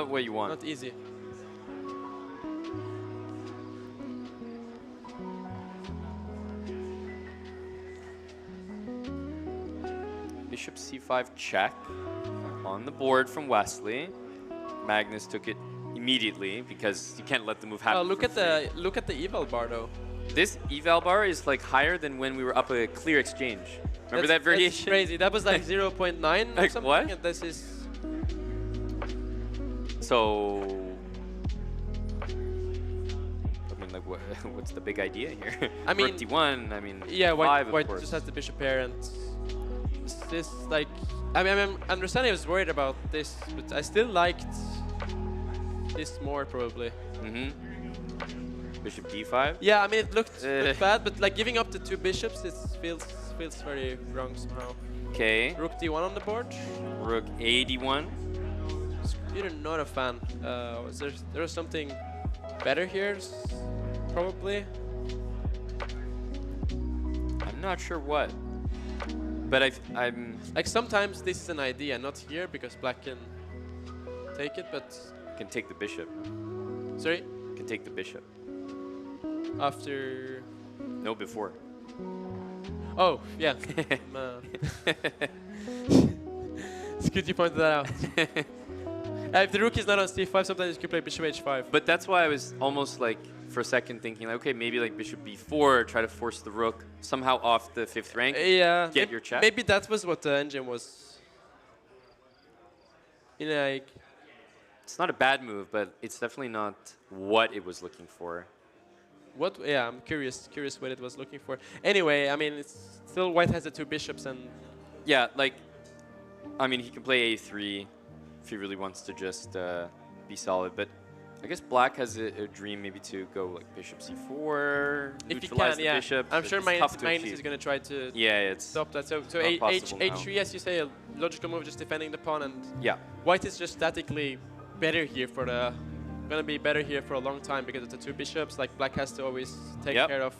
what you want. Not easy. Bishop c5 check on the board from Wesley. Magnus took it immediately because you can't let the move happen. Oh, look at the eval bar though. This eval bar is like higher than when we were up a clear exchange. Remember that variation? That's crazy. That was like 0.9 or like something. What? And this is. So. I mean, like, what's the big idea here? I mean, rook d1. I mean, yeah, white white just has the bishop pair and. This like, I mean, I understand I was worried about this, but I still liked this more probably. Bishop d5. Yeah, I mean it looked bad, but like giving up the two bishops, it feels very wrong somehow. Okay. Rook d1 on the board. Rook a d1. You're not a fan. There's something better here, probably. I'm not sure what. But I'm like sometimes this is an idea, not here because black can take it, but can take the bishop. Sorry? Can take the bishop. After. No, before. Oh yeah. It's good you pointed that out. If the rook is not on c5, sometimes you can play bishop h5. But that's why I was almost like for a second thinking like, okay, maybe like bishop b4, try to force the rook somehow off the 5th rank. Yeah. Get your check. Maybe that was what the engine was. You know, like. It's not a bad move, but it's definitely not what it was looking for. What? Yeah, I'm curious what it was looking for. Anyway, I mean, it's still white has the two bishops and. Yeah, like, I mean, he can play a3 if he really wants to just be solid, but I guess black has a dream maybe to go like bishop c4, if neutralize he can, the bishop. I'm sure Magnus Magnus is going to try to it's stop that. So h3, h3, as you say, a logical move, just defending the pawn, and white is just statically better here for the. Going to be better here for a long time because of the two bishops. Like black has to always take care of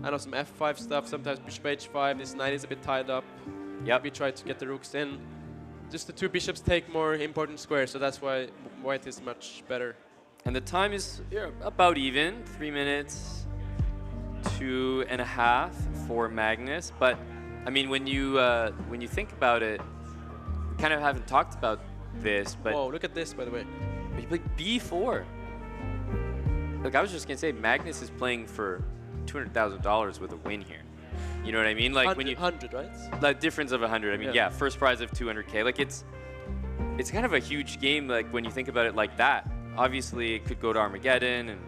I know some f5 stuff. Sometimes bishop h5. This knight is a bit tied up. Yep. We try to get the rooks in. Just the two bishops take more important squares, so that's why white is much better. And the time is about even, 3 minutes, 2.5 for Magnus. But I mean, when you think about it, we kind of haven't talked about this, but whoa, look at this, by the way. he played b4. Like I was just gonna say, Magnus is playing for $200,000 with a win here. You know what I mean? Like when you 100, right? The difference of 100. I mean, yeah, first prize of 200K. Like it's kind of a huge game. Like when you think about it like that. Obviously, it could go to Armageddon, and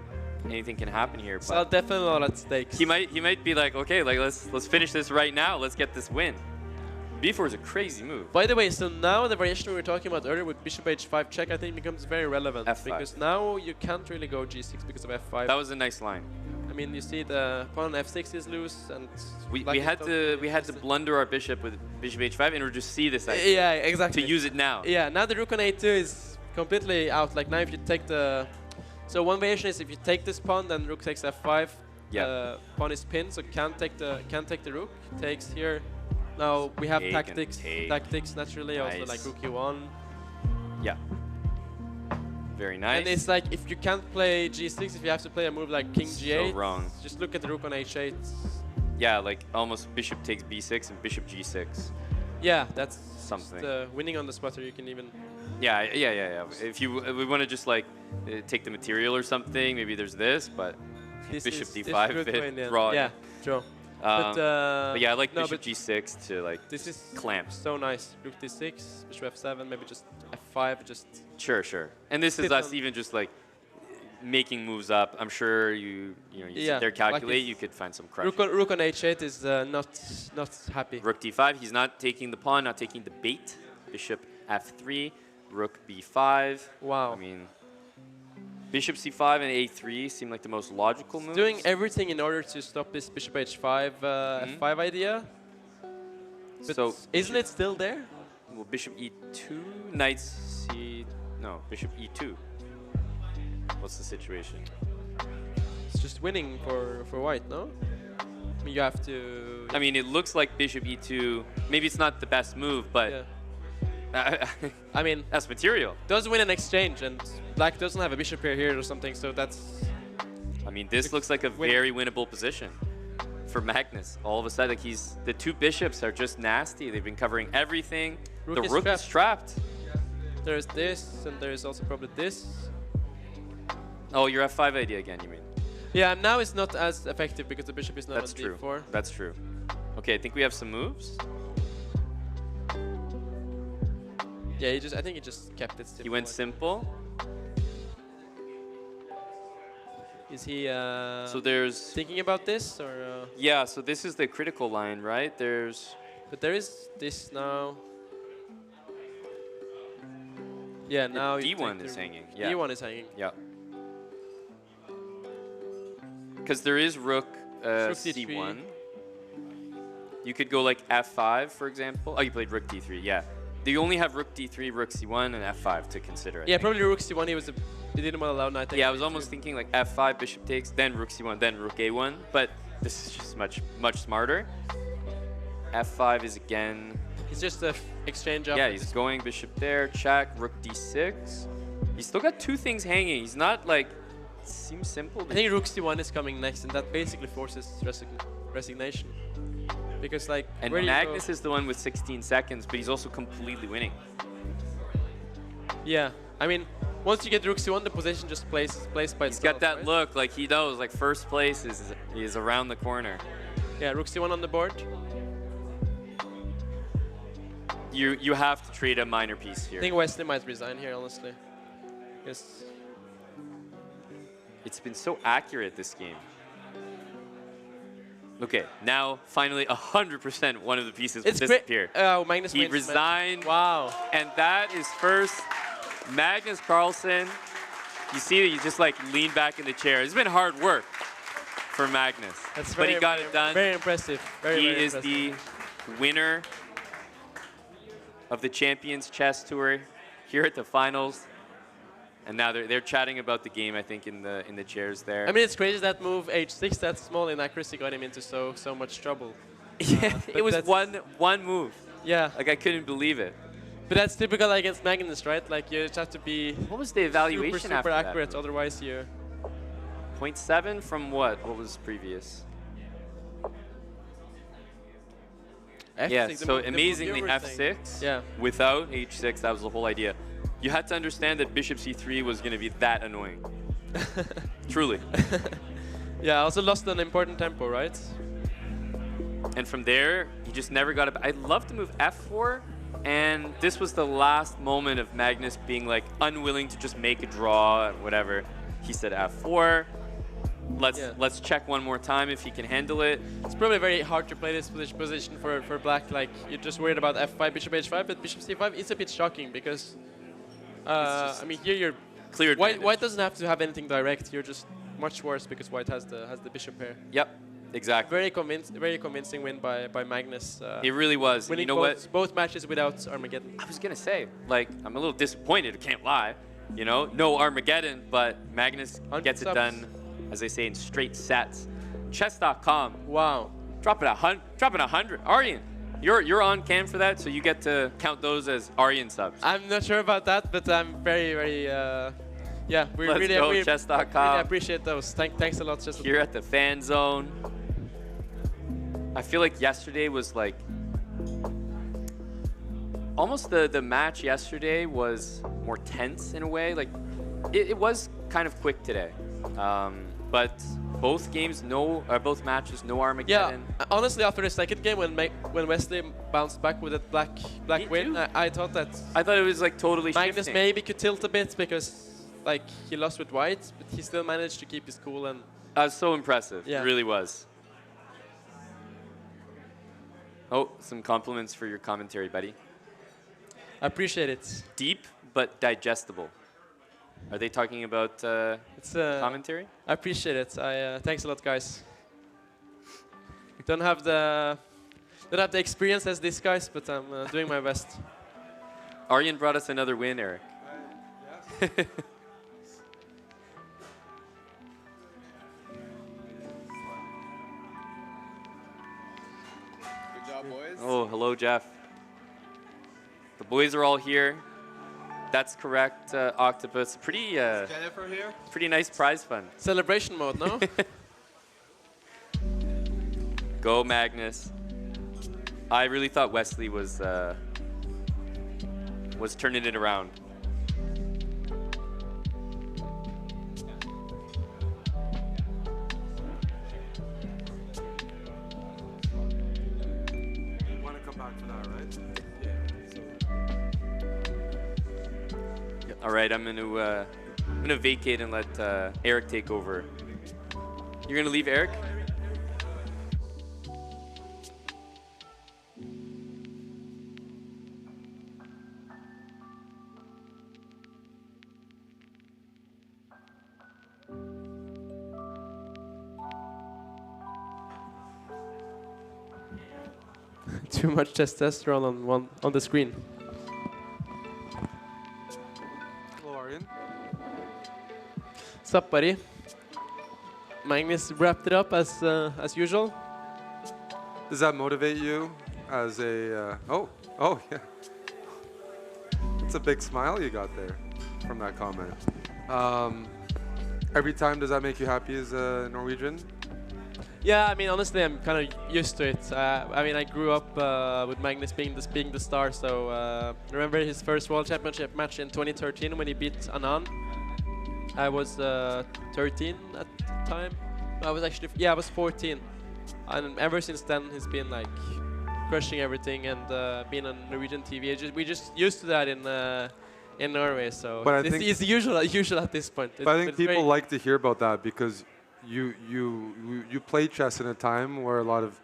anything can happen here. So But definitely a lot at stake. he might be like, okay, like let's finish this right now. Let's get this win. b4 is a crazy move. By the way, so now the variation we were talking about earlier with bishop h5 check, I think becomes very relevant. F5. Because now you can't really go g6 because of f5. That was a nice line. I mean, you see the pawn on f6 is loose, and We had to blunder our bishop with bishop h5 in order to see this idea. Yeah, exactly. To use it now. Yeah, now the rook on a2 is completely out. Like now if you take the... So one variation is if you take this pawn, then rook takes f5. Yeah. Pawn is pinned, so can't take the rook. Takes here. Now we have Take tactics. and take. Tactics naturally, also like Nice. rook e1. Yeah. Very nice. And it's like if you can't play g6, if you have to play a move like king g8, So wrong. just look at the rook on h8. Yeah, like almost bishop takes b6 and bishop g6. Yeah, that's Something. winning on the spotter. You can even... Yeah. If we want to just like take the material or something, maybe there's this, but bishop d5 this bit win, yeah. raw. Yeah, true. But yeah, I like no, bishop g6 to like this is clamp. so nice. Rook d6, bishop f7, maybe just f5, just... Sure. And this is Sit us on- even just like making moves up. I'm sure you Yeah, sit there, like calculate, if you could find some crush. Rook on h8 is not happy. Rook d5, he's not taking the pawn, not taking the bait. Bishop f3, rook b5. Wow. I mean, bishop c5 and a3 seem like the most logical moves. Doing everything in order to stop this bishop h5 f5 idea. But So isn't it still there? well, bishop e2, knight c... No, bishop e2. What's the situation? It's just winning for white, no? I mean, you have to... I mean, it looks like bishop e2. Maybe it's not the best move, but Yeah. I mean, that's material. does win an exchange, and black doesn't have a bishop pair here or something, so that's... I mean, this looks like a very winnable position for Magnus. All of a sudden, like the two bishops are just nasty. They've been covering everything. Rook the is rook is trapped. There's this, and there's also probably this. Oh, your f5 idea again, you mean? Yeah, now it's not as effective because the bishop is now That's on true. d4. That's true. Okay, I think we have some moves. Yeah, I think he just kept it simple. He went simple. Is he So there's... thinking about this, or? Yeah, so this is the critical line, right? There's... But there is this now. Yeah, now you D1 take is the- hanging. Yeah. D1 is hanging. Yeah. Because there is rook Rook D3. c1. You could go like f5, for example. Oh, you played rook d3, yeah. You only have rook d3, rook c1, and f5 to consider. I Yeah, think. probably rook c1. He didn't want to allow knight. Yeah, I was almost thinking like f5, bishop takes, then rook c1, then rook a1. But this is just much smarter. f5 is again... It's just a exchange up. Yeah, he's going bishop there, check, rook d6. He's still got two things hanging. He's not like... Seems simple. I think rook c1 is coming next, and that basically forces resignation. Because like, And where do you go? Magnus is the one with 16 seconds, but he's also completely winning. Yeah, I mean, once you get rook c1, the position just plays by He's itself. got that right? look, like he knows, like first place is around the corner. Yeah, rook c1 on the board. You have to trade a minor piece here. I think Wesley might resign here, honestly. Yes. It's been so accurate this game. Okay, now finally 100% one of the pieces will It's great. disappear. Oh, Magnus He wins, man. resigned. Wow. And that is first Magnus Carlsen. You see that he just like leaned back in the chair. It's been hard work for Magnus. That's but he very, got very, it done. Very impressive. Very, He very is impressive. the winner of the Champions Chess Tour here at the finals. And now they're chatting about the game, I think, in the chairs there. I mean, it's crazy that move h6, that small inaccuracy got him into so much trouble. Yeah, it was one move. Yeah. Like, I couldn't believe it. But that's typical against Magnus, right? Like, you just have to be What was the evaluation super after accurate, that? otherwise you... 0.7 from what? What was previous? F6, Yeah, the so move- the move amazingly you were saying. f6 Yeah. without h6. That was the whole idea. You had to understand that bishop c3 was going to be that annoying. Truly. Yeah, also lost an important tempo, right? And from there, he just never got it. I'd love to move f4, and this was the last moment of Magnus being like unwilling to just make a draw, whatever. He said f4. Let's check one more time if he can handle it. It's probably very hard to play this position for black. Like, you're just worried about f5, bishop h5, but bishop c5 is a bit shocking because, I mean, here you're clear. White doesn't have to have anything direct. You're just much worse because White has the bishop pair. Yep, exactly. Very convincing win by Magnus. It really was. Winning you know both matches without Armageddon. I was gonna say, like, I'm a little disappointed. I can't lie. You know, no Armageddon, but Magnus gets it done, as they say, in straight sets. Chess.com. Wow. Dropping 100. Aryan, you're on cam for that, so you get to count those as Aryan subs. I'm not sure about that, but I'm very, yeah, we Let's really, go, chess.com. really appreciate those. Thanks a lot, Chess. Here at the fan zone. I feel like yesterday was like, almost the match yesterday was more tense in a way. Like, it was kind of quick today. But both games, both matches, no Armageddon. Yeah, honestly, after the second game, when Wesley bounced back with that black win, I thought it was like totally Magnus shifting. maybe could tilt a bit because like he lost with White, but he still managed to keep his cool and. That was so impressive. Yeah. It really was. Oh, some compliments for your commentary, buddy. I appreciate it. Deep but digestible. Are they talking about commentary? I appreciate it. Thanks a lot, guys. Don't have the experience as these guys, but I'm doing my best. Aryan brought us another win, Eric. Yes. Good job, boys. Oh, hello, Jeff. The boys are all here. That's correct, Octopus. Jennifer here. Pretty nice prize fund. Celebration mode, no? Go, Magnus. I really thought Wesley was turning it around. You want to come back to that, right? All right, I'm gonna vacate and let Eric take over. You're gonna leave, Eric? Too much testosterone on the screen. Hello, Aryan. What's up, buddy? Magnus wrapped it up as usual. Does that motivate you as a? Oh, yeah. It's a big smile you got there from that comment. Every time, does that make you happy as a Norwegian? Yeah, I mean, honestly, I'm kind of used to it. I mean, I grew up with Magnus being the star. So remember his first World Championship match in 2013 when he beat Anand. I was 13 at the time. I was actually, I was 14. And ever since then, he's been like crushing everything and being on Norwegian TV. We just used to that in Norway. So it's usual at this point. But I think people like to hear about that because you played chess in a time where a lot of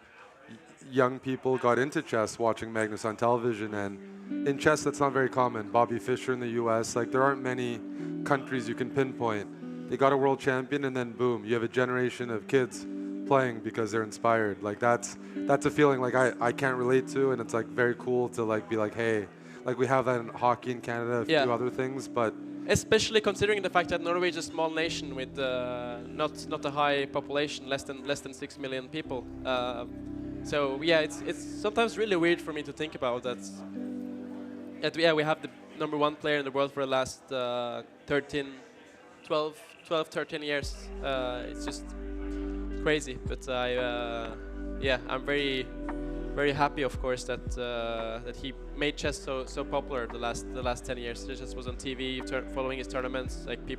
young people got into chess watching Magnus on television, and in chess that's not very common. Bobby Fischer in the US, like there aren't many countries you can pinpoint. They got a world champion and then boom, you have a generation of kids playing because they're inspired. Like that's a feeling like I can't relate to, and it's like very cool to like be like, hey, like we have that in hockey in Canada, a few other things, but especially considering the fact that Norway is a small nation with not a high population, less than 6 million people. So yeah, it's sometimes really weird for me to think about that. Yeah, we have the #1 player in the world for the last 12, 13 years. It's just crazy. But yeah, I'm very happy, of course, that he made chess so popular the last 10 years. He just was on TV following his tournaments. Like you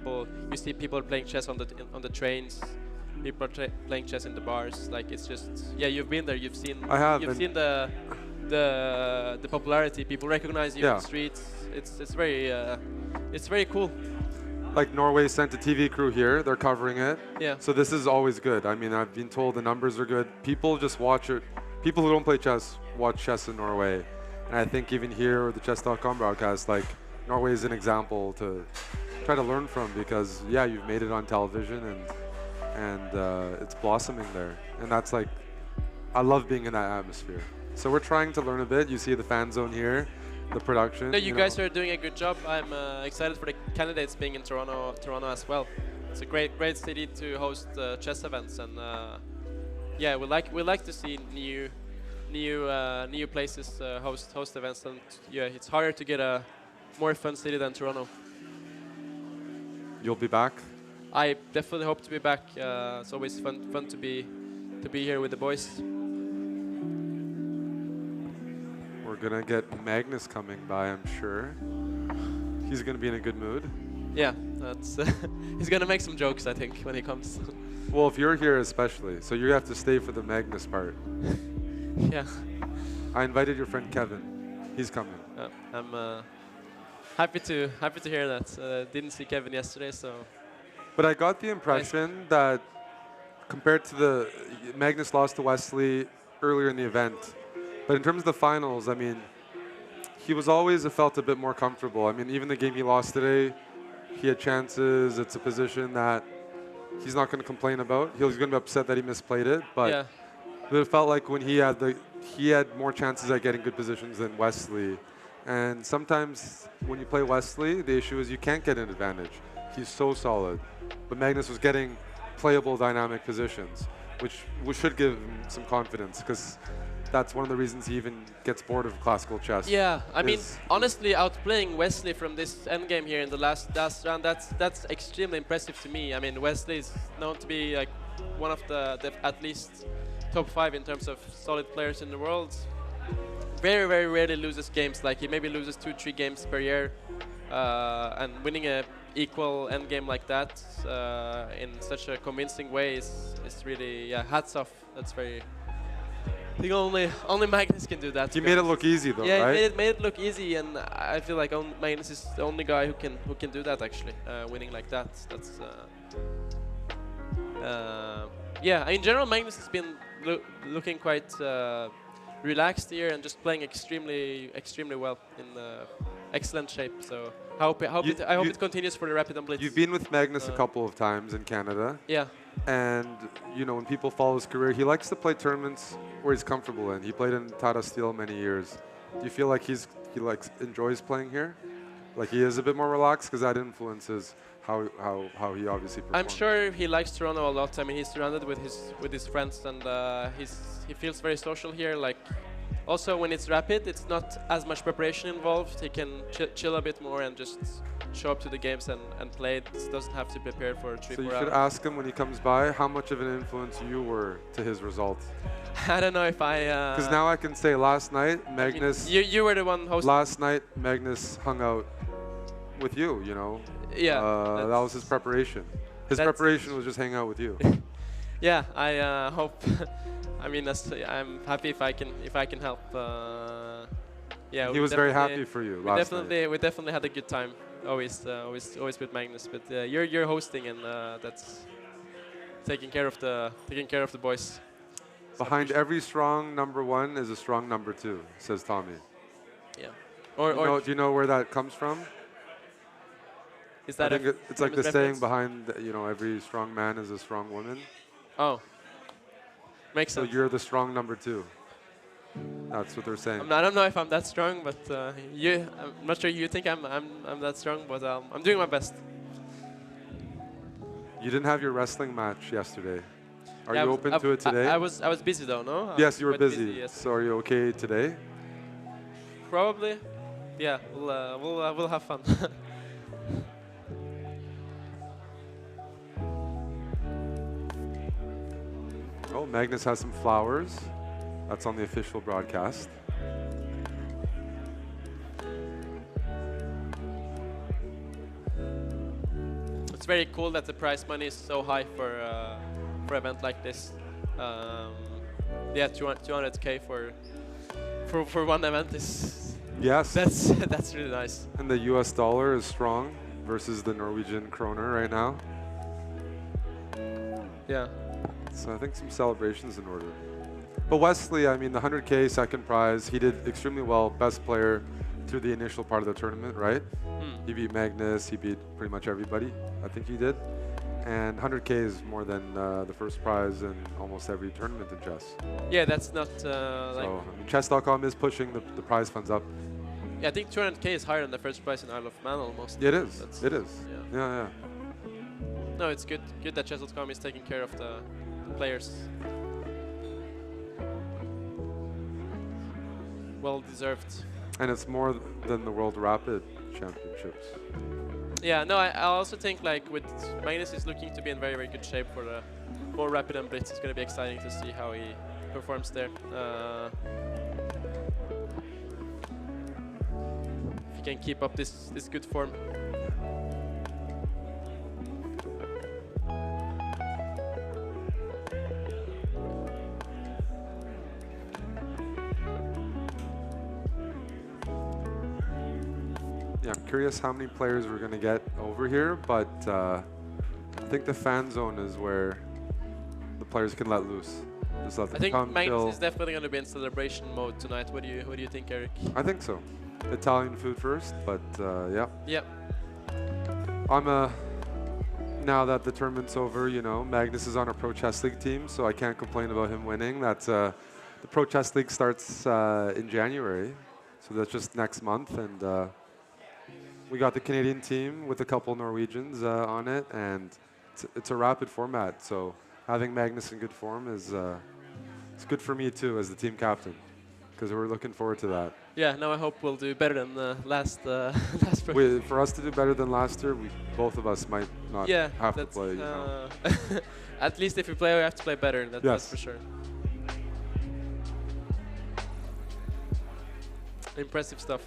see people playing chess on the trains. People are playing chess in the bars. Like it's just, yeah, you've been there. You've seen. You've seen the popularity. People recognize you on the streets. It's very cool. Like Norway sent a TV crew here. They're covering it. Yeah. So this is always good. I mean, I've been told the numbers are good. People just watch it. People who don't play chess watch chess in Norway. And I think even here, the chess.com broadcast, like Norway is an example to try to learn from, because yeah, you've made it on television and it's blossoming there. And that's like, I love being in that atmosphere. So we're trying to learn a bit. You see the fan zone here, the production. No, you guys are doing a good job. I'm excited for the candidates being in Toronto as well. It's a great city to host chess events, and yeah, we like to see new places host events, and yeah, it's harder to get a more fun city than Toronto. You'll be back? I definitely hope to be back. It's always fun to be here with the boys. We're gonna get Magnus coming by, I'm sure. He's gonna be in a good mood. Yeah, that's he's gonna make some jokes, I think, when he comes. Well, if you're here especially, so you have to stay for the Magnus part. Yeah. I invited your friend Kevin. He's coming. I'm happy to hear that. Didn't see Kevin yesterday, so. But I got the impression that compared to the Magnus lost to Wesley earlier in the event, but in terms of the finals, I mean, he was always felt a bit more comfortable. I mean, even the game he lost today, he had chances. It's a position that he's not going to complain about. He's going to be upset that he misplayed it, but yeah. It felt like when he had more chances at getting good positions than Wesley. And sometimes when you play Wesley, the issue is you can't get an advantage. He's so solid. But Magnus was getting playable dynamic positions, which should give him some confidence, because that's one of the reasons he even gets bored of classical chess. Yeah, I mean, honestly, outplaying Wesley from this endgame here in the last round, that's extremely impressive to me. I mean, Wesley is known to be like one of the at least top 5 in terms of solid players in the world. Very, very rarely loses games. Like he maybe loses 2-3 games per year, and winning a equal endgame like that in such a convincing way is really, yeah, hats off. That's very. I think only Magnus can do that. He made it look easy though, yeah, right? Yeah, made it look easy, and I feel like Magnus is the only guy who can do that actually, winning like that. That's yeah. In general, Magnus has been looking quite relaxed here and just playing extremely well, in excellent shape. So I hope it continues for the Rapid and Blitz. You've been with Magnus a couple of times in Canada. Yeah. And you know, when people follow his career, he likes to play tournaments where he's comfortable in. He played in Tata Steel many years. Do you feel like he enjoys playing here? Like he is a bit more relaxed, because that influences how he obviously performs. I'm sure he likes Toronto a lot. I mean, he's surrounded with his friends, and he feels very social here. Like, also when it's Rapid, it's not as much preparation involved. He can chill a bit more and just show up to the games and play. It doesn't have to prepare for 3-4 hours. So you should ask him when he comes by how much of an influence you were to his result. I don't know if I. Because now I can say last night Magnus. I mean, you were the one hosting. Last night Magnus hung out with you. You know. Yeah. That was his preparation. His preparation was just hang out with you. Yeah, I hope. I mean, I'm happy if I can help. Yeah. He was very happy for you last night. We definitely had a good time. Always with Magnus. But you're hosting, and that's taking care of the boys. Behind every strong #1 is a strong #2, says Tommy. Yeah. Do you know where that comes from? Is that it's like the saying behind, every strong man is a strong woman. Oh. Makes sense. So you're the strong #2. That's what they're saying. I don't know if I'm that strong, but I'm not sure you think I'm that strong, but I'm doing my best. You didn't have your wrestling match yesterday. Are Yeah, you open to it today? I was busy though, no? Yes, you were Quite busy. yes. So are you okay today? Probably. Yeah, we'll have fun. Oh, Magnus has some flowers. That's on the official broadcast. It's very cool that the prize money is so high for an event like this. Yeah, 200K for one event is Yes. that's really nice. And the US dollar is strong versus the Norwegian kroner right now. Yeah. So I think some celebrations in order. But Wesley, I mean, the 100K second prize, he did extremely well, best player through the initial part of the tournament, right? He beat Magnus, he beat pretty much everybody, I think he did. And 100K is more than the first prize in almost every tournament in chess. Yeah, that's not like. So, I mean, chess.com is pushing the prize funds up. Yeah, I think 200K is higher than the first prize in Isle of Man almost. It is. That's, It is. Yeah. Yeah. No, it's good. Good that chess.com is taking care of the players. Well deserved. And it's more than the World Rapid Championships. Yeah, no, I also think like with Magnus is looking to be in very, very good shape for the more Rapid and Blitz. It's going to be exciting to see how he performs there. If he can keep up this good form. Yeah, I'm curious how many players we're going to get over here, but I think the fan zone is where the players can let loose. Just let them I think come, Magnus chill. is definitely going to be in celebration mode tonight. What do you think, Eric? I think so. Italian food first, but yeah. Yep. Now that the tournament's over, you know, Magnus is on a Pro Chess League team, so I can't complain about him winning. That's the Pro Chess League starts in January, so that's just next month, and we got the Canadian team with a couple Norwegians on it, and it's a rapid format, so having Magnus in good form is it's good for me too as the team captain, because we're looking forward to that. Yeah, now I hope we'll do better than last For us to do better than last year, both of us might not have to play. You know. At least if we play, we have to play better. That's for sure. Impressive stuff.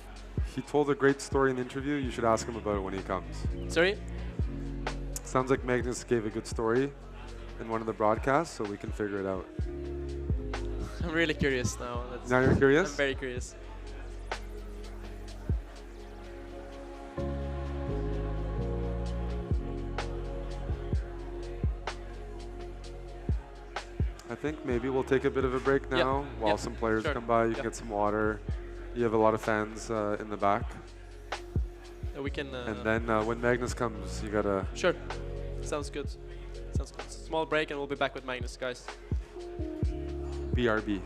He told a great story in the interview. You should ask him about it when he comes. Sorry? Sounds like Magnus gave a good story in one of the broadcasts, so we can figure it out. I'm really curious now. Now you're curious? I'm very curious. I think maybe we'll take a bit of a break now while some players come by. You can get some water. You have a lot of fans in the back. We can. And then when Magnus comes, you gotta. Sure. Sounds good. Sounds good. Small break, and we'll be back with Magnus, guys. BRB.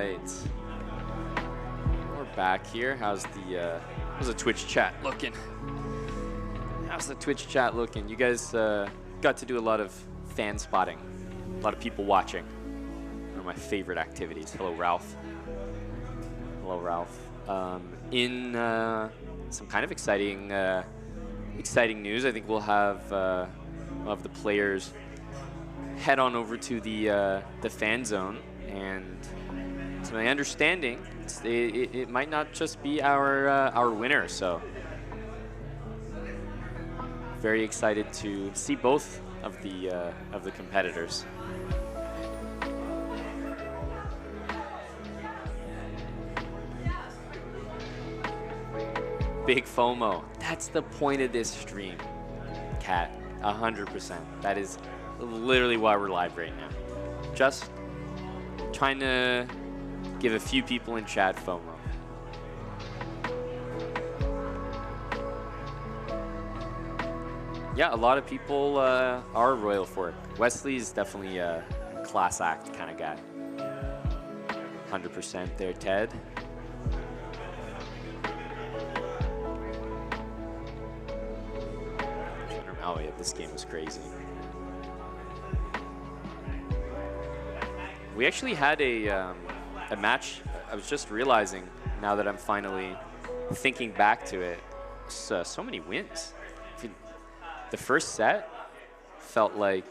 right. We're back here. How's the Twitch chat looking? How's the Twitch chat looking? You guys got to do a lot of fan spotting. A lot of people watching. One of my favorite activities. Hello, Ralph. Hello, Ralph. In some kind of exciting news, I think we'll have the players head on over to the fan zone, and to my understanding, it might not just be our winner. So very excited to see both of the competitors. Big FOMO. That's the point of this stream, Kat. 100%. That is literally why we're live right now. Just trying to give a few people in chat FOMO. Yeah, a lot of people are Royal Fork. Wesley is definitely a class act kind of guy. 100% there, Ted. Oh yeah, this game was crazy. We actually had a match. I was just realizing now that I'm finally thinking back to it. So many wins. The first set felt like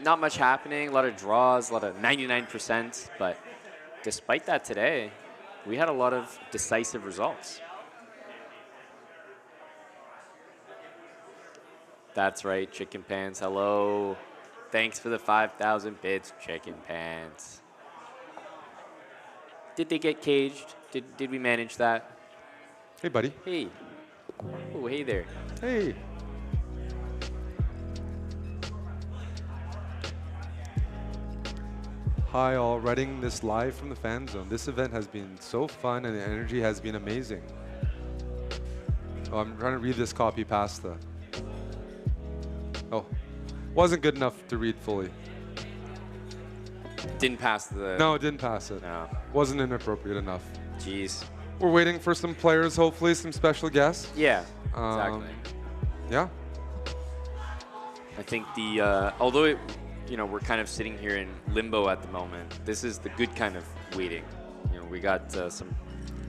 not much happening, a lot of draws, a lot of 99%. But despite that today, we had a lot of decisive results. That's right, Chicken Pants. Hello. Thanks for the 5,000 bits, Chicken Pants. Did they get caged? Did we manage that? Hey, buddy. Hey. Oh, hey there. Hey. Hi all, running this live from the fan zone. This event has been so fun and the energy has been amazing. Oh, I'm trying to read this copy pasta. Oh, wasn't good enough to read fully. Didn't pass the... No, it didn't pass it. No. Wasn't inappropriate enough. Jeez. We're waiting for some players, hopefully, some special guests. Yeah, exactly. Yeah. I think the, although it, you know, we're kind of sitting here in limbo at the moment, this is the good kind of waiting. You know, we got some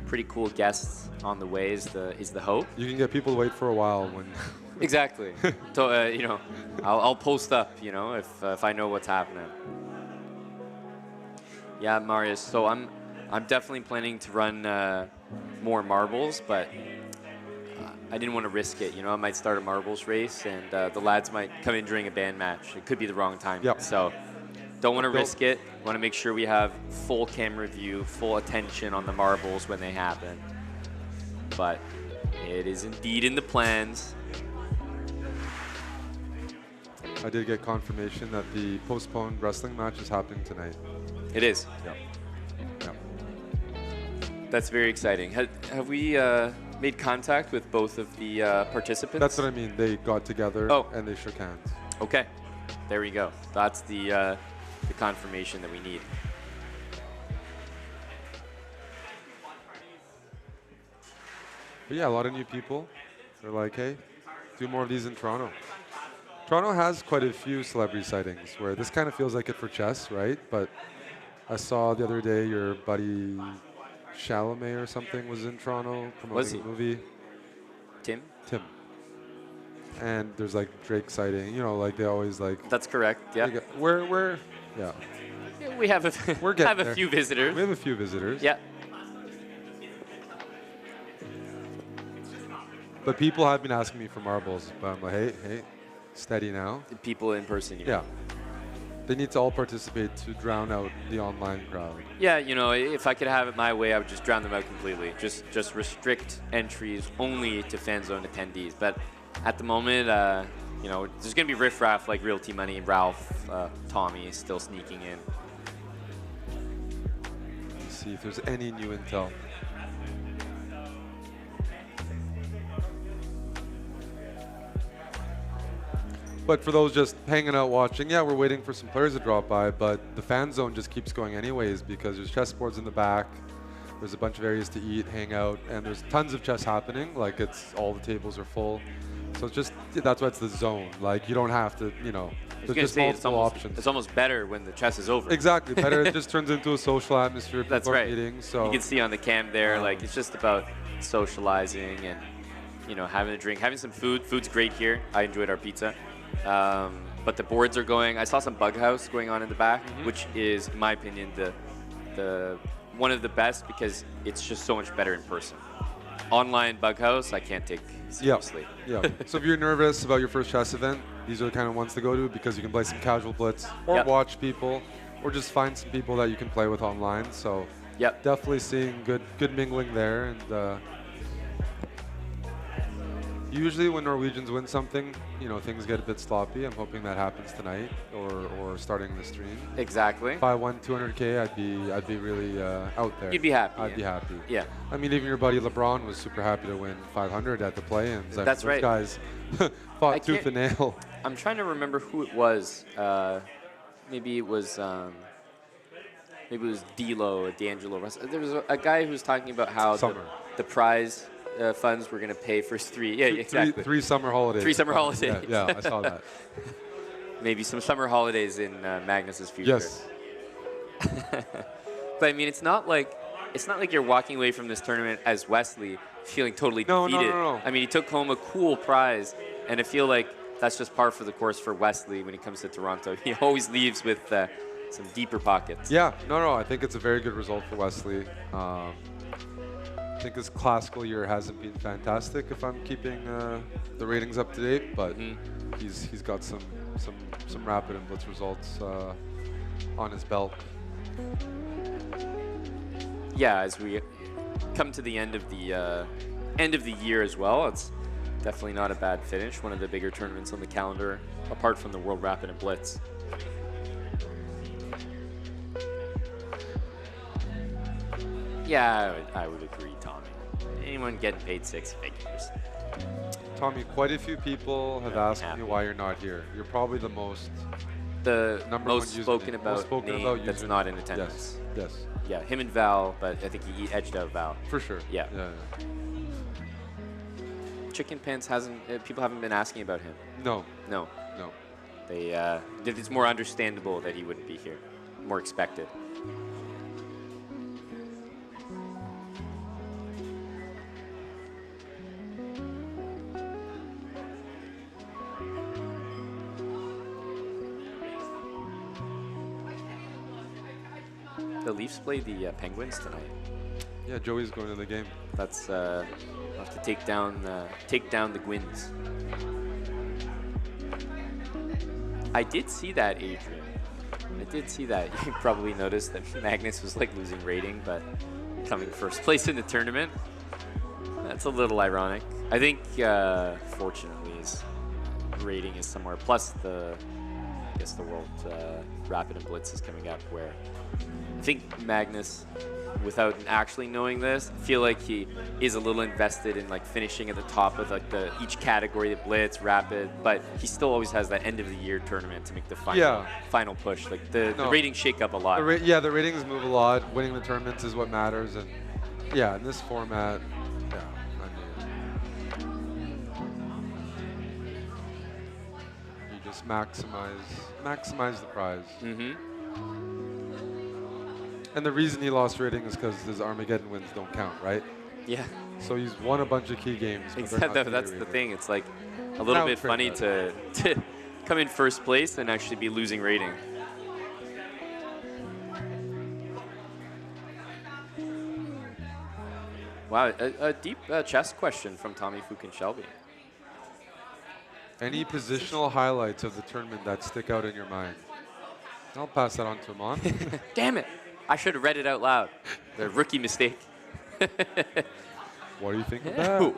pretty cool guests on the way is the hope. You can get people to wait for a while when... Exactly. So, you know, I'll post up, you know, if I know what's happening. Yeah, Marius. So I'm definitely planning to run more marbles, but I didn't want to risk it. You know, I might start a marbles race, and the lads might come in during a band match. It could be the wrong time. Yep. So don't want to risk it. Want to make sure we have full camera view, full attention on the marbles when they happen. But it is indeed in the plans. I did get confirmation that the postponed wrestling match is happening tonight. It is. Yep. Yep. That's very exciting. Have we made contact with both of the participants? That's what I mean. They got together and they shook hands. Okay. There we go. That's the confirmation that we need. But yeah, a lot of new people. They're like, hey, do more of these in Toronto. Toronto has quite a few celebrity sightings where this kind of feels like it for chess, right? But I saw the other day your buddy Chalamet or something was in Toronto promoting a movie. Tim? Tim. And there's like Drake sighting, you know, like they always like... That's correct, yeah. We're yeah. Yeah, we have a few visitors. We have a few visitors. Yeah. But people have been asking me for marbles, but I'm like, hey, steady now. The people in person, you Yeah. mean? They need to all participate to drown out the online crowd. Yeah, you know, if I could have it my way, I would just drown them out completely. Just restrict entries only to FanZone attendees. But at the moment, you know, there's going to be riffraff like Real T Money, Ralph, Tommy is still sneaking in. Let's see if there's any new intel. But for those just hanging out watching, yeah, we're waiting for some players to drop by, but the fan zone just keeps going anyways because there's chessboards in the back, there's a bunch of areas to eat, hang out, and there's tons of chess happening. Like, it's all the tables are full. So it's just, that's why it's the zone. Like, you don't have to, you know, there's just multiple options. It's almost better when the chess is over. Exactly, better. It just turns into a social atmosphere. That's People are right. meeting, so you can see on the cam there, like, it's just about socializing and, you know, having a drink, having some food. Food's great here. I enjoyed our pizza. But the boards are going. I saw some bug house going on in the back, which is, in my opinion, the one of the best because it's just so much better in person. Online bug house, I can't take seriously. Yeah. So if you're nervous about your first chess event, these are the kind of ones to go to because you can play some casual blitz or watch people or just find some people that you can play with online. So definitely seeing good mingling there. And usually when Norwegians win something, you know, things get a bit sloppy. I'm hoping that happens tonight or starting the stream. Exactly. If I won 200K, I'd be really out there. You'd be happy. I'd be happy. Yeah. I mean, even your buddy LeBron was super happy to win 500 at the play-ins. That's right. Those guys fought tooth and nail. I'm trying to remember who it was. Maybe it was D'Lo or D'Angelo Russell. There was a guy who was talking about how the prize funds were going to pay for three. Yeah, exactly. Three summer holidays. 3 summer holidays. Yeah, I saw that. Maybe some summer holidays in Magnus's future. Yes. But I mean, it's not like you're walking away from this tournament as Wesley feeling totally defeated. No. I mean, he took home a cool prize, and I feel like that's just par for the course for Wesley when he comes to Toronto. He always leaves with some deeper pockets. Yeah, no, I think it's a very good result for Wesley. I think his classical year hasn't been fantastic if I'm keeping the ratings up to date, but he's got some rapid and blitz results on his belt. Yeah, as we come to the end of the year as well, it's definitely not a bad finish. One of the bigger tournaments on the calendar, apart from the World Rapid and Blitz. Yeah, I would agree, Tommy. Anyone getting paid 6 figures? Tommy, quite a few people have asked me why you're not here. You're probably the most spoken about name that's not in attendance. Yes. Yeah, him and Val, but I think he edged out Val. For sure. Yeah. Chicken Pants people haven't been asking about him. No. It's more understandable that he wouldn't be here. More expected. The Leafs play the Penguins tonight. Yeah, Joey's going to the game. That's we'll have to take down the Gwins. I did see that, Adrian. I did see that. You probably noticed that Magnus was like losing rating, but coming first place in the tournament. That's a little ironic. I think, fortunately, his rating is somewhere. Plus I guess the World Rapid and Blitz is coming up, where I think Magnus, without actually knowing this, I feel like he is a little invested in like finishing at the top of like each category, the Blitz, Rapid, but he still always has that end of the year tournament to make the final push. Like the ratings shake up a lot. The ratings move a lot. Winning the tournaments is what matters, and yeah, in this format, you just maximize the prize. And the reason he lost rating is because his Armageddon wins don't count, right? Yeah. So he's won a bunch of key games. Exactly. That's the thing. It's like a little bit funny to come in first place and actually be losing rating. Wow, a deep chess question from Tommy Fukin Shelby. Any positional highlights of the tournament that stick out in your mind? I'll pass that on to Amon. Damn it. I should have read it out loud. The rookie mistake. What do you think of that?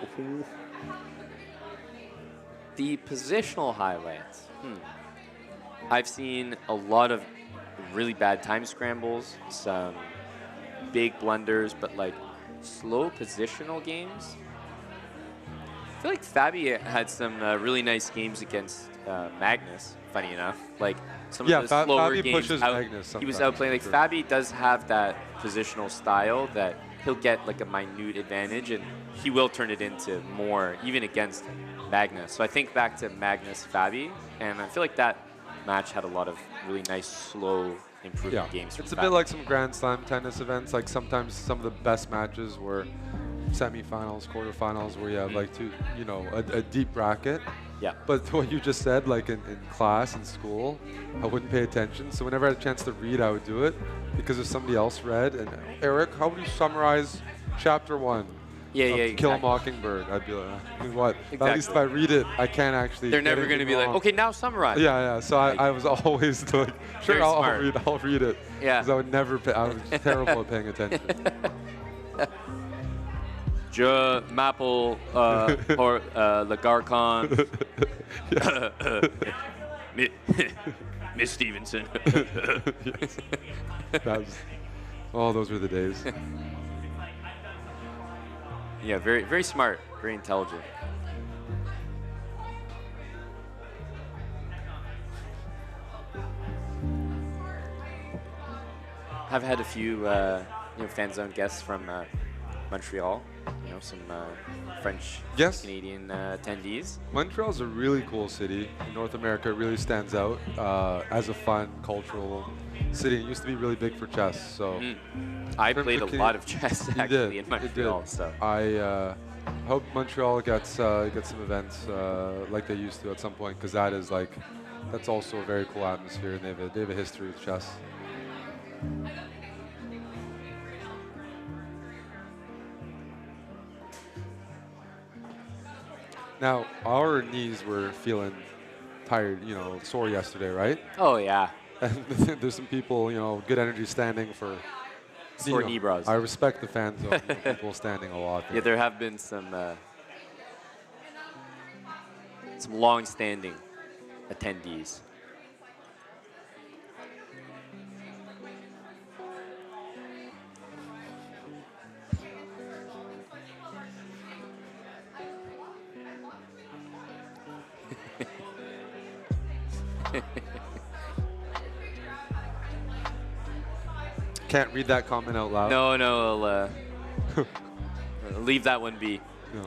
The positional highlights. I've seen a lot of really bad time scrambles, some big blunders, but like slow positional games. feel like Fabi had some really nice games against Magnus, funny enough. Like some of the slower Fabi games, pushes Magnus he was sometimes, outplaying. Like sure. Fabi does have that positional style that he'll get like a minute advantage, and he will turn it into more, even against Magnus. So I think back to Magnus Fabi, and I feel like that match had a lot of really nice, slow, improving games. It's from a bit Fabi. like some Grand Slam tennis events. Like sometimes some of the best matches were semifinals, quarterfinals, where you have like a deep bracket. Yeah. But what you just said, like in class, in school, I wouldn't pay attention. So whenever I had a chance to read, I would do it because if somebody else read, and Eric, how would you summarize chapter 1? Yeah, of yeah, To Kill a exactly. Mockingbird. I'd be like, you know what? But at least if Exactly. I read it, I can't actually. They're get never going to anything be like, wrong. okay, now summarize. Yeah. So I was always like, sure, Very I'll smart. I'll read it. Yeah. Because I would never. I was terrible at paying attention. Je m'appelle or le Garcon. Miss Stevenson. Yes. Those were the days. Yeah, very, very smart, very intelligent. I've had a few, FANZONE guests from Montreal. Some French, Canadian attendees. Montreal's a really cool city. In North America, it really stands out as a fun, cultural city. It used to be really big for chess. So I played a lot of chess actually in Montreal. So I hope Montreal gets some events like they used to at some point, because that's also a very cool atmosphere, and they have a history of chess. Now, our knees were feeling tired, sore yesterday, right? Oh, yeah. And there's some people, good energy standing for Sore knee bras. I respect the FANZONE, people standing a lot. Yeah, there have been some long-standing attendees. Can't read that comment out loud. No, I'll leave that one be. No.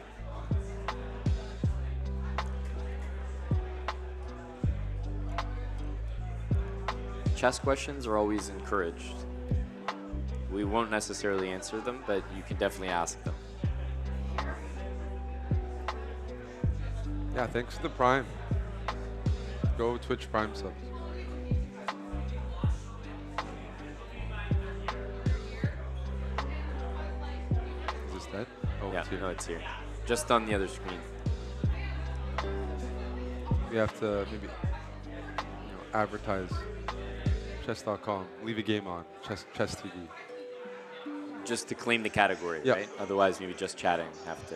Chess questions are always encouraged. We won't necessarily answer them, but you can definitely ask them. Yeah, thanks for the Prime. Go Twitch Prime subs. Is this dead? Oh, Yeah, it's here. no, it's here. Just on the other screen. We have to maybe advertise chess.com. Leave a game on chess TV. Just to claim the category, Yeah. right? Otherwise, maybe just chatting have to.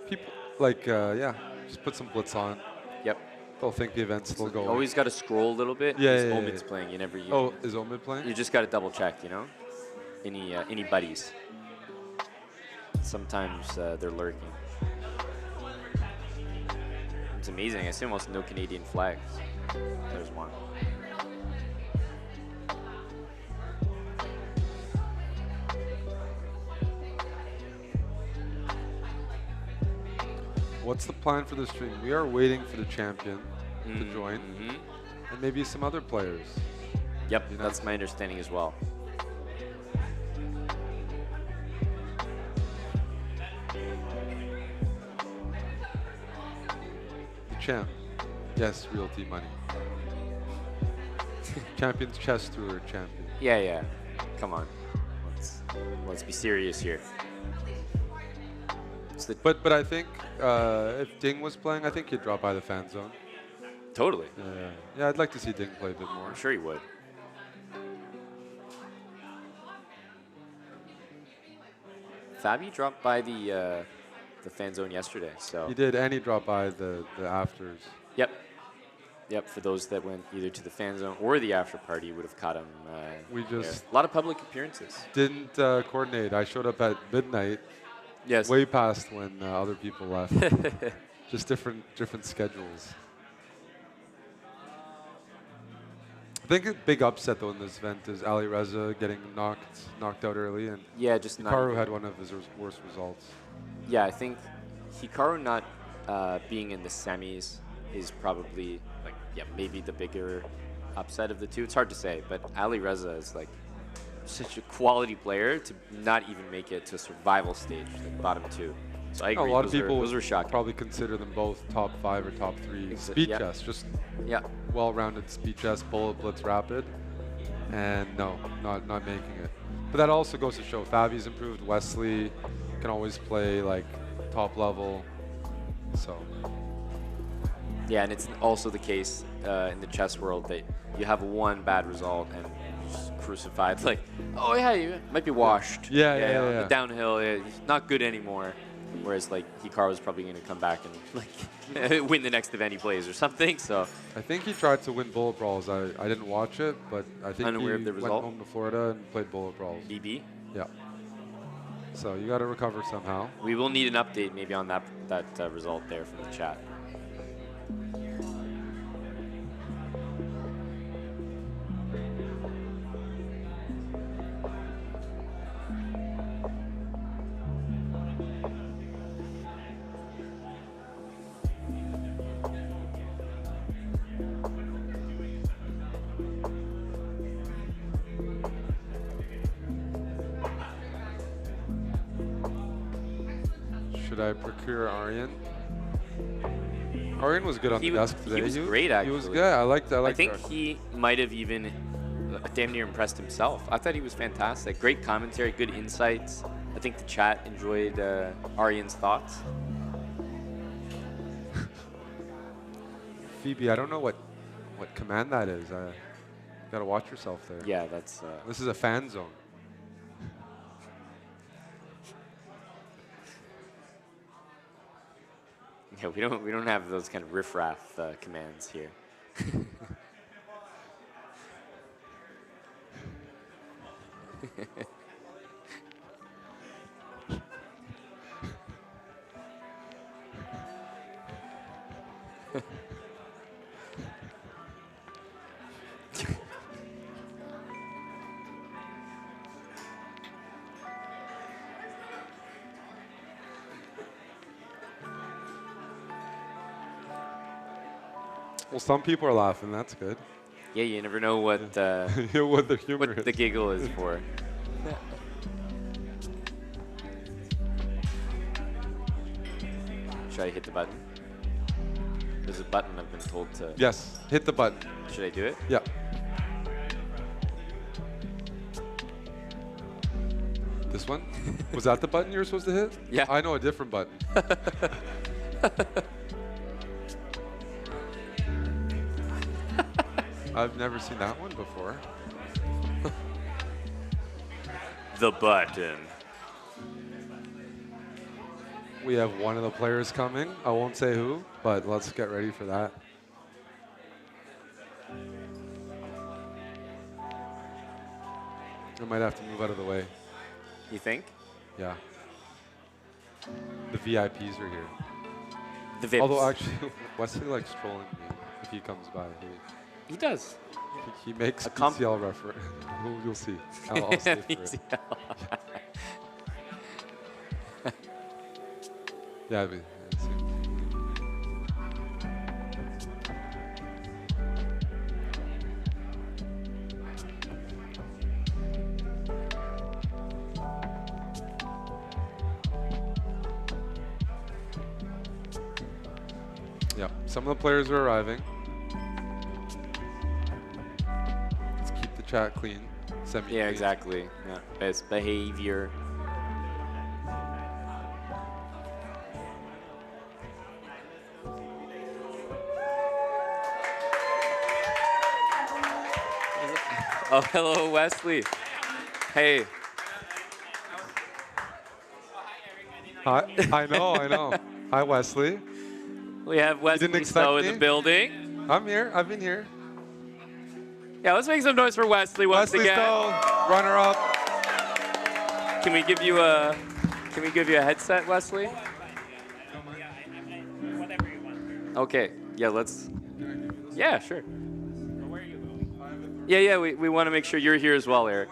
People just put some blitz on. Yep. They'll think the event's still going. Always got to scroll a little bit. Yeah, because yeah, Omid's yeah. playing. You never. Oh, is Omid playing? You just got to double check. Any buddies. Sometimes they're lurking. It's amazing. I see almost no Canadian flags. There's one. What's the plan for the stream? We are waiting for the champion to join, and maybe some other players. Yep, that's my understanding as well. The champ. Yes, realty money. Champions Chess Tour champion. Yeah. Come on. Let's be serious here. But I think if Ding was playing, I think he'd drop by the FANZONE. Totally. Yeah, I'd like to see Ding play a bit more. I'm sure he would. Fabi dropped by the FANZONE yesterday, so. He did, and he dropped by the afters. Yep. Yep, for those that went either to the fan zone or the after party, would have caught him. We just a lot of public appearances. didn't coordinate. I showed up at midnight. Yes. Way past when other people left. Just different schedules. I think a big upset though in this event is Ali Reza getting knocked out early, and yeah, just Hikaru had one of his worst results. Yeah, I think Hikaru not being in the semis is probably like maybe the bigger upset of the two. It's hard to say, but Ali Reza is like such a quality player to not even make it to survival stage, like bottom 2. So I agree. A lot of people those were shocking. probably consider them both top 5 or top 3 speed chess, just well-rounded speed chess, bullet blitz, rapid, and no, not making it. But that also goes to show Fabi's improved. Wesley can always play like top level, so. Yeah, and it's also the case in the chess world that you have one bad result and you're just crucified. Like, oh yeah, you might be washed. Yeah. The downhill, he's not good anymore. Whereas like Hikaru is probably going to come back and like win the next event he plays or something. So I think he tried to win bullet brawls. I didn't watch it, but I think Unaware of he the went result? home to Florida and played bullet brawls. BB. Yeah. So you got to recover somehow. We will need an update maybe on that result there from the chat. Should I procure Aryan? Aryan was good on the desk today. He was great, actually. He was good. I liked I think Aryan. he might have even damn near impressed himself. I thought he was fantastic. Great commentary, good insights. I think the chat enjoyed Aryan's thoughts. Phoebe, I don't know what command that is. You gotta watch yourself there. Yeah, that's. This is a fan zone. Yeah, we don't have those kind of riffraff commands here. Well, some people are laughing. That's good. Yeah, you never know what what the humor what the giggle is for. Should I hit the button? There's a button I've been told to. Yes, hit the button. Should I do it? Yeah. This one? Was that the button you were supposed to hit? Yeah. I know a different button. I've never seen that one before. The button. We have one of the players coming. I won't say who, but let's get ready for that. I might have to move out of the way. You think? Yeah. The VIPs are here. The VIPs. Although actually, Wesley likes trolling me if he comes by. He does. He makes PCL reference. You'll see. I'll stay for it. Yeah, but, yeah, some of the players are arriving. Let's keep the chat clean. Yeah, exactly. Yeah, best behavior. Oh, hello, Wesley. Hey. Hi, I know. Hi, Wesley. We have Wesley Snow in the building. I'm here. I've been here. Yeah, let's make some noise for Wesley once Wesley again. Stone, runner-up. Can we give you a headset, Wesley? Whatever you want. Okay. Yeah, let's. Yeah, sure. Yeah, we want to make sure you're here as well, Eric.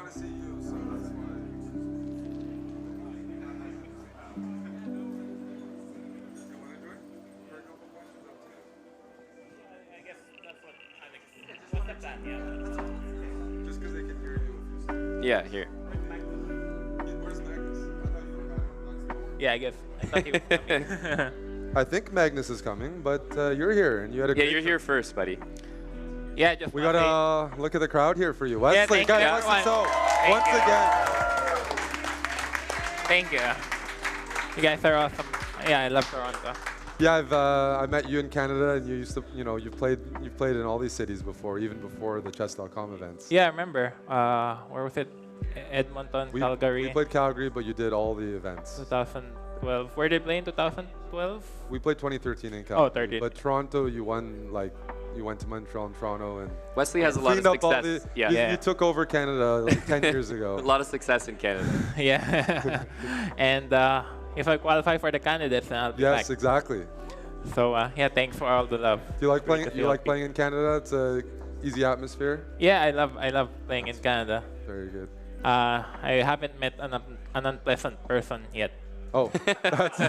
Just because they can hear you. Yeah, here. Where's Magnus? Yeah, I guess. I thought he was coming. I think Magnus is coming, but you're here, and you had a Yeah, great you're trip. here first, buddy. Yeah, just We one gotta look at the crowd here for you. Wesley, Yeah, thank guys, you, Wesley everyone. So, once you. again. Thank you. You guys are awesome. Yeah, I love Toronto. Yeah, I met you in Canada, and you used to, you've played in all these cities before, even before the chess.com events. Yeah, I remember. Where was it? Edmonton, Calgary. We played Calgary, but you did all the events. 2012. Where did they play in 2012? We played 2013 in Calgary. 13. But Toronto, you won, you went to Montreal and Toronto, and Wesley has a lot of cleaned up all success. You took over Canada 10 years ago. A lot of success in Canada. Yeah. And if I qualify for the candidates, then I'll be back. Yes, exactly. So yeah, thanks for all the love. Do you like playing? You like playing in Canada? It's a easy atmosphere. Yeah, I love playing in Canada. Very good. I haven't met an unpleasant person yet. Oh, that's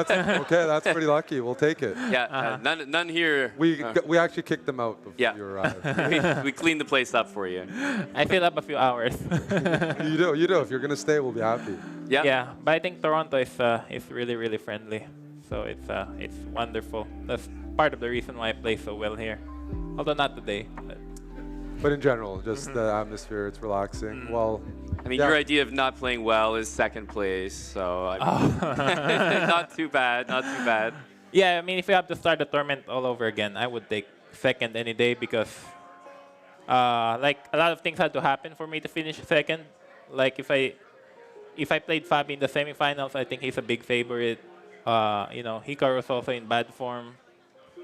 okay. That's pretty lucky. We'll take it. Yeah, none here. We actually kicked them out before you arrived. we cleaned the place up for you. I filled up a few hours. You do. If you're gonna stay, we'll be happy. Yeah. Yeah, but I think Toronto is really friendly. So it's wonderful. That's part of the reason why I play so well here. Although not today. But in general, just the atmosphere, it's relaxing. Well, I mean, your idea of not playing well is second place, so not too bad, not too bad. Yeah, I mean, if you have to start the tournament all over again, I would take second any day because, like, a lot of things had to happen for me to finish second. Like, if I played Fabi in the semifinals, I think he's a big favorite. Hikaru's also in bad form.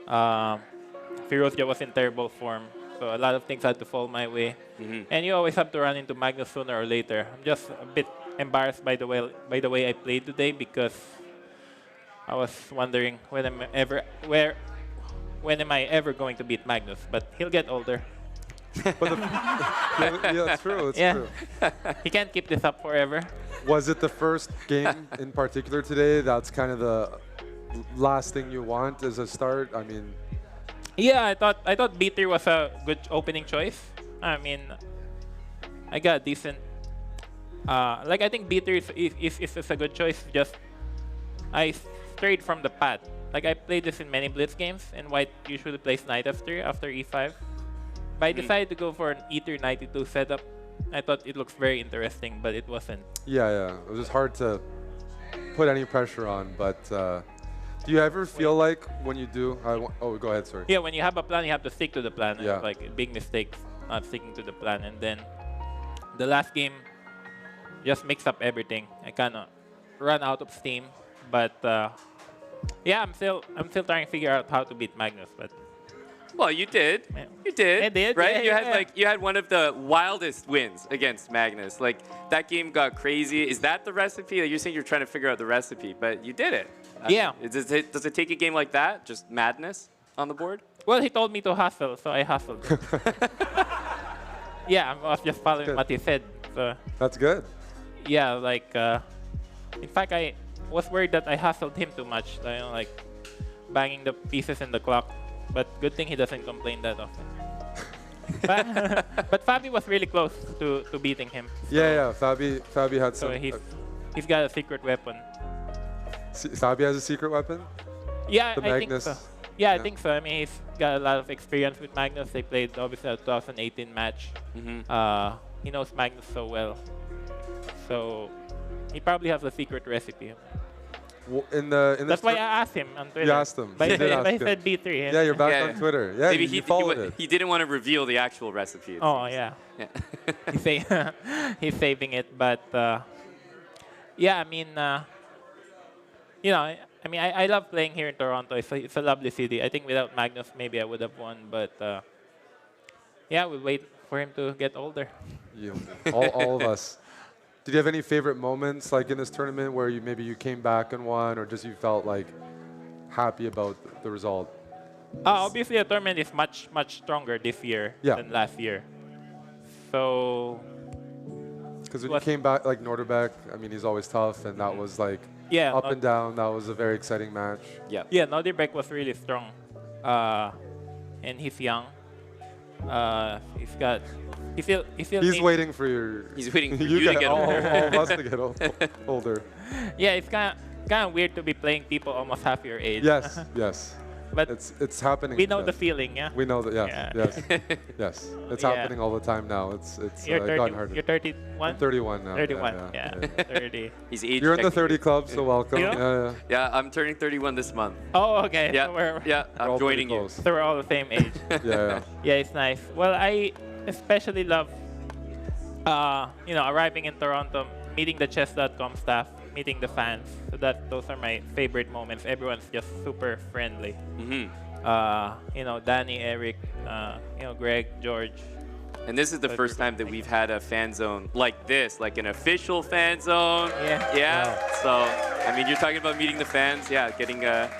Firozja was in terrible form. So a lot of things had to fall my way. And you always have to run into Magnus sooner or later. I'm just a bit embarrassed by the way I played today because I was wondering when am I ever going to beat Magnus? But he'll get older. yeah, it's true. It's true. He can't keep this up forever. Was it the first game in particular today? That's kind of the last thing you want as a start. I mean. Yeah, I thought B3 was a good opening choice. I mean, I got decent. I think B3 is a good choice. Just I strayed from the path. Like I played this in many blitz games, and White usually plays knight after E5. But I decided to go for an E3 92 setup. I thought it looks very interesting, but it wasn't. Yeah. It was just hard to put any pressure on, but. Do you ever feel like when you do? Oh, go ahead, sorry. Yeah, when you have a plan, you have to stick to the plan. Yeah. It's like a big mistake not sticking to the plan, and then the last game just mixed up everything. I kind of ran out of steam, but yeah, I'm still trying to figure out how to beat Magnus. But well, you did. You did. I did. Right? Yeah, you had one of the wildest wins against Magnus. Like that game got crazy. Is that the recipe? Like, you're saying you're trying to figure out the recipe, but you did it. Yeah. Does it take a game like that? Just madness on the board? Well, he told me to hustle, so I hustled. Yeah, I was just following what he said. So. That's good. Yeah, like in fact, I was worried that I hustled him too much. Like banging the pieces in the clock. But good thing he doesn't complain that often. but Fabi was really close to beating him. So Yeah. Fabi had some. So he's got a secret weapon. Fabi has a secret weapon? Yeah, the I Magnus. think so. Yeah, I think so. I mean, he's got a lot of experience with Magnus. They played obviously a 2018 match. He knows Magnus so well. So he probably has a secret recipe. Well, That's why I asked him on Twitter. You asked him. But You did ask he him. said B3. Yeah, you're back on Twitter. Yeah, Maybe you followed it. he didn't want to reveal the actual recipe. Oh, yeah. He's saving it. But yeah, I mean, you know, I mean, I love playing here in Toronto. It's a lovely city. I think without Magnus, maybe I would have won, but yeah, we'll wait for him to get older. Yeah, all of us. Did you have any favorite moments like in this tournament where maybe you came back and won, or just you felt like happy about the result? Obviously, the tournament is much stronger this year than last year. So. Because when you came back, like Norderbeck, I mean, he's always tough, and that was like up and down. That was a very exciting match. Yeah, Norderbeck was really strong, and he's young. He's waiting for your. He's waiting for you to get older. All of us to get older. Yeah, it's kind of weird to be playing people almost half your age. Yes, yes. But it's happening. We know the feeling, yeah. We know that, yes. Yes. It's happening all the time now. It's gotten harder. You're 31? I'm 31 now. 31, yeah. 30. He's age. You're in the 30 club, so welcome. Yeah, I'm turning 31 this month. Oh, okay. Yeah, So I'm joining you. So we're all the same age. Yeah. Yeah, it's nice. Well, I especially love, arriving in Toronto, meeting the chess.com staff, meeting the fans. So those are my favorite moments. Everyone's just super friendly. Danny, Eric, Greg, George. And this is the first time that we've had a fan zone like this, like an official fan zone. Yeah. So, I mean, you're talking about meeting the fans. Yeah, getting a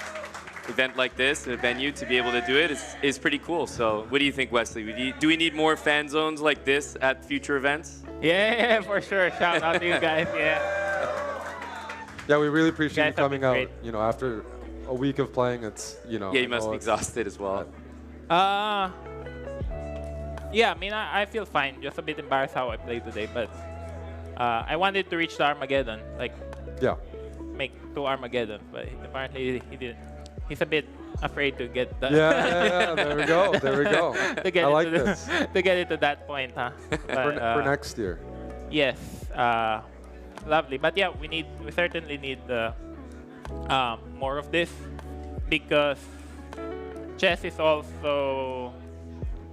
event like this, a venue, to be able to do it is pretty cool. So, what do you think, Wesley? Do we need more fan zones like this at future events? Yeah, for sure. Shout out to you guys. Yeah, we really appreciate you coming out. You know, after a week of playing, it's Yeah, you must be exhausted as well. Yeah, I mean, I feel fine. Just a bit embarrassed how I played today, but I wanted to reach the Armageddon, make 2 Armageddon, but apparently he didn't. He's a bit afraid to get that. Yeah. There we go. I like this. To get it to that point, huh? But, for next year. Yes. Lovely. But yeah, we certainly need more of this, because chess is also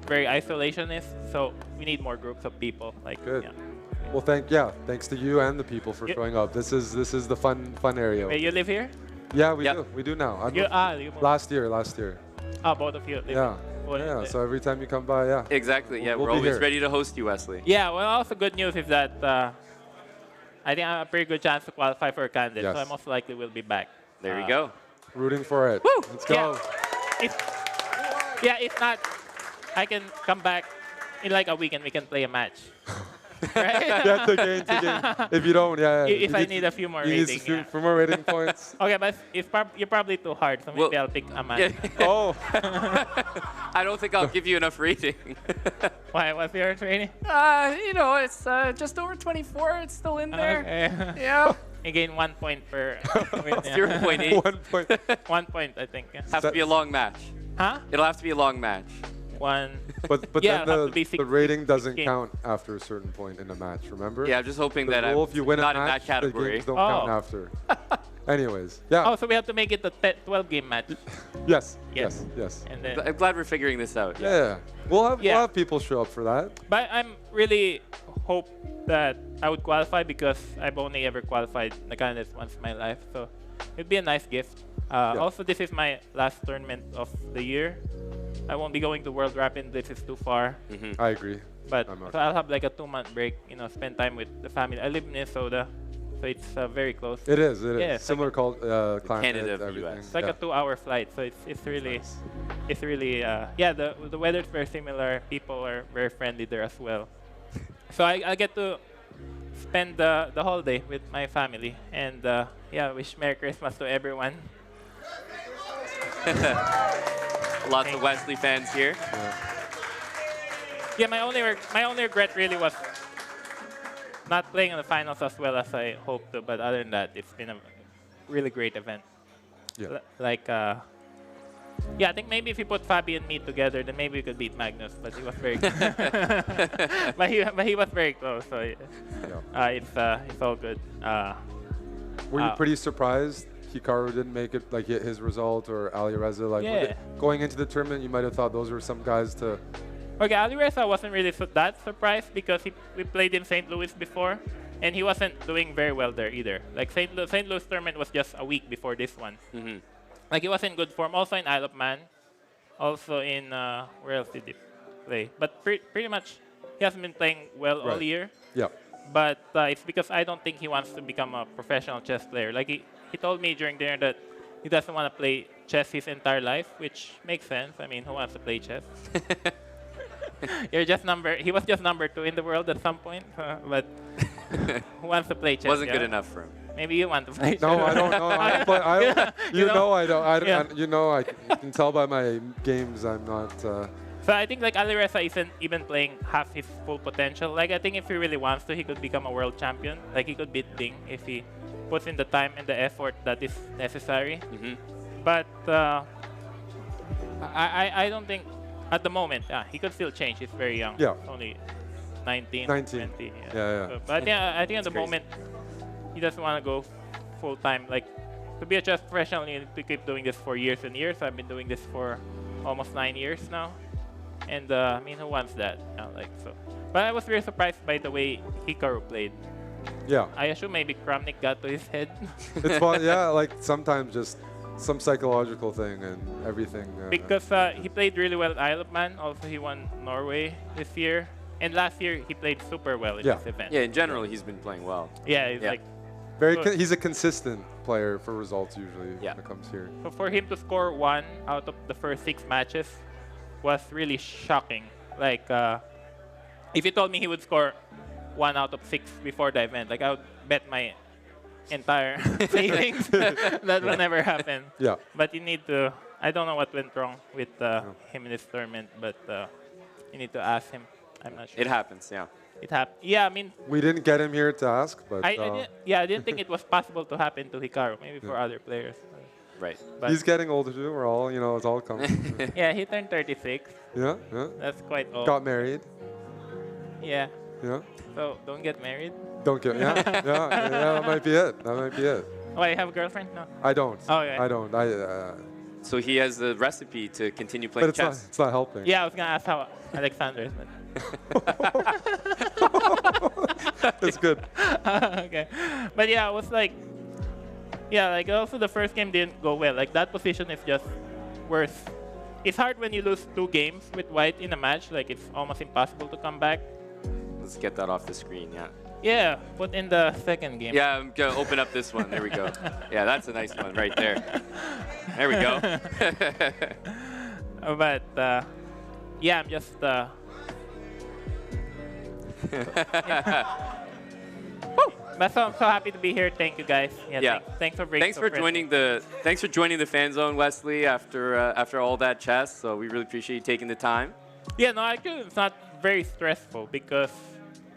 very isolationist, so we need more groups of people. Good. Well, thanks to you and the people for showing up. This is the fun area. Wait, you live here? Yeah, we do now. You last year. Oh, both of you live here. Yeah. So every time you come by, Exactly. Yeah, we're always ready to host you, Wesley. Yeah. Well, also good news is that I think I have a pretty good chance to qualify for a candidate, so I most likely will be back. There you go. Rooting for it. Woo! Let's go. If not, I can come back in like a week and we can play a match. Right? To gain. If you don't, If I need a few more ratings. For more rating points. Okay, but you're probably too hard, so maybe I'll pick a match. Oh. I don't think I'll give you enough rating. Why? What's your rating? It's just over 24. It's still in there. Okay. Yeah. You gain 1 point per win. 0.8. 1 point. 1 point, I think. Has to be a long match. Huh? It'll have to be a long match. But then the rating doesn't count after a certain point in a match, remember? Yeah, I'm just hoping that I'm if you win not in that category. The games don't count after. Anyways, yeah. Oh, so we have to make it a 12-game match. Yes. And then, I'm glad we're figuring this out. Yeah. We'll have people show up for that. But I'm really hope that I would qualify, because I've only ever qualified the candidates once in my life. So it'd be a nice gift. Also, this is my last tournament of the year. I won't be going to World Rapid. This is too far. I agree. But so I'll have like a 2-month break. Spend time with the family. I live in Minnesota, so it's very close. It is. Yeah, Similar climate, Canada, everything. US. It's like a 2-hour flight, so it's really, the weather's very similar. People are very friendly there as well. So I get to spend the holiday with my family, and wish Merry Christmas to everyone. Lots of Wesley fans here. Yeah, my only regret really was not playing in the finals as well as I hoped to. But other than that, it's been a really great event. Yeah. I think maybe if you put Fabi and me together, then maybe we could beat Magnus. But he was very, but he was very close. So it's all good. Were you pretty surprised Hikaru didn't make it, like his result, or Alireza? Going into the tournament, you might have thought those were some guys to. Okay, Alireza wasn't really that surprised, because we played in St. Louis before, And he wasn't doing very well there either. Like St. Louis tournament was just a week before this one. Like he was in good form. Also in Isle of Man. Also in where else did he play? But pretty much he hasn't been playing well all year. Yeah. But it's because I don't think he wants to become a professional chess player. Like he told me during dinner that he doesn't want to play chess his entire life, which makes sense. I mean, who wants to play chess? He was just number 2 in the world at some point, but who wants to play chess? Wasn't good enough for him. Maybe you want to play chess. No, I don't know. You know I don't. You know, you can tell by my games I'm not. So I think like Alireza isn't even playing half his full potential. Like I think if he really wants to, he could become a world champion. Like he could beat Ding if he puts in the time and the effort that is necessary. But I don't think at the moment he could still change. He's very young. Yeah. Only 19. 19. 20. Yeah. So, but yeah, I think at the moment he doesn't want to go full time. Like to be a chess professional, you need to keep doing this for years and years. I've been doing this for almost 9 years now. And I mean, who wants that? Like so. But I was very surprised by the way Hikaru played. Yeah. I assume maybe Kramnik got to his head. It's fun. Yeah, like sometimes just some psychological thing and everything. Because he played really well at Isle of Man. Also, he won Norway this year. And last year, he played super well in this event. Yeah, in general, he's been playing well. Yeah, he's like... He's a consistent player for results usually when it comes here. So for him to score 1 out of the first 6 matches was really shocking. Like, if you told me he would score 1 out of 6 before the event, like I would bet my entire savings that will never happen. Yeah. But you need to... I don't know what went wrong with him in this tournament, but you need to ask him. I'm not sure. It happens, yeah. It happened. Yeah, I mean... We didn't get him here to ask, but... I didn't think it was possible to happen to Hikaru. Maybe for other players. Right. But he's getting older too. We're all, it's all coming. Yeah, he turned 36. Yeah. That's quite old. Got married. Yeah. Yeah. So, don't get married? Don't get... Yeah, that might be it. That might be it. Oh, you have a girlfriend? No. I don't. Oh, yeah. I don't. So he has the recipe to continue playing but chess. It's not helping. Yeah, I was going to ask how Alexander is. That's good. Okay. But yeah, it was like... Yeah, like also the first game didn't go well. Like that position is just worse. It's hard when you lose 2 games with white in a match. Like it's almost impossible to come back. Let's get that off the screen, yeah. Yeah, put in the second game. Yeah, I'm going to open up this one. There we go. Yeah, that's a nice one right there. There we go. But, yeah, I'm just... But so, I'm so happy to be here. Thank you, guys. Yeah. Thanks for bringing. Thanks for joining the fan zone, Wesley. After all that chess, so we really appreciate you taking the time. Yeah, no, actually, it's not very stressful because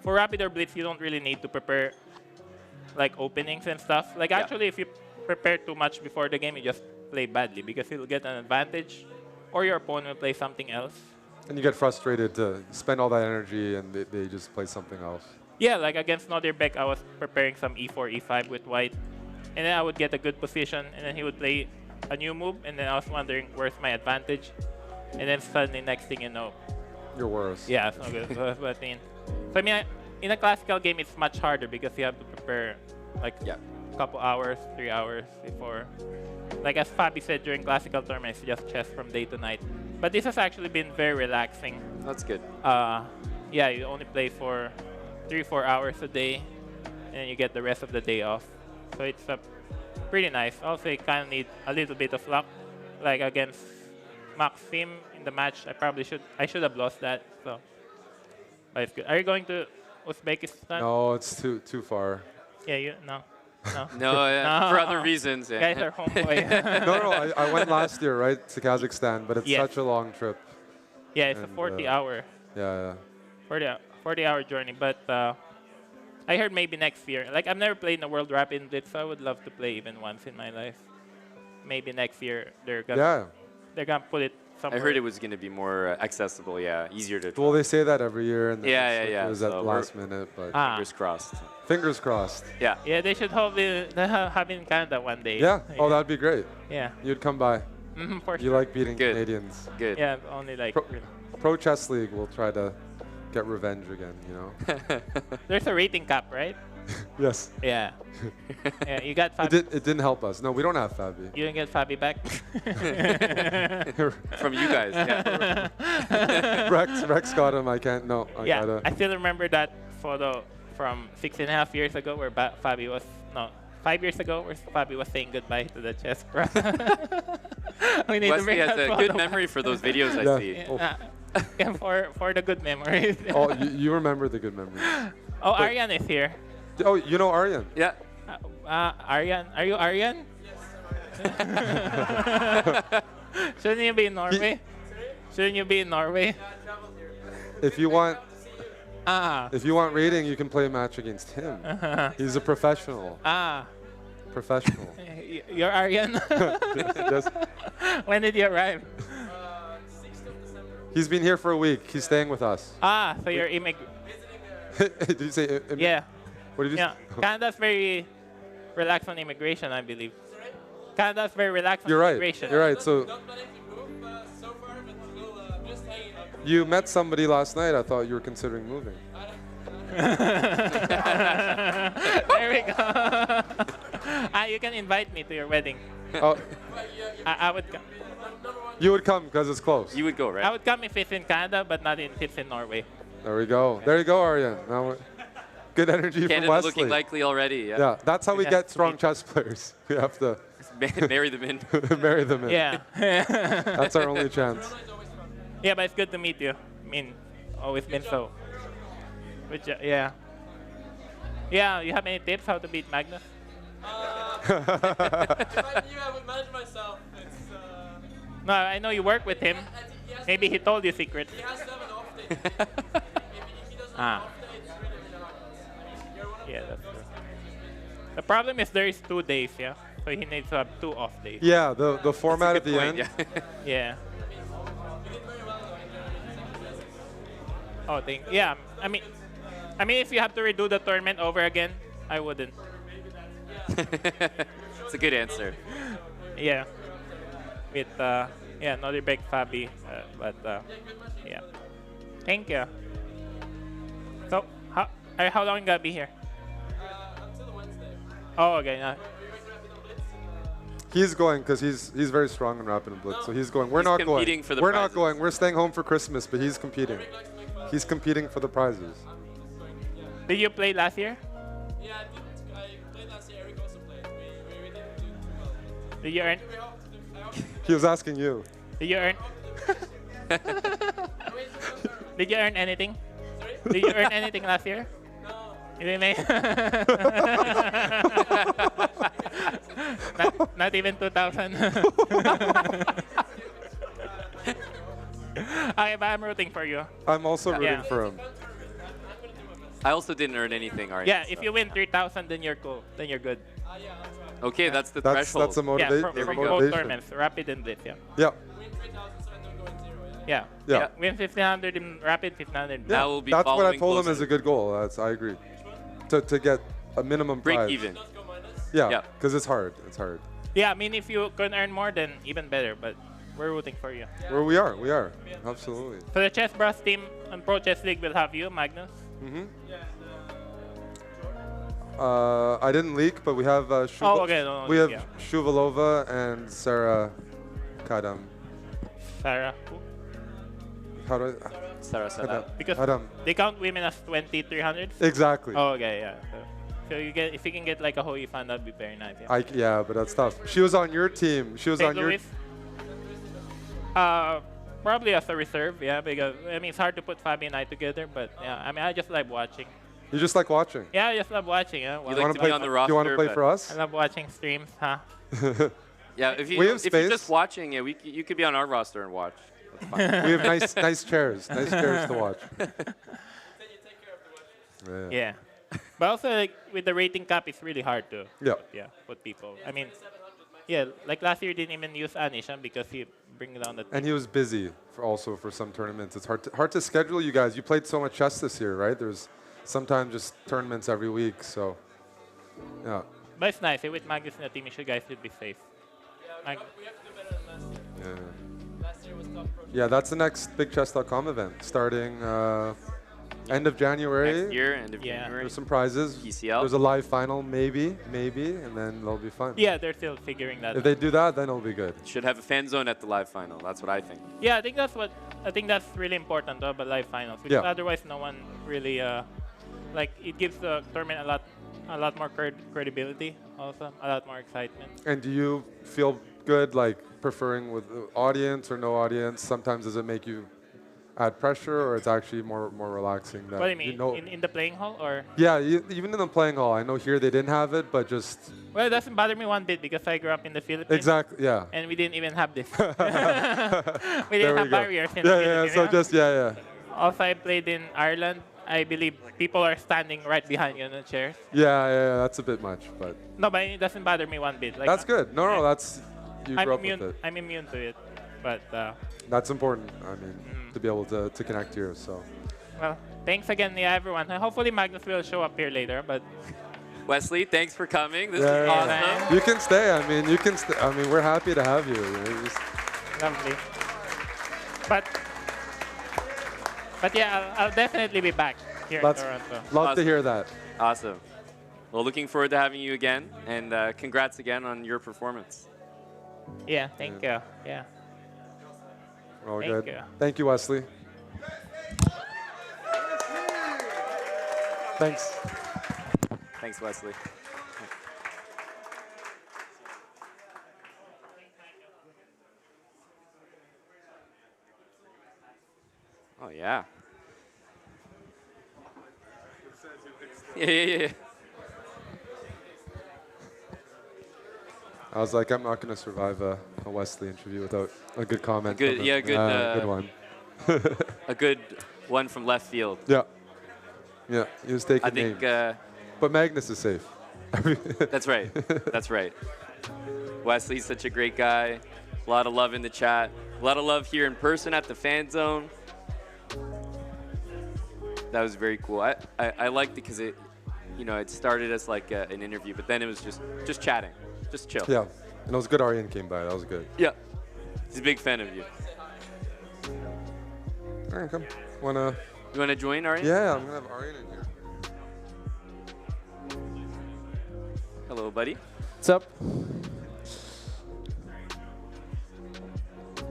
for Rapid or Blitz, you don't really need to prepare like openings and stuff. Like actually, if you prepare too much before the game, you just play badly because you'll get an advantage, or your opponent will play something else. And you get frustrated to spend all that energy and they just play something else. Yeah, like against Nodirbeck, I was preparing some e4, e5 with white. And then I would get a good position, and then he would play a new move, and then I was wondering, where's my advantage? And then suddenly, next thing you know... You're worse. Yeah, it's no good. So I mean, in a classical game, it's much harder because you have to prepare like a couple hours, 3 hours before. Like as Fabi said, during classical tournaments, it's just chess from day to night. But this has actually been very relaxing. That's good. Yeah, you only play for 3-4 hours a day, and then you get the rest of the day off. So it's pretty nice. Also, you kind of need a little bit of luck. Like against Maxim in the match, I should have lost that. So, but it's good. Are you going to Uzbekistan? No, it's too far. Yeah, no. No, for other reasons. Yeah. Guys are homeboy. No, I went last year, right, to Kazakhstan, but it's such a long trip. Yeah, it's a 40-hour. Yeah. 40-hour journey, but I heard maybe next year. Like I've never played in a World Rapid Blitz, so I would love to play even once in my life. Maybe next year they're gonna put it somewhere. I heard it was gonna be more accessible, easier to. Well, they say that every year, and it was at the last minute, but fingers crossed. Fingers crossed. Yeah. Yeah, they should hopefully have it in Canada one day. Yeah. Oh, that'd be great. Yeah. You'd come by. For You sure. like beating Canadians. Good. Yeah, only like. Pro Chess League will try to get revenge again, There's a rating cap, right? Yes. Yeah. Yeah, you got It, Fabi. it didn't help us. No, we don't have Fabi. You didn't get Fabi back? From you guys, yeah. Rex got him. I can't. No, I Yeah, gotta. I still remember that photo from 6.5 years ago where Fabi was, no, 5 years ago where Fabi was saying goodbye to the chess pro. We need to Wesley bring has that a photo good memory for those videos I Yeah. see. Oh. Yeah, for the good memories. Oh, you remember the good memories. Oh, Aryan is here. Oh, you know Aryan? Yeah. Aryan, are you Aryan? Shouldn't you be in Norway? Shouldn't you be in Norway? If you want, Ah. if you want rating, you can play a match against him. He's a professional. Professional. You're Aryan? Yes. When did you arrive? He's been here for a week. He's staying with us. So you're Did you say? Yeah. What did you Yeah. say? Canada's very relaxed on immigration, I believe. Canada's very relaxed on You're right. immigration. You're right. So you met somebody last night. I thought you were considering moving. There we go. You can invite me to your wedding. Oh, I would come. you would come because it's close. You would go, right? I would come if it's in Canada, but not if it's in Norway. There we go. There you go, Aryan. Now, good energy from Canada Wesley. looking likely already. Yeah. Yeah, that's how we Yeah. get strong chess players. We have to Marry them in. marry them in. Yeah. That's our only chance. Yeah, but it's good to meet you. I mean, always been so. Yeah. Yeah, you have any tips how to beat Magnus? If I knew I would manage myself, it's... No, I know you work with him. Maybe he told you secrets. He has to have an off day. If he doesn't have an off day, it's really, really hard. I mean, you're one of Yeah, that's true. The problem is there is 2 days, yeah? So he needs to have 2 off days. Yeah, the format at the end. Yeah. Yeah. Oh, yeah. I mean, if you have to redo the tournament over again, I wouldn't. It's a good answer. Yeah. With yeah, another big Fabi, but yeah. Thank you. So how long you gonna be here? Until Wednesday. Oh, okay. He's going because he's very strong in rapid and blitz. So he's going. We're He's not competing going. for the We're prizes. not going. We're staying home for Christmas, but he's competing. He's competing for the prizes. Did you play last year? Yeah, I played last year. Eric also played. We didn't do too well. Did you earn? He was asking you. Did you earn? Did you earn anything? Did you earn anything last year? No. You didn't. Not even 2,000. Okay, but I'm rooting for you. I'm also rooting Yeah. for him. I also didn't earn anything, Aryan. Yeah, if you win 3,000, then you're cool. Then you're good. Okay, that's the That's threshold. a Yeah, motivation. from both motivation. tournaments, rapid and blitz. Yeah. Yeah. Win 3,000 so I don't go in 0, yeah? Yeah. Yeah. Win 1,500 in rapid, 1,500 in blitz. Now we'll be That's what I following told him closer. is a good goal. I agree. To get a minimum Break prize. even. Yeah, Yeah. because it's hard. It's hard. Yeah, I mean, if you can earn more, then even better. But we're rooting for you. Well, we are. We are. Absolutely. So the Chess Bros team on Pro Chess League will have you, Magnus. I didn't leak, but we have Oh, okay, no, we have yeah. Shuvalova and Sarah Kadam. Sarah. Who? How do I? Sarah said that. Because Adam. they count women as 2300. Exactly. Oh, okay, yeah. So you get, if you can get like a Hoi fan, that'd be very nice. Yeah. Yeah, but that's tough. She was on your team. She was St. on your. Louis? Probably as a reserve, yeah. Because I mean, it's hard to put Fabi and I together, but yeah. I mean, I just like watching. You just like watching. Yeah, I just love watching. Yeah. You like to be on the roster. You want to play for us? I love watching streams, huh? Yeah, if We have you're just space. watching, yeah, you could be on our roster and watch. That's fine. We have nice chairs. Nice chairs to watch. Yeah. But also, like, with the rating cap, it's really hard to put people. I mean, yeah, like last year, didn't even use Anish because he bring down the. And he was busy for some tournaments. It's hard to schedule you guys. You played so much chess this year, right? There's sometimes just tournaments every week, so yeah. But it's nice. With Magnus in the team, you guys should be safe. We have to do better than last year. Yeah. Last year was tough. Yeah, that's the next BigChess.com event starting End of January. Next year, end of Yeah. January. There's some prizes. PCL. There's a live final, maybe, and then they'll be fun. Yeah, they're still figuring that If out. they do that, then it'll be good. Should have a fan zone at the live final. That's what I think. Yeah, I think that's really important to have a live finals, because Yeah. otherwise no one really like, it gives the tournament a lot more credibility, also a lot more excitement. And do you feel good, like preferring with audience or no audience? Sometimes does it make you add pressure, or it's actually more relaxing? That What do you mean? know, In the playing hall, or? yeah, even in the playing hall. I know here they didn't have it, but just Well, it doesn't bother me one bit because I grew up in the Philippines. exactly, yeah. And we didn't even have this. we There didn't we have go. barriers in the Yeah, Philippines. so you know? just yeah. Also, I played in Ireland. I believe people are standing right behind you in the chairs. Yeah, that's a bit much, but No, but it doesn't bother me one bit. Like, that's good. No, that's you grew up with it. I'm immune to it. But, That's important. I mean, to be able to connect here. So well, thanks again, yeah, everyone. Hopefully Magnus will show up here later, but... Wesley, thanks for coming. This yeah, is awesome. you can stay. I mean, you can. I mean, we're happy to have you. Lovely. But yeah, I'll definitely be back here in Toronto. Love to hear that. Awesome. Well, looking forward to having you again, and congrats again on your performance. Yeah, thank you. Yeah. All Thank good. you. Thank you, Wesley. Thanks. Thanks, Wesley. Oh, yeah. Yeah. I was like, I'm not going to survive a Wesley interview without a good comment. Good, from yeah, him. good. Good one. A good one from left field. Yeah. Yeah, he was taking I think. But Magnus is safe. That's right. That's right. Wesley's such a great guy. A lot of love in the chat. A lot of love here in person at the fan zone. That was very cool. I liked it because it started as like an interview, but then it was just chatting, just chill. Yeah, and it was good. Arian came by. That was good. Yeah, he's a big fan of you. All right, come. You wanna join, Arian? Yeah, I'm gonna have Arian in here. Hello, buddy. What's up?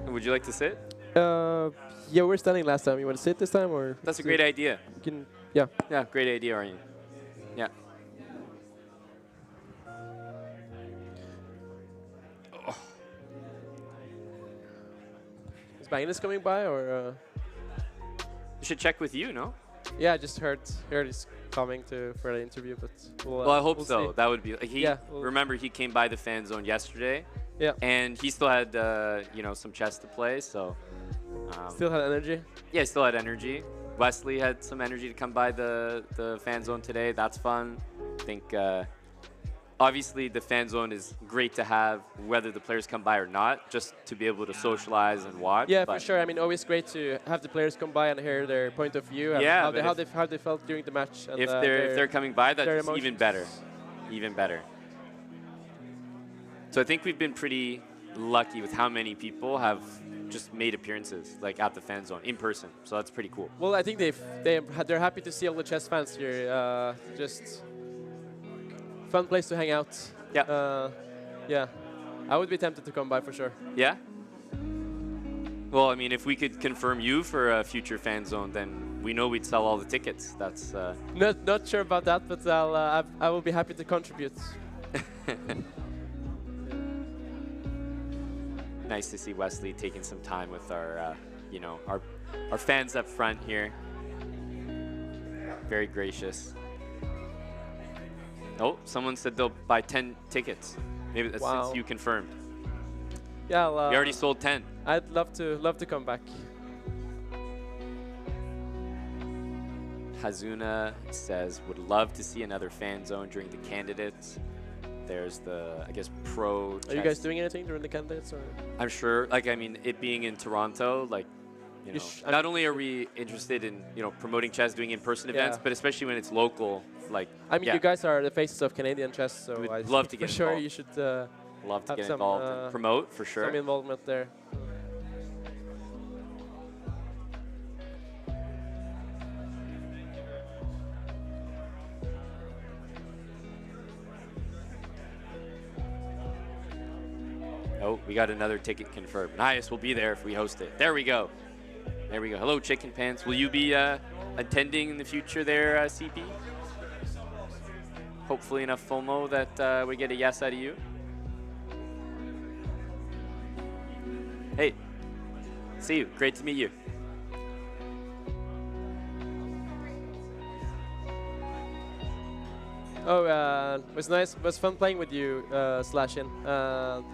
Would you like to sit? Yeah, we're standing last time. You want to sit this time, or? That's a great idea. You can. Yeah. Yeah, great idea, Arian. Yeah. Is Magnus coming by, or? We should check with you, no? Yeah, I just heard he's coming for the interview, but Well, I hope we'll so. see. That would be. Remember, he came by the fan zone yesterday. Yeah. And he still had, some chess to play, so. Still had energy. Yeah, he still had energy. Wesley had some energy to come by the fan zone today. That's fun. I think, obviously, the fan zone is great to have, whether the players come by or not, just to be able to socialize and watch. Yeah, for sure. I mean, always great to have the players come by and hear their point of view and Yeah, how they felt during the match. And, if they're coming by, that's their even emotions. better. Even better. So I think we've been pretty lucky with how many people have just made appearances like at the fan zone in person. So that's pretty cool. Well, I think they're happy to see all the chess fans here. Just fun place to hang out. Yeah. Yeah. I would be tempted to come by for sure. Yeah? Well, I mean, if we could confirm you for a future fan zone, then we know we'd sell all the tickets. That's not sure about that, but I will be happy to contribute. Nice to see Wesley taking some time with our fans up front here. Very gracious. Oh, someone said they'll buy 10 tickets. Maybe that's since you confirmed. Yeah, we already sold 10. I'd love to come back. Hazuna says would love to see another fan zone during the candidates. There's the, I guess, pro. Are you guys doing anything during the candidates? Or? I'm sure. Like, I mean, it being in Toronto, like, not only are we interested in, promoting chess, doing in-person events, but especially when it's local, like. I mean, you guys are the faces of Canadian chess, so We'd love to get for sure involved. you should. Love to have get some, involved and promote for sure. Some involvement there. Oh, we got another ticket confirmed. Nice, we'll be there if we host it. There we go. There we go. Hello, Chicken Pants. Will you be attending in the future there, CP? Hopefully enough FOMO that we get a yes out of you. Hey, see you. Great to meet you. Oh, it was nice. It was fun playing with you, Slashin.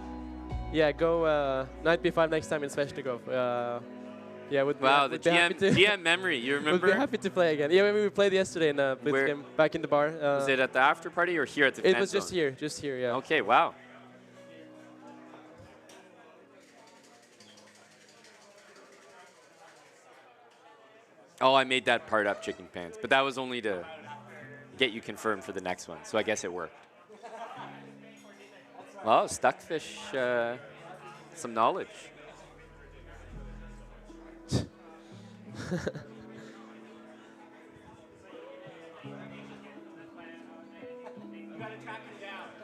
Yeah, go knight b5 next time in Sveshnikov. Yeah, Wow, the GM memory. You remember? Would be happy to play again. Yeah, we played yesterday in a Blitz game back in the bar. Was it at the after party or here at the It fan was zone? just here, yeah. Okay, wow. Oh, I made that part up, Chicken Pants, but that was only to get you confirmed for the next one, so I guess it worked. Well, Stuckfish, some knowledge.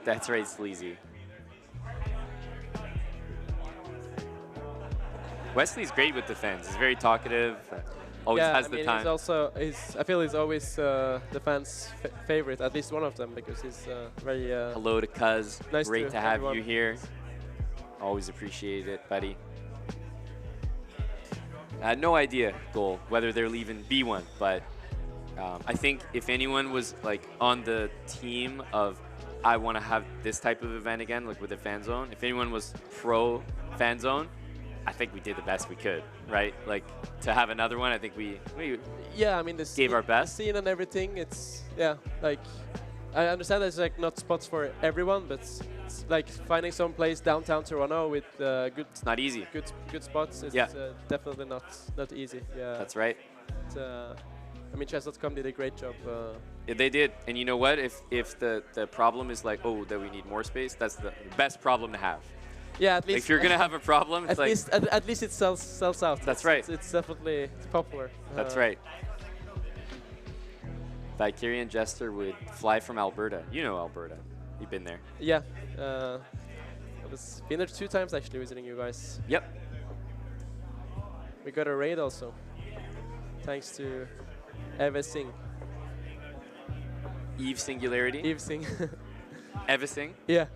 That's right, Sleazy. Wesley's great with the fans. He's very talkative. Always has the time. He's also, I feel he's always the fans' favorite, at least one of them, because he's very. Hello to Cuz. Nice Great to have everyone. you here. Always appreciate it, buddy. I had no idea, Goal, whether they're leaving B1, but I think if anyone was like on the team of I want to have this type of event again, like with the fan zone, if anyone was pro fan zone, I think we did the best we could, right? Like to have another one, I think we yeah, I mean, gave our best. Scene and everything. It's like I understand there's like not spots for everyone, but it's like finding some place downtown Toronto with good. It's not easy. Good spots. It's definitely not easy. Yeah. That's right. I mean, chess.com did a great job. Yeah, they did, and you know what? If the problem is like, oh, that we need more space, that's the best problem to have. Yeah, at least. If you're gonna have a problem, it's at least it sells out. That's right. It's definitely popular. That's right. Vicarian Jester would fly from Alberta. You know Alberta. You've been there. Yeah. I was been there 2 times actually visiting you guys. Yep. We got a raid also. Thanks to Eva Singh. Eve Singularity. Eve Singh. Eva Singh. Yeah.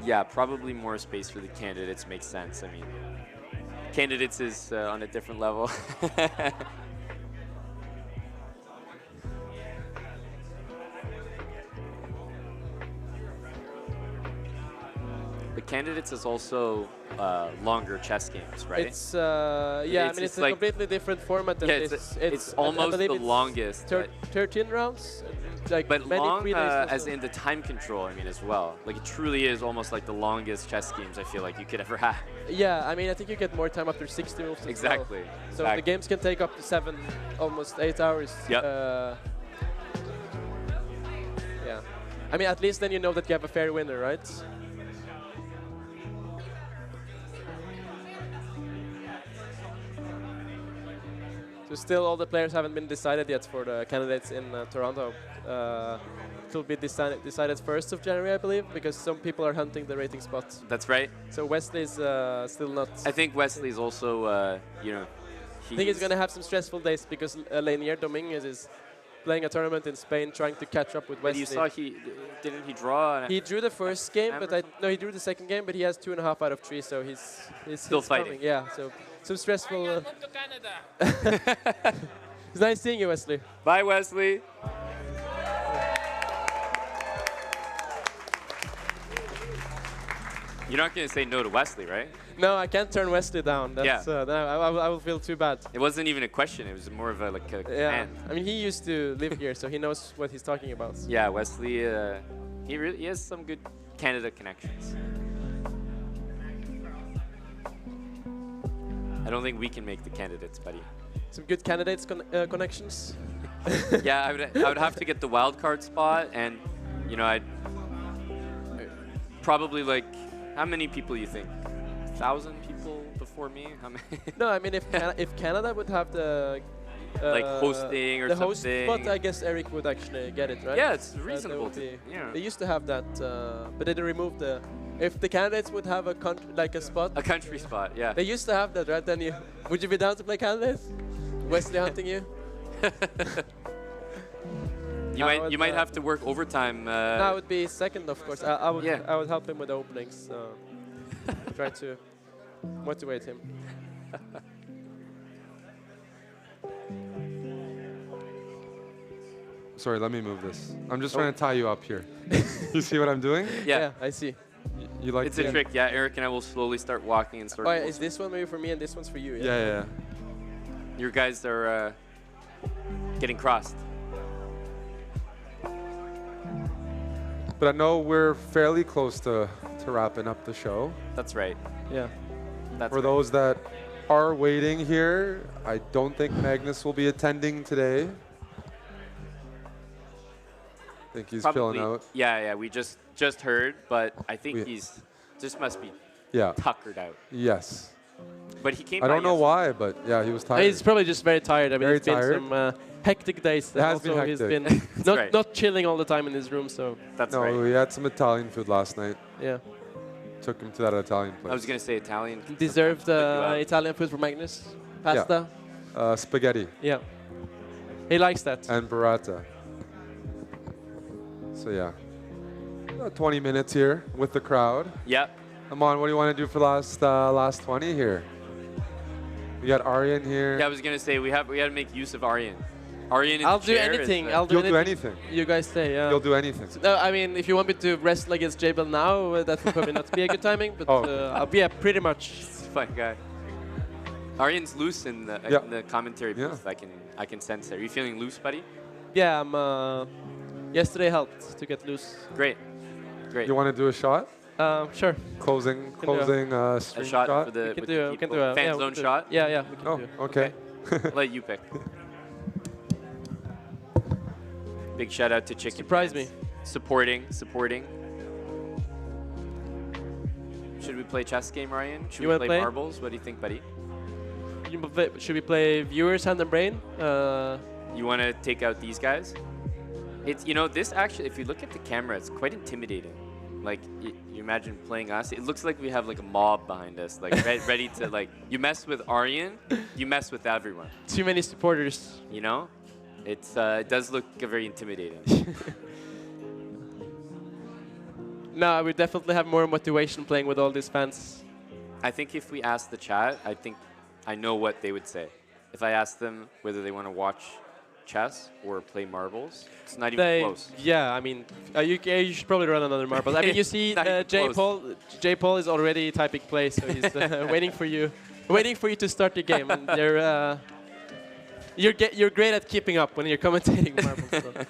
Yeah, probably more space for the candidates makes sense. I mean, candidates is on a different level. But candidates is also longer chess games, right? It's I mean it's a like completely different format than this. It's almost the it's longest. 13 rounds. Like but many long relays as also. in the time control, I mean, as well. Like it truly is almost like the longest chess games I feel like you could ever have. Yeah, I mean I think you get more time after 60 moves. Exactly. As well. So the games can take up to 7, almost 8 hours. Yep. Yeah. I mean, at least then you know that you have a fair winner, right? So still all the players haven't been decided yet for the candidates in Toronto. It will be decided 1st of January, I believe, because some people are hunting the rating spot. That's right. So Wesley's still not... I think Wesley's also, you know... I think he's going to have some stressful days because Lanier Dominguez is playing a tournament in Spain trying to catch up with Wesley. But you saw didn't he draw? He drew the first game, but no, he drew the second game, but he has 2.5 out of 3, so he's still fighting. Coming. Yeah, so some stressful... Welcome to Canada. It's nice seeing you, Wesley. Bye, Wesley. You're not going to say no to Wesley, right? No, I can't turn Wesley down. That's, yeah. Then I will feel too bad. It wasn't even a question. It was more of a command. I mean, he used to live here, so he knows what he's talking about. Yeah, Wesley, he has some good Canada connections. I don't think we can make the candidates, buddy. Some good candidates connections? Yeah, I would have to get the wild card spot, and, you know, I'd probably like... How many people you think? 1,000 people before me? How many? No, I mean if Canada would have the like hosting or the something. host spot, I guess Eric would actually get it, right? Yeah, it's That reasonable. would be- Yeah. They used to have that, but they removed the. If the candidates would have a like a spot. A country spot, yeah. They used to have that, right? Then would you be down to play candidates? Wesley hunting you? You might have to work overtime. No, I would be second, of course. I would Yeah. I would help him with the openings. Try to motivate him. Sorry, let me move this. I'm just trying to tie you up here. You see what I'm doing? Yeah. I see. You like It's a trick, yeah. Eric and I will slowly start walking in Oh, circles. yeah, is this one maybe for me and this one's for you? Yeah. Your guys are getting crossed. But I know we're fairly close to wrapping up the show. That's right. Yeah. That's For those that are waiting here, I don't think Magnus will be attending today. I think he's Probably, chilling out. Yeah. We just heard, but I think he's just must be tuckered out. Yes. But he came. I by don't know yesterday. why, but yeah, he was tired. He's probably just very tired. I mean, Very it's been tired. some hectic days. It has Also, been he's hectic. been not right. not chilling all the time in his room. So That's No, right. we had some Italian food last night. yeah, Took him to that Italian place. I was gonna say Italian. deserved Put you out. Italian food for Magnus. Pasta. Spaghetti Yeah. He likes that. and burrata. So yeah, 20 minutes here with the crowd. Yep. Amon, what do you want to do for last 20 here? We got Aryan here. Yeah, I was gonna say we had to make use of Aryan. Aryan in I'll the do chair is, anything. I'll do You'll do anything. anything. You guys say, yeah. You'll do anything. No, I mean, if you want me to wrestle against Jabel now, that would probably not be a good timing. But Oh. I'll be pretty much. He's a fun guy. Aryan's loose in the commentary Yeah. booth. I can sense it. Are you feeling loose, buddy? Yeah, I'm. Yesterday helped to get loose. Great. You want to do a shot? Sure. Closing do A stream shot for We the can with do. the We can people. do a fan yeah, we zone can do- shot. Yeah, we can Oh, do. okay. I'll let you pick. Big shout out to Chicken. Surprise Pants. me. Supporting. Should we play chess game, Ryan? Should You we wanna play play? marbles? What do you think, buddy? Should we play viewers, hand and brain? You want to take out these guys? It's this actually, if you look at the camera, it's quite intimidating. Like you imagine playing us. It looks like we have like a mob behind us, like ready to like. You mess with Aryan, you mess with everyone. Too many supporters. You know, it does look very intimidating. No, I would definitely have more motivation playing with all these fans. I think if we ask the chat, I know what they would say. If I ask them whether they want to watch chess or play marbles, it's not even close. Yeah, I mean, you should probably run another marble. I mean, you see, Not even close. J Paul is already typing play, so he's waiting for you to start the game. And you're great at keeping up when you're commentating marbles. So.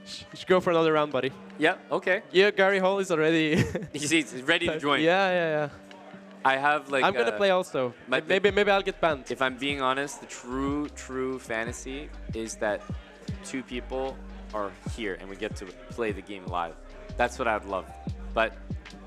You should go for another round, buddy. Yeah. Okay. Yeah, Gary Hall is already. He's ready to join. Yeah. I have like. I'm gonna play also. my- Maybe I'll get banned. If I'm being honest, the true fantasy is that two people are here and we get to play the game live. That's what I would love. But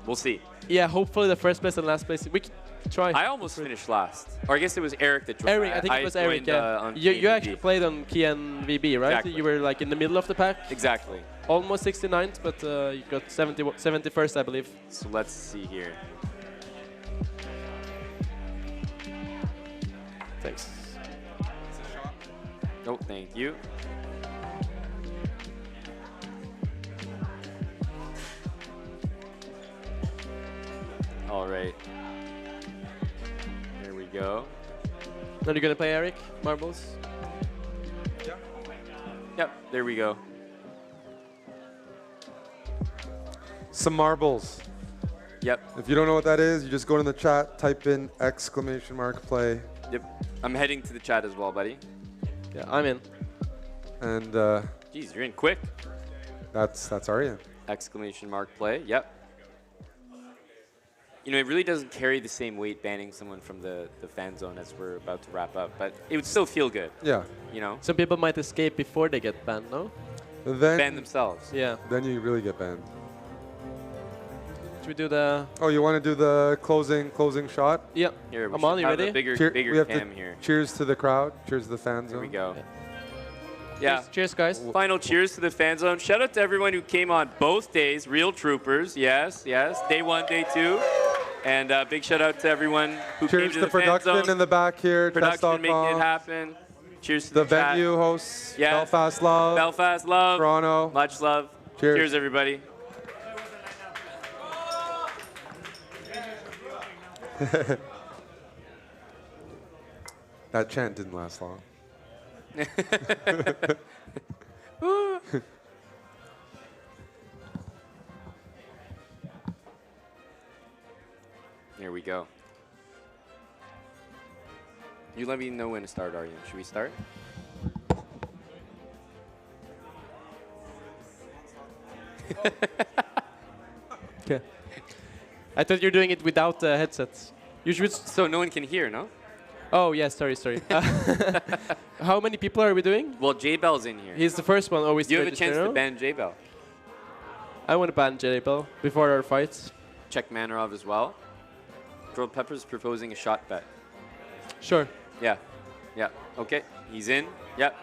we'll see. Yeah, hopefully the first place and last place. We can try. I almost finished last. Or I guess it was Eric that joined. Eric, I think it was Eric. joined, Yeah. on You KVB. actually played on Kian VB, right? Exactly. You were like in the middle of the pack. Exactly. Almost 69th, but you got 71st, I believe. So let's see here. Thanks. Oh, thank you. All right. Here we go. Are you gonna play Eric marbles? Yep, there we go. Some marbles. Yep. If you don't know what that is, you just go in the chat, type in !play. Yep. I'm heading to the chat as well, buddy. Yeah, I'm in. And Jeez, you're in quick. that's Aryan. !play. Yep. You know, it really doesn't carry the same weight banning someone from the fan zone as we're about to wrap up, but it would still feel good. Yeah. You know? Some people might escape before they get banned, no? Then Ban themselves. Yeah. Then you really get banned. we do the... Oh, you want to do the closing shot? Yeah. Here, we I'm should on, you have ready? a bigger, Cheer- bigger we have cam to here. cheers to the crowd. Cheers to the fan zone. Here we go. Yeah. Cheers, guys. Final cheers to the fan zone. Shout out to everyone who came on both days. Real troopers. Yes, yes. Day 1, day 2. And big shout out to everyone who Cheers came to to the fan production zone. in the back here. Production making it Test.com. happen. Cheers to The the chat. venue hosts. Yes. Belfast Love. Belfast love. Toronto. Much love. Cheers. Cheers, everybody. That chant didn't last long. Here we go. You let me know when to start, Aryan. Should we start? Okay. I thought you're doing it without the headsets. You should... So no one can hear, no? Oh, yes, sorry. How many people are we doing? Well, J-Bell's in here. He's the first one always You to have a chance register, to no? ban J-Bell. I want to ban J-Bell before our fights. Check Manarov as well. Grilled Pepper's proposing a shot bet. Sure. Yeah. Yeah. Okay. He's in. Yep.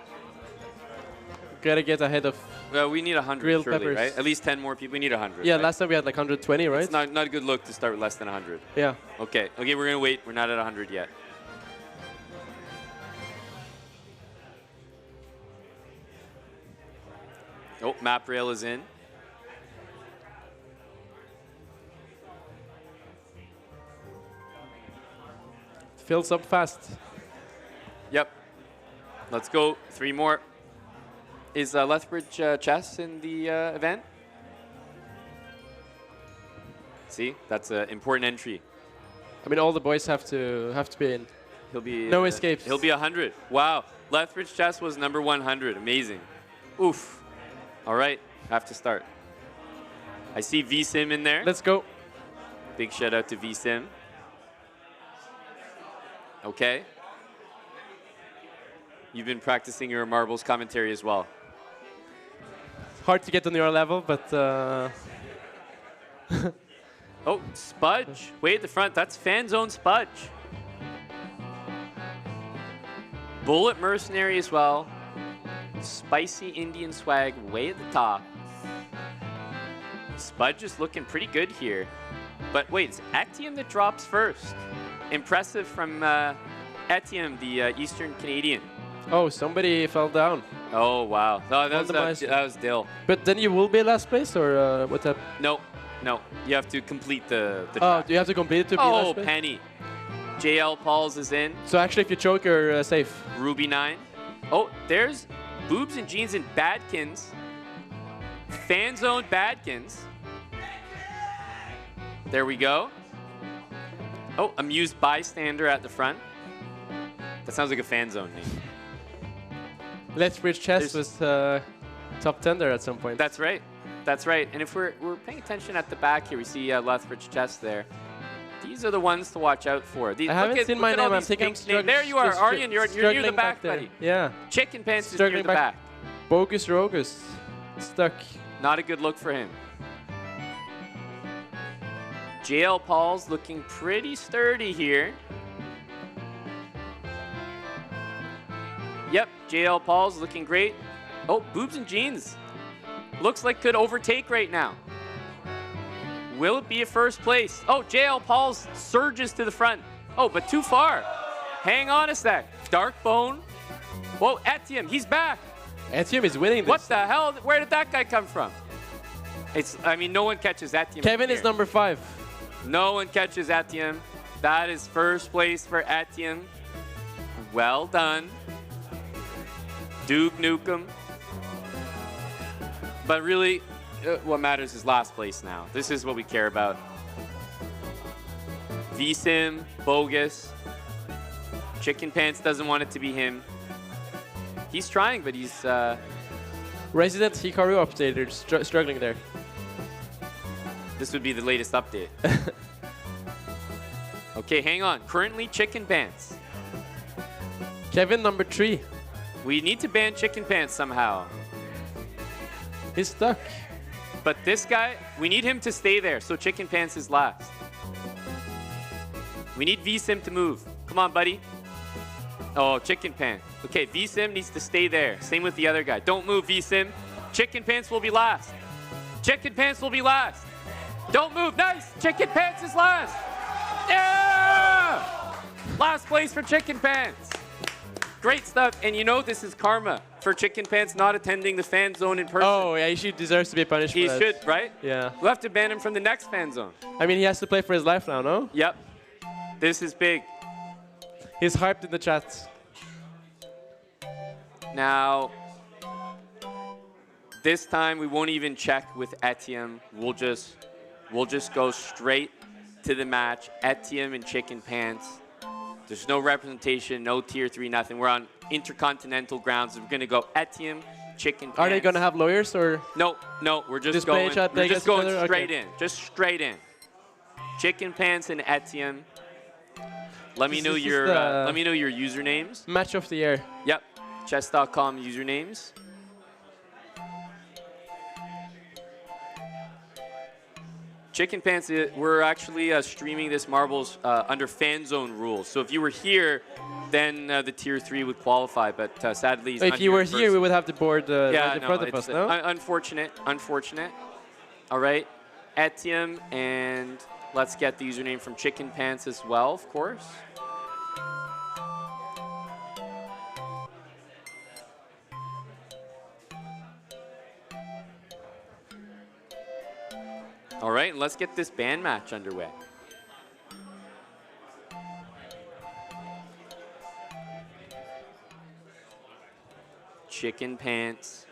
Gotta get ahead of... Well, we need 100 Grilled surely, peppers. right? At least 10 more people. We need 100. Yeah, right? last time we had like 120, right? It's not a good look to start with less than 100. Yeah. Okay. Okay, we're going to wait. We're not at 100 yet. Oh, map rail is in. Fills up fast. Yep. Let's go. 3 more. Is Lethbridge Chess in the event? See, that's an important entry. I mean, all the boys have to be in. He'll be no escapes. He'll be 100. Wow. Lethbridge Chess was number 100. Amazing. Oof. All right. Have to start. I see VSim in there. Let's go. Big shout out to VSim. Okay. You've been practicing your marbles commentary as well. Hard to get on your level, but... Oh, Spudge. Way at the front. That's FANZONE Spudge. Bullet Mercenary as well. Spicy Indian swag way at the top. Spudge is looking pretty good here. But wait, it's Etienne that drops first. Impressive from Etienne, the Eastern Canadian. Oh, somebody fell down. Oh, wow. Oh, that was Dill. But then you will be last place, or what happened? No, no. You have to complete the Oh, track. do you have to complete it to be last Oh, place? Penny. JL Pauls is in. So actually, if you choke, you're safe. Ruby 9. Oh, there's Boobs and Jeans and Badkins. FANZONE Badkins. There we go. Oh, Amused Bystander at the front. That sounds like a FANZONE name. Lethbridge Chess was top 10 there at some point. That's right. That's right. And if we're paying attention at the back here, we see Lethbridge Chess there. These are the ones to watch out for. These, I haven't seen my name. I'm thinking I'm struggling. There you are, Aryan. You're near the back, there. buddy. Yeah. Chicken Pants is Struggling near the back. Bogus Rogus. Stuck. Not a good look for him. JL Paul's looking pretty sturdy here. Yep, JL Paul's looking great. Oh, Boobs and Jeans. Looks like could overtake right now. Will it be a first place? Oh, JL Paul's surges to the front. Oh, but too far. Hang on a sec. Darkbone. Whoa, Etienne, he's back. Etienne is winning this. What the hell? Where did that guy come from? I mean, no one catches Etienne. Kevin is number 5. No one catches Etienne. That is first place for Etienne. Well done. Duke Nukem. But really, what matters is last place now. This is what we care about. VSim, bogus. Chicken Pants doesn't want it to be him. He's trying, but he's... Resident Hikaru updated, struggling there. This would be the latest update. Okay, hang on. Currently, Chicken Pants. Kevin, number 3. We need to ban Chicken Pants somehow. He's stuck. But this guy, we need him to stay there, so Chicken Pants is last. We need VSim to move. Come on, buddy. Oh, Chicken Pants. Okay, VSim needs to stay there. Same with the other guy. Don't move, VSim. Chicken Pants will be last. Chicken Pants will be last. Don't move. Nice. Chicken Pants is last. Yeah! Last place for Chicken Pants. Great stuff. And you know this is karma for Chicken Pants not attending the fan zone in person. Oh, yeah, he deserves to be punished for that. He should, right? Yeah. We'll have to ban him from the next fan zone. I mean, he has to play for his life now, no? Yep. This is big. He's hyped in the chat. Now, this time we won't even check with Etienne. We'll just go straight to the match. Etienne and Chicken Pants. There's no representation, no tier 3, nothing. We're on intercontinental grounds. We're gonna go Etienne, Chicken Pants. Are they gonna have lawyers or? No, we're just play going. chat, We're just going straight okay. in. Just straight in. Chicken Pants and Etienne. Let me know your usernames. Match of the year. Yep. Chess.com usernames. Chicken Pants, we're actually streaming this Marbles under fan zone rules. So if you were here, then the tier 3 would qualify. But sadly, he's if you were here, we would have the board right in front of us, no? Unfortunate. All right. Etienne, and let's get the username from Chicken Pants as well, of course. All right, and let's get this band match underway. Chicken Pants.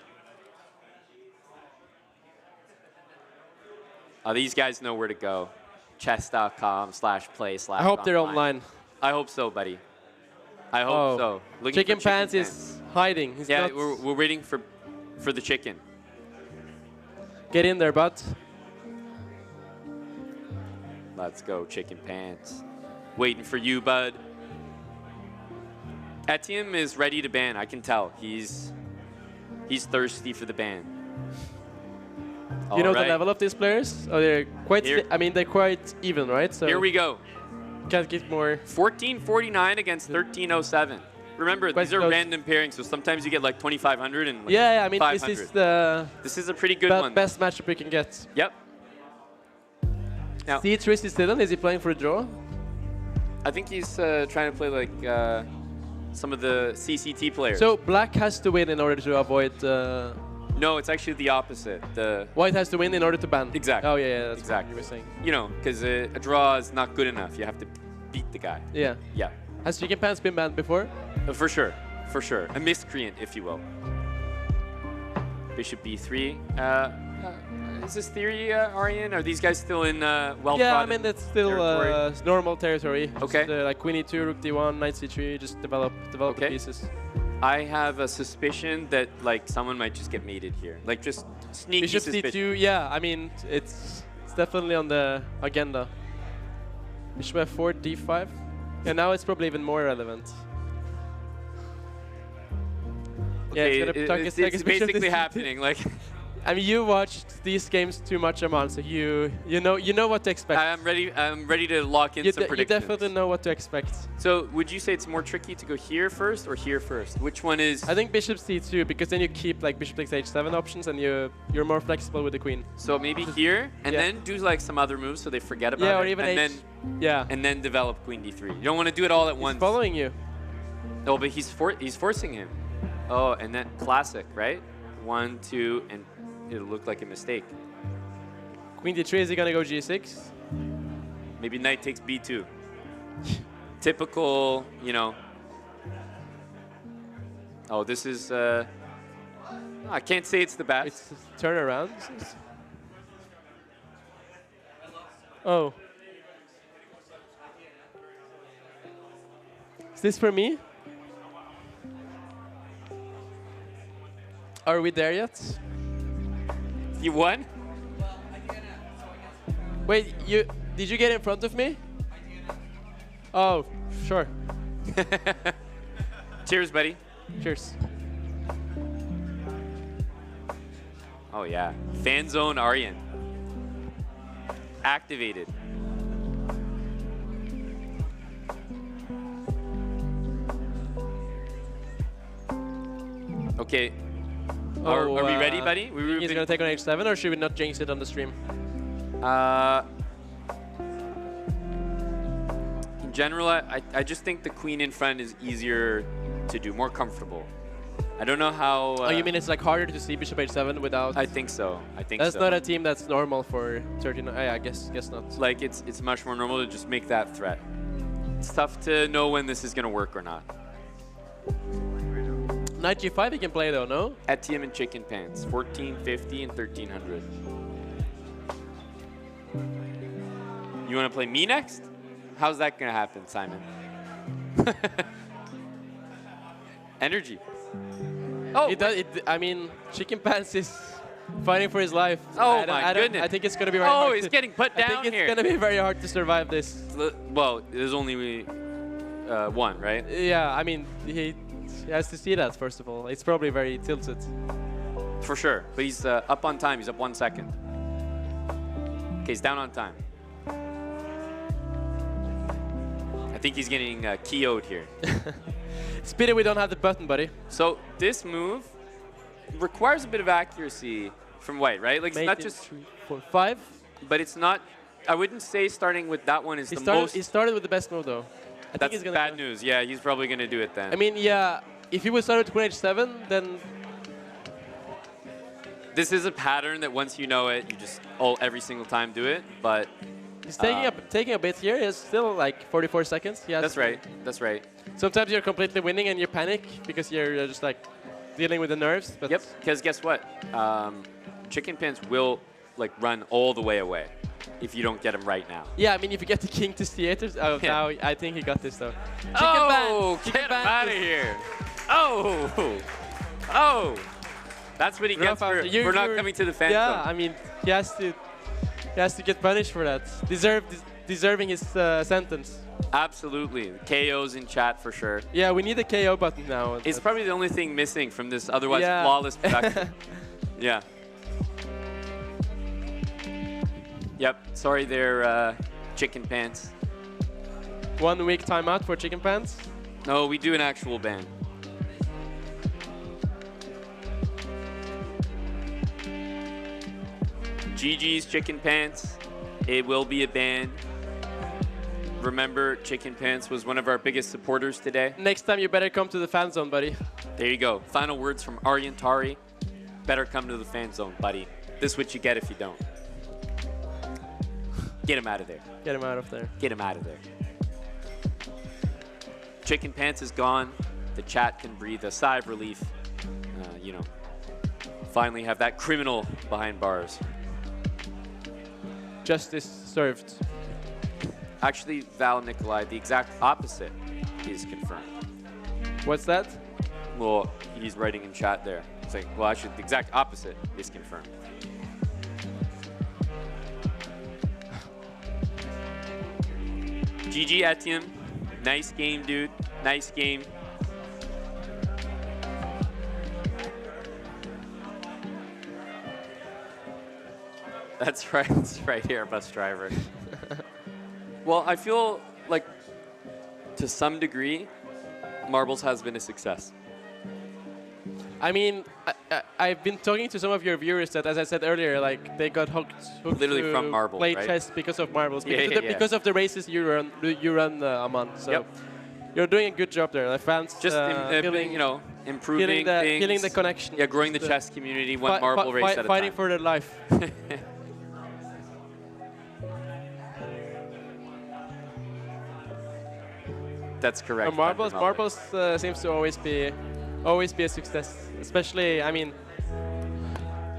Oh, these guys know where to go. Chess.com/play/. I hope they're online. I hope so, buddy. I hope so. Looking Chicken for Pants is hiding. He's yeah, not we're waiting for the chicken. Get in there, bud. Let's go, Chicken Pants. Waiting for you, bud. Etienne is ready to ban. I can tell. He's thirsty for the ban. You know the level of these players? Oh, they're quite. I mean, they're quite even, right? So here we go. Can't get more. 1449 against 1307. Remember, these are random pairings, so sometimes you get like 2500 and like yeah, I mean, 500. This is a pretty good one. Best matchup we can get. Yep. Now, Tris is still in. Is he playing for a draw? I think he's trying to play like some of the CCT players. So black has to win in order to avoid. No, it's actually the opposite. The white has to win in order to ban. Exactly. Oh yeah, that's exactly what you were saying. You know, because a draw is not good enough. You have to beat the guy. Yeah. Yeah. Has Chicken Pants been banned before? For sure. For sure. A miscreant, if you will. Bishop b3. Is this theory, Aryan? Are these guys still in well-trodden Yeah, I mean, that's still normal territory. Okay. Just, like Queen e2, Rook d1, Knight c3, just develop the pieces. I have a suspicion that like someone might just get mated here. Like just sneaky Bishop suspicion. c2, yeah, I mean, it's definitely on the agenda. Bishop f4, d5. And now it's probably even more relevant. Okay, yeah, it's basically happening. Like, I mean, you watched these games too much, Aman, so you know what to expect. I'm ready to lock in some predictions. You definitely know what to expect. So, would you say it's more tricky to go here first or here first? Which one is? I think bishop c2 because then you keep like bishop takes h7 options and you're more flexible with the queen. So maybe here and then do like some other moves so they forget about it. Yeah, or even and then develop queen d3. You don't want to do it all at once. He's following you. Oh, but he's forcing him. Oh, and then classic, right? 1, 2, and it'll look like a mistake. Queen d3, is he gonna go g6? Maybe knight takes b2. Typical, you know. Oh, this is, I can't say it's the best. It's turn around. Oh. Is this for me? Are we there yet? You won? Wait, did you get in front of me? Oh, sure. Cheers, buddy. Cheers. Oh yeah. FANZONE Aryan. Activated. Okay. Are we ready, buddy? He's gonna take on H7, or should we not jinx it on the stream? In general, I just think the queen in front is easier to do, more comfortable. I don't know how. Oh, you mean it's like harder to see bishop H7 without? I think so. I think that's so. not a team that's normal for 39. I guess not. Like it's much more normal to just make that threat. It's tough to know when this is gonna work or not. Knight G5 he can play though, no? Etienne and Chicken Pants, 1450 and 1300. You want to play me next? How's that gonna happen, Simon? Energy. Oh, I mean, Chicken Pants is fighting for his life. Oh my goodness! I think it's gonna be very hard. Oh, he's getting put down here. I think it's gonna be very hard to survive this. Well, there's only one, right? Yeah, I mean, he has to see that first of all. It's probably very tilted. For sure, but he's up on time. He's up 1 second. Okay, he's down on time. I think he's getting KO'd here. It's pity we don't have the button, buddy. So this move requires a bit of accuracy from white, right? Like it's not just 3, 4, 5. But it's not. I wouldn't say starting with that one is the most. He started with the best move though. I think he's gonna bad news. Yeah, he's probably gonna do it then. I mean, yeah. If he would start with Queen H7, then this is a pattern that once you know it, you just every single time do it. But he's taking a bit here. It's still like 44 seconds. Yeah. That's right. That's right. Sometimes you're completely winning and you panic because you're just like dealing with the nerves. But yep. Because guess what? Chicken Pants will like run all the way away if you don't get him right now. Yeah, I mean, if you get the king to theaters, now I think he got this though. Get him out of here! Oh! That's what he gets for not coming to the fan zone. Yeah, I mean, he has to get punished for that. Deserving his sentence. Absolutely. KO's in chat for sure. Yeah, we need a KO button now. It's probably the only thing missing from this otherwise flawless production. Yeah. Yep. Sorry there, Chicken Pants. 1 week timeout for Chicken Pants? No, we do an actual ban. GG's Chicken Pants. It will be a ban. Remember, Chicken Pants was one of our biggest supporters today. Next time you better come to the fan zone, buddy. There you go. Final words from Aryan Tari. Better come to the fan zone, buddy. This is what you get if you don't. Get him out of there. Get him out of there. Get him out of there. Chicken Pants is gone. The chat can breathe a sigh of relief. You know, finally have that criminal behind bars. Justice served. Actually, Val Nikolai, the exact opposite is confirmed. What's that? Well, he's writing in chat there. It's like, well, actually, the exact opposite is confirmed. GG Etienne. Nice game, dude. Nice game. That's right. It's right here, bus driver. Well, I feel like, to some degree, Marbles has been a success. I mean, I've been talking to some of your viewers that, as I said earlier, like they got hooked literally from Marbles, play right? chess because of Marbles, because of the races you run Aman. So you're doing a good job there. The fans just you know, improving things, healing the connection. Yeah, growing the chess community one marble race at a time. Fighting for their life. That's correct. And Marbles seems to always be a success. Especially, I mean,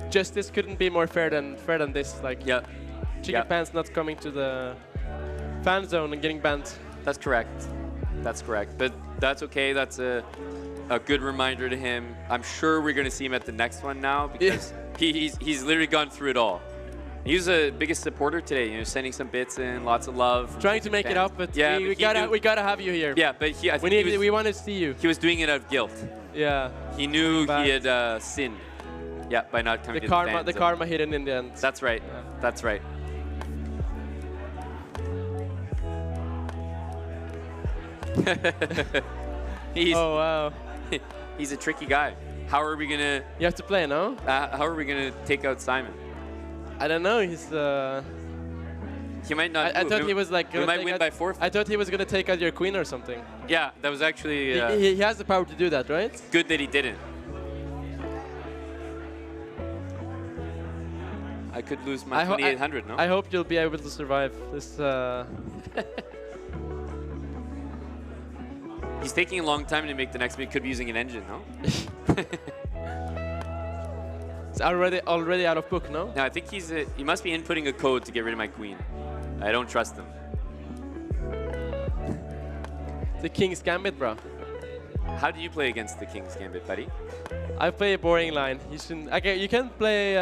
justice couldn't be more fair than this. Like, Chicken Pants not coming to the fan zone and getting banned. That's correct. That's correct. But that's okay. That's a good reminder to him. I'm sure we're going to see him at the next one now because he's literally gone through it all. He was the biggest supporter today, you know, sending some bits in, lots of love. Trying to make it up, but we gotta have you here. Yeah, but I think we want to see you. He was doing it out of guilt. Yeah. He knew he had sinned. Yeah, by not coming The to karma, the the karma hidden in the end. That's right. Yeah. That's right. Oh wow. He's a tricky guy. How are we gonna? You have to play, no? How are we gonna take out Simon? I don't know. He's. He might not. I thought he was like. We might win by forfeit. I thought he was gonna take out your queen or something. Yeah, that was actually. He has the power to do that, right? Good that he didn't. I could lose my 2800, no? I hope you'll be able to survive this. He's taking a long time to make the next move. Could be using an engine, no? It's already out of book, no? No, I think he must be inputting a code to get rid of my queen. I don't trust him. The King's Gambit, bro. How do you play against the King's Gambit, buddy? I play a boring line. You shouldn't. Okay, you can play.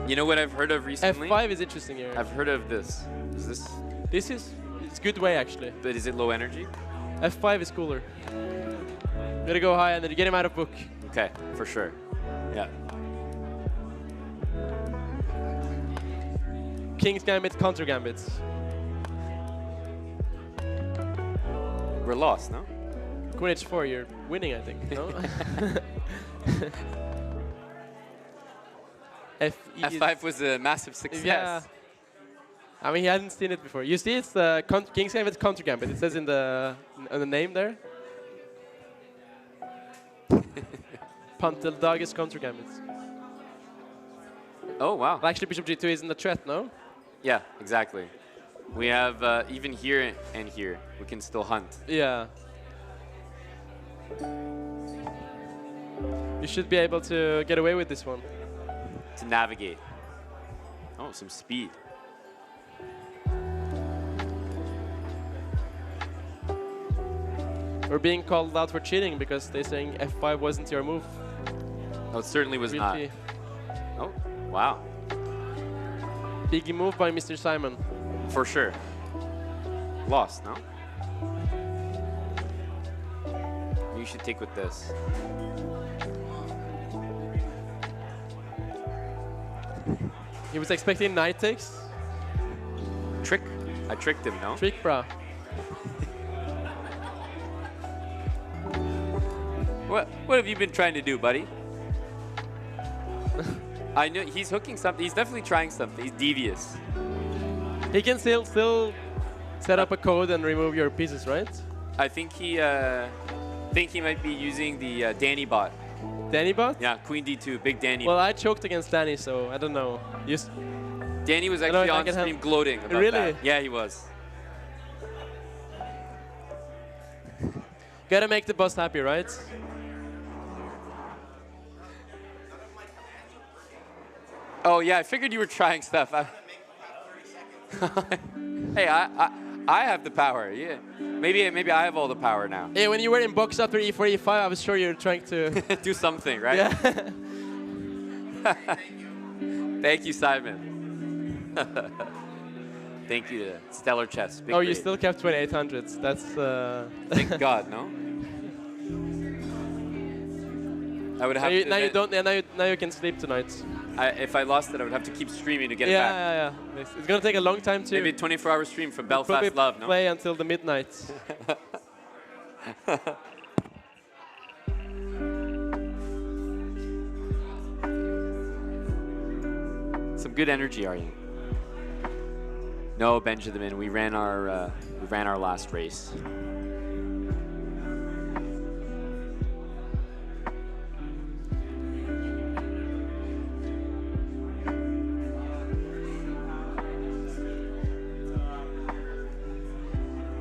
You know what I've heard of recently? F5 is interesting here. I've heard of this. Is this? It's good way actually. But is it low energy? F5 is cooler. You gotta go high and then you get him out of book. Okay, for sure. Yeah. King's Gambit, counter gambits. We're lost, no? Queen H4, you're winning, I think. No? F5 was a massive success. Yeah. I mean, he hadn't seen it before. You see, it's the King's Gambit counter gambit. It says in the name there. Panteldages counter gambits. Oh wow! Well, actually, Bishop G2 is in the threat, no? Yeah, exactly. We have even here and here. We can still hunt. Yeah. You should be able to get away with this one. To navigate. Oh, some speed. We're being called out for cheating because they're saying F5 wasn't your move. Oh, it certainly was not. Oh, wow. Big move by Mr. Simon. For sure. Lost, no? You should take with this. He was expecting knight takes. Trick. I tricked him, no? Trick, bro. What have you been trying to do, buddy? I know he's hooking something. He's definitely trying something. He's devious. He can still set up a code and remove your pieces, right? I think he might be using the Danny bot. Danny bot? Yeah, Queen D2, big Danny. Well, I choked against Danny, so I don't know. Danny was actually on stream gloating about really? that. Yeah, he was. Gotta make the boss happy, right? Oh yeah, I figured you were trying stuff. Hey, I have the power. Yeah, maybe I have all the power now. Yeah, when you were in box after E4, E5, I was sure you were trying to do something, right? Yeah. Thank you, Simon. Thank you to Stellar Chess. Big you grade. still kept 2800s. That's. Thank God, no. I would have to. Now you don't. Yeah, now you can sleep tonight. If I lost it, I would have to keep streaming to get it back. Yeah. It's gonna take a long time too. Maybe a 24-hour stream from We'll Belfast Love, no? Play until the midnight. Some good energy, are you? No, Benjamin. We ran our last race.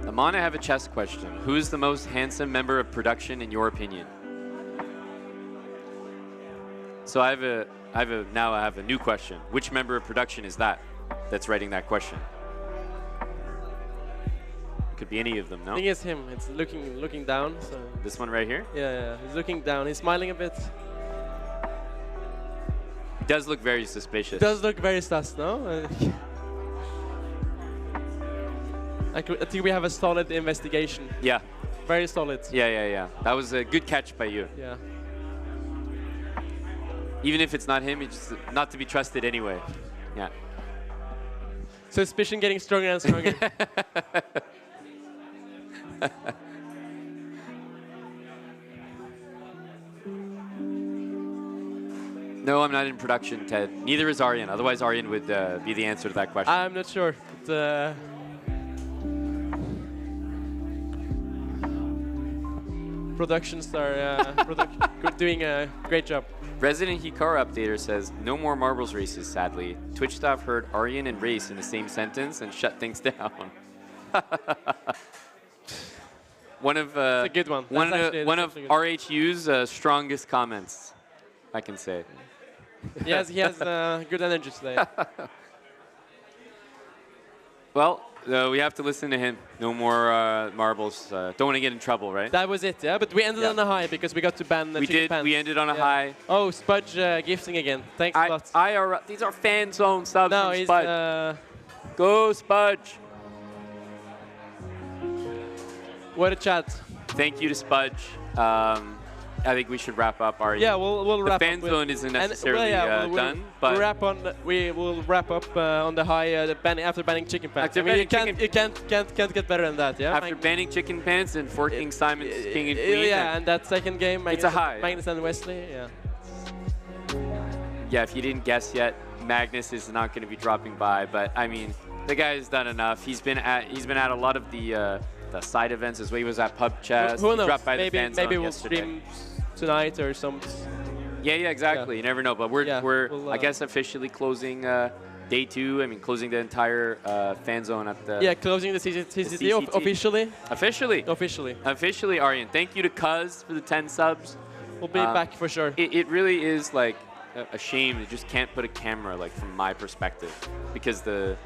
Amon, I have a chess question. Who is the most handsome member of production in your opinion? So I have a new question. Which member of production is that's writing that question? Could be any of them, no? I think it's him. It's looking down. So. This one right here? Yeah. He's looking down. He's smiling a bit. He does look very suspicious. Does look very sus, no? I think we have a solid investigation. Yeah. Very solid. Yeah. That was a good catch by you. Yeah. even if it's not him, he's just not to be trusted anyway. Yeah. Suspicion getting stronger and stronger. No, I'm not in production, Ted. Neither is Aryan. Otherwise, Aryan would be the answer to that question. I'm not sure. But, productions are doing a great job. Resident Hikaru Updater says, no more marbles races, sadly. Twitch staff heard Aryan and race in the same sentence and shut things down. One of That's a good one. One of RHU's strongest comments, I can say. He has good energy today. Well, we have to listen to him. No more marbles. Don't want to get in trouble, right? That was it, yeah. But we ended on a high because we got to ban the chicken pants. We ended on a high. Oh, Spudge gifting again. Thanks a lot. These are fan zone subs no, from he's, Spudge. Go, Spudge. What a chat. Thank you to Spudge. I think we should wrap up our. Yeah, we'll wrap up. The fan zone isn't necessarily done, but we will wrap up on the high after banning chicken pants. After you can't get better than that, yeah. After banning chicken pants and forking Simon's king and queen. Yeah, and that second game, it's a high. Magnus and Wesley, yeah. Yeah, if you didn't guess yet, Magnus is not going to be dropping by, but I mean, the guy has done enough. He's been at a lot of the side events as well. He was at Pub Chess. Who knows? He dropped by the fan zone maybe we'll yesterday. stream tonight or some. Yeah, exactly. Yeah. You never know. But we'll I guess officially closing day 2. I mean, closing the entire fan zone at the. Yeah, closing the CCT officially. Officially, Aryan. Thank you to Cuz for the 10 subs. We'll be back for sure. It really is like a shame you just can't put a camera, like from my perspective, because the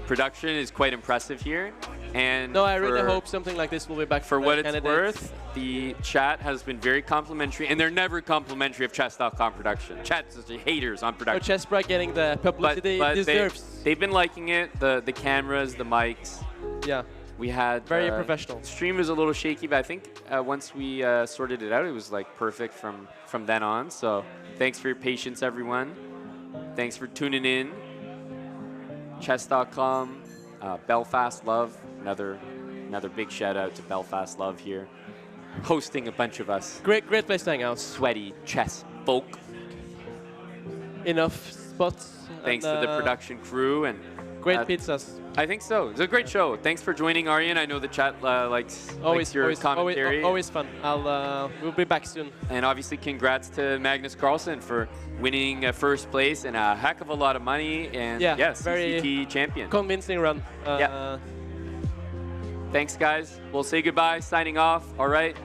production is quite impressive here. And no, I really hope something like this will be back for what it's worth. The chat has been very complimentary, and they're never complimentary of chess.com production. Chat's just haters on production. Chess Bra getting the publicity it deserves. They've been liking it, the cameras, the mics. Yeah. We had very professional. Stream was a little shaky, but I think once we sorted it out, it was like perfect from then on. So thanks for your patience, everyone. Thanks for tuning in. Chess.com, Belfast Love. Another big shout out to Belfast Love here, hosting a bunch of us. Great place to hang out. Sweaty chess folk. Enough spots. Thanks to the production crew and great pizzas. I think so. It's a great show. Thanks for joining, Aryan. I know the chat likes your commentary. Always fun. We'll be back soon. And obviously, congrats to Magnus Carlsen for winning first place and a heck of a lot of money. And yes, very CCT champion. Convincing run. Yeah. Thanks, guys. We'll say goodbye. Signing off. All right.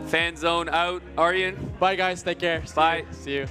Fan zone out. Aryan. Bye, guys. Take care. Bye. See you.